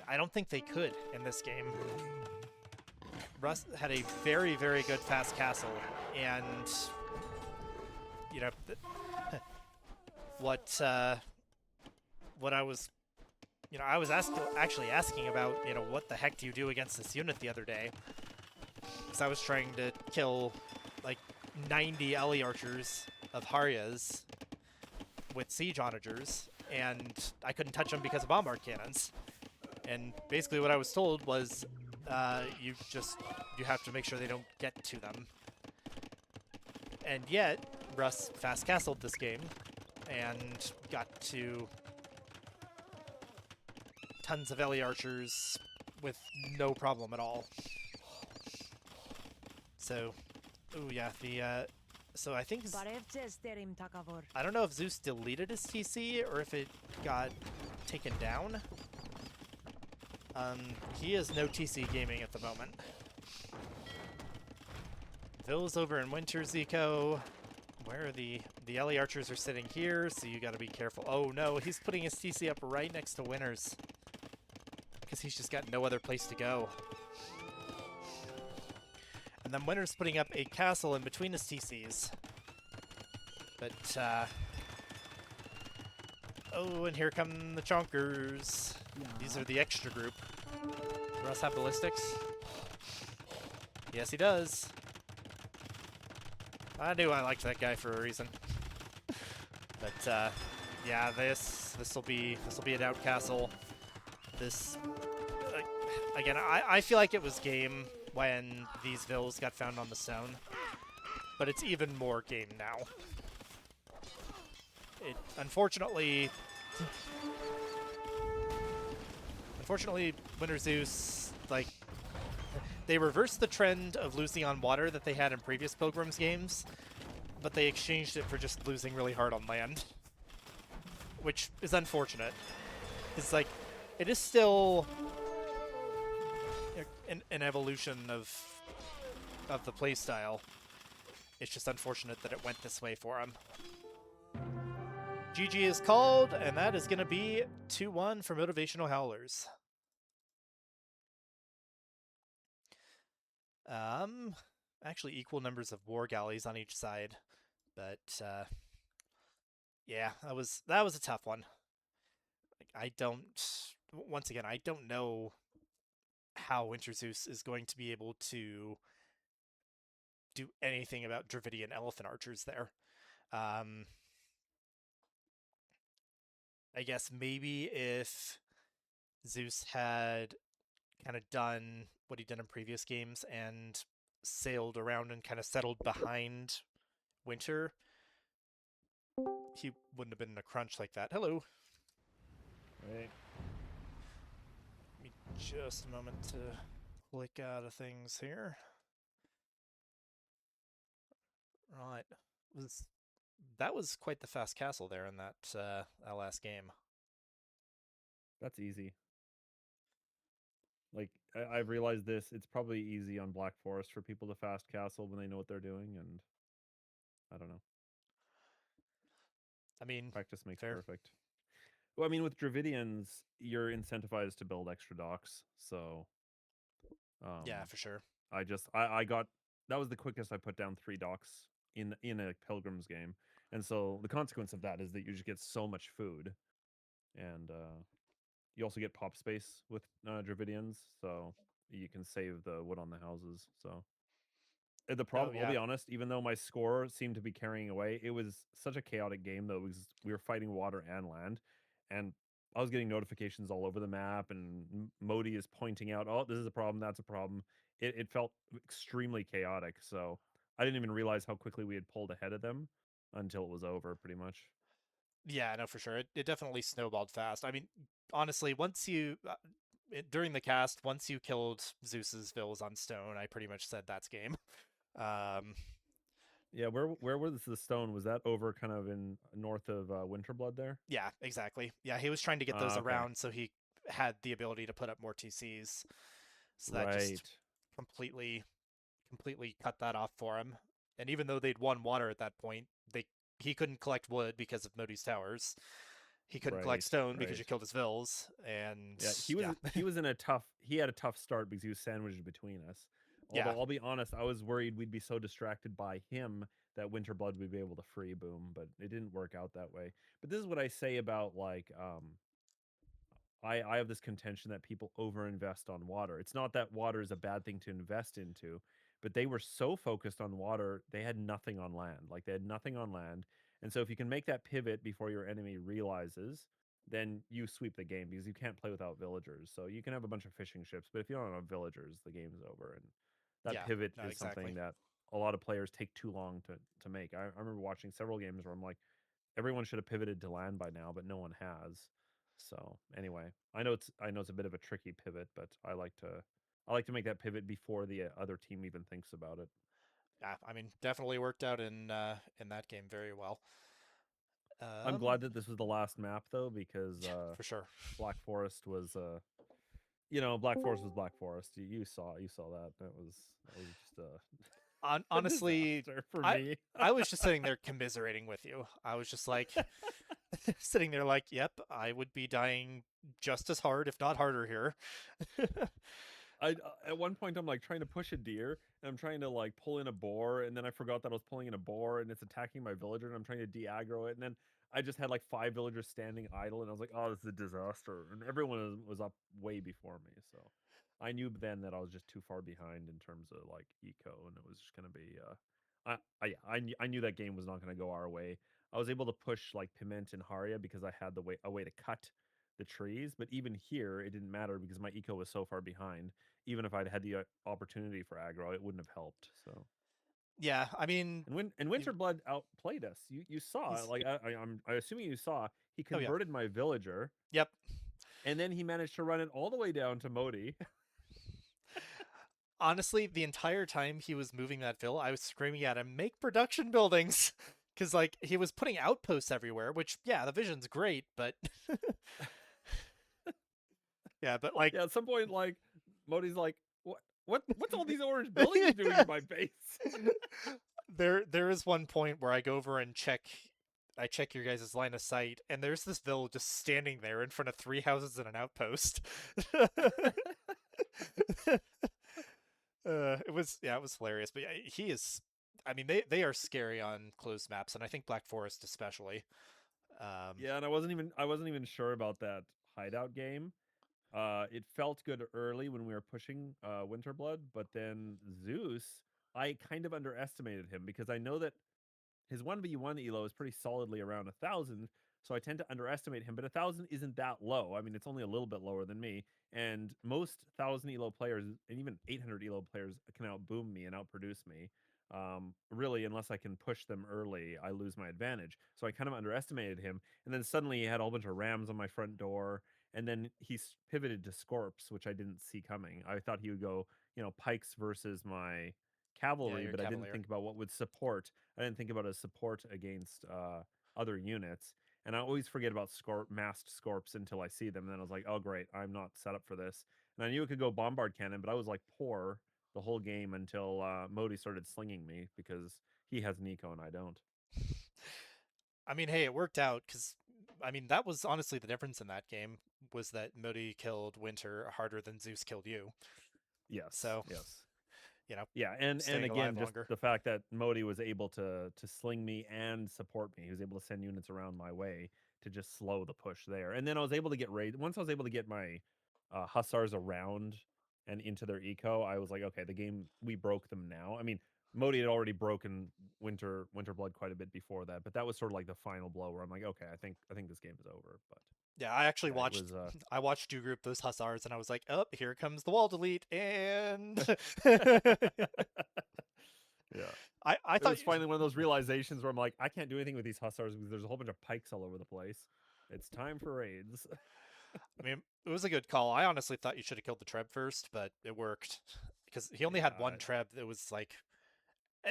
I don't think they could in this game. Russ had a very, very good fast castle, and you know what I was, I was actually asking about, what the heck do you do against this unit the other day? Because I was trying to kill like 90 LE archers of Haryas with siege onagers, and I couldn't touch them because of bombard cannons. And basically what I was told was, you have to make sure they don't get to them. And yet, Russ fast castled this game and got to tons of LE archers with no problem at all. So, ooh yeah, so I think, I don't know if Zeus deleted his TC or if it got taken down. He has no TC gaming at the moment. Vill's over in WinterZeus. Where the LE archers are sitting here, so you gotta be careful. Oh no, he's putting his TC up right next to Winter's, because he's just got no other place to go. And then Winter's putting up a castle in between his TCs. But, oh, and here come the chonkers. These are the extra group. Does Russ have ballistics? Yes, he does. I knew I liked that guy for a reason. But, yeah, this will be a doubt castle. This, again, I feel like it was game when these vills got found on the stone, but it's even more game now. Unfortunately, WinterZeus, like, they reversed the trend of losing on water that they had in previous Pilgrims games, but they exchanged it for just losing really hard on land, which is unfortunate. It's like, it is still an evolution of the playstyle. It's just unfortunate that it went this way for him. GG is called, and that is going to be 2-1 for Motivational Howlers. Actually equal numbers of war galleys on each side, but yeah, that was a tough one. Like, once again, I don't know how WinterZeus is going to be able to do anything about Dravidian elephant archers there. I guess maybe if Zeus had kind of done what he did in previous games and sailed around and kind of settled behind Winter, he wouldn't have been in a crunch like that. Hello. Right. Give me just a moment to click out of things here. Right. That was quite the fast castle there in that last game. That's easy. Like, I've realized this. It's probably easy on Black Forest for people to fast castle when they know what they're doing, and I don't know. I mean, practice makes fair. perfect. Well, I mean, with Dravidians, you're incentivized to build extra docks, so yeah, for sure. I got, that was the quickest I put down 3 docks in a Pilgrims game, and so the consequence of that is that you just get so much food, and you also get pop space with Dravidians, so you can save the wood on the houses. So the problem, yeah. I'll be honest, even though my score seemed to be carrying away, it was such a chaotic game that we were fighting water and land, and I was getting notifications all over the map, and Modi is pointing out, oh, this is a problem, that's a problem. It felt extremely chaotic, so I didn't even realize how quickly we had pulled ahead of them until it was over, pretty much. Yeah, no, for sure. It definitely snowballed fast. I mean, honestly, once you during the cast, once you killed Zeus's villas on stone, I pretty much said that's game. Yeah, where was the stone? Was that over kind of in north of Winterblood there? Yeah, exactly. Yeah, he was trying to get those Okay. around so he had the ability to put up more TCs. So that Right. just completely completely cut that off for him. And even though they'd won water at that point, he couldn't collect wood because of Modi's towers. He couldn't collect Right, stone because right. you killed his vills, and Yeah, he was in a tough he had a tough start because he was sandwiched between us. Although yeah, I'll be honest, I was worried we'd be so distracted by him that Winterblood would be able to free boom, but it didn't work out that way. But this is what I say about like I have this contention that people overinvest on water. It's not that water is a bad thing to invest into, but they were so focused on water, they had nothing on land. Like they had nothing on land. And so if you can make that pivot before your enemy realizes, then you sweep the game because you can't play without villagers. So you can have a bunch of fishing ships, but if you don't have villagers, the game's over. And that yeah, pivot no, is something exactly. that a lot of players take too long to make. I remember watching several games where I'm like, everyone should have pivoted to land by now, but no one has. So anyway, I know it's a bit of a tricky pivot, but I like to make that pivot before the other team even thinks about it. Yeah, I mean, definitely worked out in that game very well. I'm glad that this was the last map though, because For sure. Black Forest was Black Forest was Black Forest. You saw that. That was just a Honestly, disaster for I me. I was just sitting there commiserating with you. I was just like sitting there like, yep, I would be dying just as hard, if not harder here. I at one point I'm like trying to push a deer and I'm trying to like pull in a boar and then I forgot that I was pulling in a boar and it's attacking my villager and I'm trying to de-aggro it and then I just had like 5 villagers standing idle and I was like, oh, this is a disaster, and everyone was up way before me, so I knew then that I was just too far behind in terms of like eco, and it was just gonna be I knew that game was not gonna go our way. I was able to push like Piment and Haria because I had a way to cut the trees, but even here it didn't matter because my eco was so far behind. Even if I'd had the opportunity for aggro, it wouldn't have helped. So Yeah, I mean, and Winterblood outplayed us. You saw, he's like I'm assuming you saw, he oh yeah, converted my villager, yep. and then he managed to run it all the way down to Modi. Honestly, the entire time he was moving that vill, I was screaming at him, "Make production buildings!" Because like he was putting outposts everywhere, which yeah, the vision's great, but yeah, but like Yeah, at some point, like Modi's like, what's all these orange buildings doing in my base? there is one point where I go over and I check your guys' line of sight, and there's this vill just standing there in front of 3 houses and an outpost. It was hilarious, but yeah, he is. I mean, they are scary on closed maps, and I think Black Forest especially. Yeah, and I wasn't even sure about that hideout game. It felt good early when we were pushing Winterblood, but then Zeus, I kind of underestimated him because I know that his 1v1 elo is pretty solidly around 1,000, so I tend to underestimate him. But 1,000 isn't that low. I mean, it's only a little bit lower than me, and most 1,000 elo players and even 800 elo players can outboom me and outproduce me. Really, unless I can push them early, I lose my advantage. So I kind of underestimated him, and then suddenly he had a whole bunch of rams on my front door, and then he pivoted to Scorps, which I didn't see coming. I thought he would go, pikes versus my yeah, cavalry, your but I didn't Cavalier. think about what would support. I didn't think about a support against other units. And I always forget about masked Scorps until I see them. And then I was like, oh, great, I'm not set up for this. And I knew it could go bombard cannon, but I was like poor the whole game until Modi started slinging me because he has Nico and I don't. I mean, hey, it worked out because I mean that was honestly the difference in that game was that Modi killed Winter harder than Zeus killed you. Yes, So yes. you know, Yeah, and staying again, alive just longer. the fact that Modi was able to sling me and support me. He was able to send units around my way to just slow the push there. And then I was able to get raid. Once I was able to get my hussars around and into their eco, I was like, okay, the game, we broke them now. I mean, Modi had already broken Winterblood quite a bit before that, but that was sort of like the final blow where I'm like, okay, I think this game is over. But Yeah, I actually yeah, it watched was I watched you group those hussars and I was like, "Oh, here comes the wall delete." And yeah. I It thought was finally one of those realizations where I'm like, I can't do anything with these hussars because there's a whole bunch of pikes all over the place. It's time for raids. I mean, it was a good call. I honestly thought you should have killed the Treb first, but it worked because he only had Yeah, one Treb that was like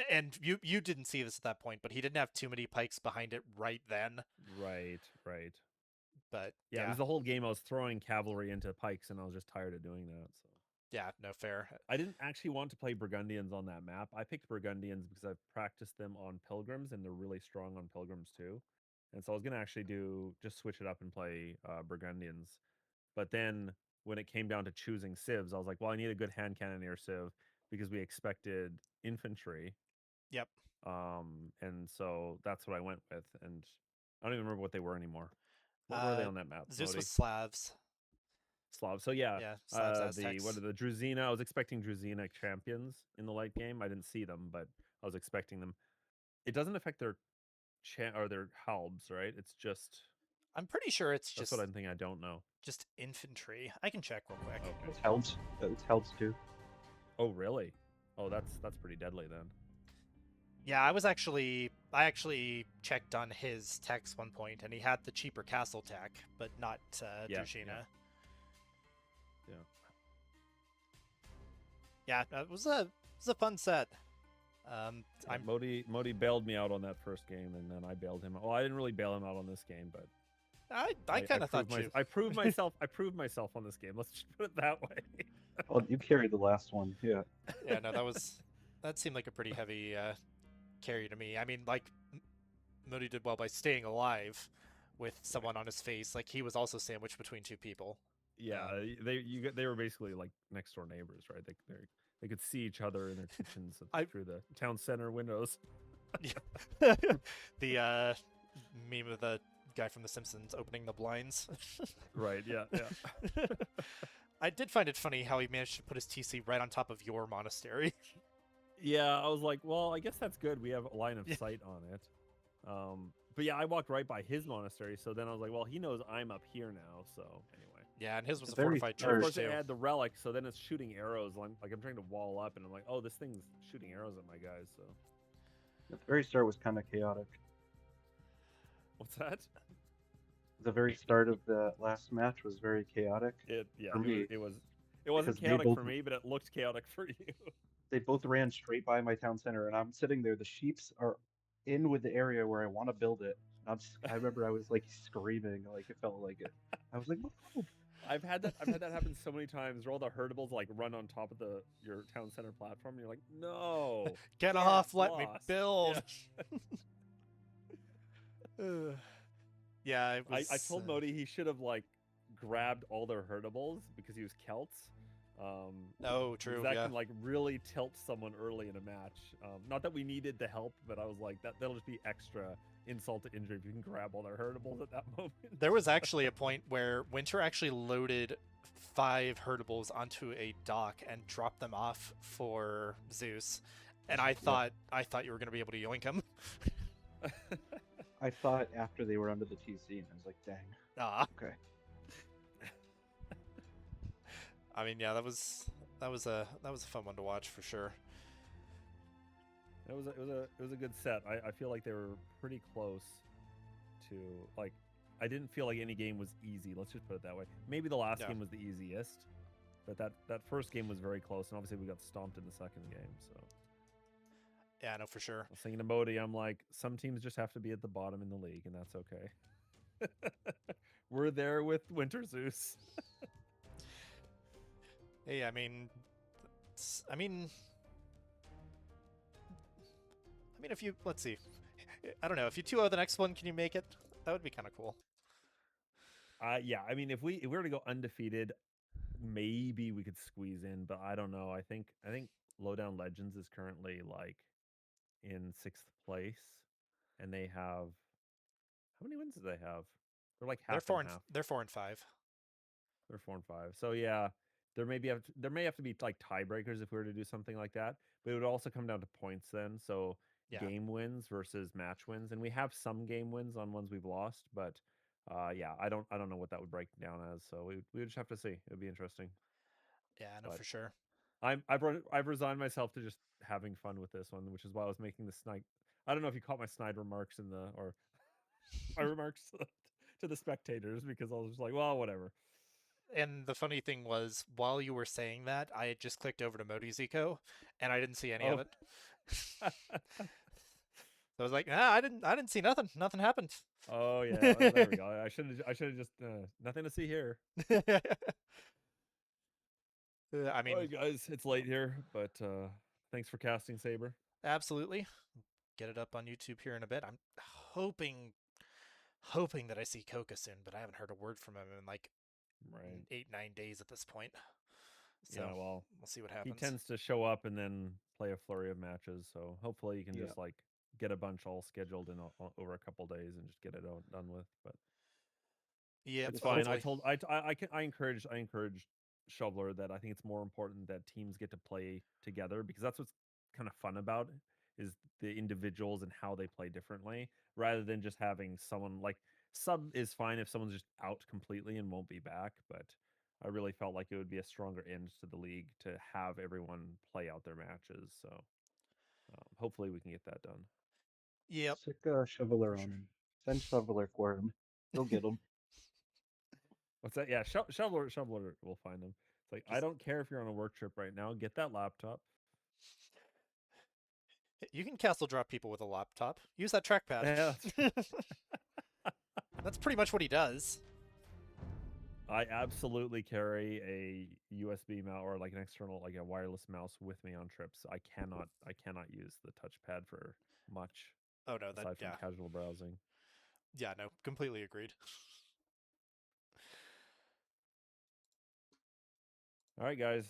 and you didn't see this at that point, but he didn't have too many pikes behind it right then. right, right. But Yeah, yeah, because the whole game I was throwing cavalry into pikes and I was just tired of doing that. So Yeah, no, fair. I didn't actually want to play Burgundians on that map. I picked Burgundians because I've practiced them on Pilgrims, and they're really strong on Pilgrims too. And so I was gonna actually just switch it up and play Burgundians. But then when it came down to choosing civs, I was like, well, I need a good hand cannoneer civ because we expected infantry. Yep. And so that's what I went with. And I don't even remember what they were anymore. What were they on that map? Zeus Modi? was Slavs. Slav. So yeah, Yeah, Slavs, the Aztecs. what are the Druzina? I was expecting Druzina champions in the late game. I didn't see them, but I was expecting them. It doesn't affect their or their halbs, right? It's just I'm pretty sure it's that's just what I'm thinking. I don't know. just infantry. I can check real quick. Okay. It's helps. It's helps too. Oh really? Oh, that's pretty deadly then. Yeah, I actually checked on his techs one point, and he had the cheaper castle tech, but not Yeah, Drushina. Yeah. Yeah, it was a fun set. I'm Modi bailed me out on that first game, and then I bailed him. Well, I didn't really bail him out on this game, but I kind of thought I proved myself. I proved myself on this game. Let's just put it that way. Well, you carried the last one. Yeah. Yeah, no, that seemed like a pretty heavy carry to me. I mean, like Modi did well by staying alive with someone on his face. Like he was also sandwiched between two people. Yeah, they were basically like next door neighbors, right? They could see each other in their kitchens through the town center windows. The meme of the guy from The Simpsons opening the blinds. Right. Yeah. Yeah. I did find it funny how he managed to put his TC right on top of your monastery. Yeah, I was like, well, I guess that's good. We have a line of sight on it. But yeah, I walked right by his monastery, so then I was like, well, he knows I'm up here now. So anyway. Yeah, and his was It's a very fortified And of church course, too. it had the relic, so then it's shooting arrows. I'm trying to wall up, and I'm like, oh, this thing's shooting arrows at my guys. So The very start was kind of chaotic. what's that? The very start of the last match was very chaotic. Yeah, For me, it wasn't because they chaotic for both- me, but it looked chaotic for you. They both ran straight by my town center, and I'm sitting there. The sheeps are in with the area where I want to build it. I remember I was like screaming, like it felt like it. I was like, "Move." I've had that happen so many times where all the herdables like run on top of your town center platform, and you're like, no, Get yeah, off, let me lost. build. Yeah. Yeah, it was, I told Modi he should have like grabbed all their herdables because he was Celts. Oh, because true. that Yeah. can like really tilt someone early in a match. Not that we needed the help, but I was like, that'll just be extra insult to injury if you can grab all their herdables at that moment. There was actually a point where Winter actually loaded 5 herdables onto a dock and dropped them off for Zeus, and I thought you were going to be able to yoink him. I thought after they were under the TC, and I was like, "Dang, Ah, okay." I mean, yeah, that was a fun one to watch for sure. It was a good set. I feel like they were pretty close to like. I didn't feel like any game was easy. Let's just put it that way. Maybe the last Yeah. game was the easiest, but that first game was very close, and obviously we got stomped in the second game. So Yeah, no, for sure. I was thinking to Modi, I'm like, some teams just have to be at the bottom in the league, and that's okay. We're there with WinterZeus. Hey, I mean, if you let's see, I don't know, if you 2-0 the next one, can you make it? That would be kind of cool. Yeah, I mean, if we were to go undefeated, maybe we could squeeze in, but I don't know. I think Low Down Legends is currently like in 6th place, and they have how many wins do they have? They're like half They're 4 and and half. they're 4 and 5. They're 4 and 5. So yeah, there may have to be like tiebreakers if we were to do something like that. But it would also come down to points then. So Yeah. game wins versus match wins, and we have some game wins on ones we've lost, but yeah, I don't know what that would break down as. So we would just have to see. It would be interesting. Yeah, no, But for sure. I've resigned myself to just having fun with this one, which is why I was making the snide. I don't know if you caught my snide remarks or my remarks to the spectators, because I was just like, well, whatever. And the funny thing was, while you were saying that, I had just clicked over to Moti's and I didn't see any of Oh. it. So I was like, I didn't see nothing. Nothing happened. Oh yeah, well, there we go. I should have just nothing to see here. I mean, All right, guys, it's late here, but thanks for casting, Saber. absolutely. Get it up on YouTube here in a bit. I'm hoping that I see Coca soon, but I haven't heard a word from him in like Right. 8-9 days at this point. So Yeah, well, we'll see what he happens. tends to show up and then play a flurry of matches. So hopefully you can Yeah. just like get a bunch all scheduled in over a couple days and just get it done with. But Yeah, it's fine. hopefully. I encouraged Shoveler that I think it's more important that teams get to play together, because that's what's kind of fun about it, is the individuals and how they play differently, rather than just having someone like sub is fine if someone's just out completely and won't be back. But I really felt like it would be a stronger end to the league to have everyone play out their matches. So hopefully we can get that done. Yep. Sick Shoveler For on sure. him. Send Shoveler for him. He'll get him. What's that? Yeah, Shoveler will find them. It's like, I don't care if you're on a work trip right now. Get that laptop. You can castle drop people with a laptop. Use that trackpad. Yeah, That's pretty much what he does. I absolutely carry a USB mouse or like an external, like a wireless mouse with me on trips. I cannot use the touchpad for much Oh no, aside from casual browsing. Yeah, no, completely agreed. All right, guys.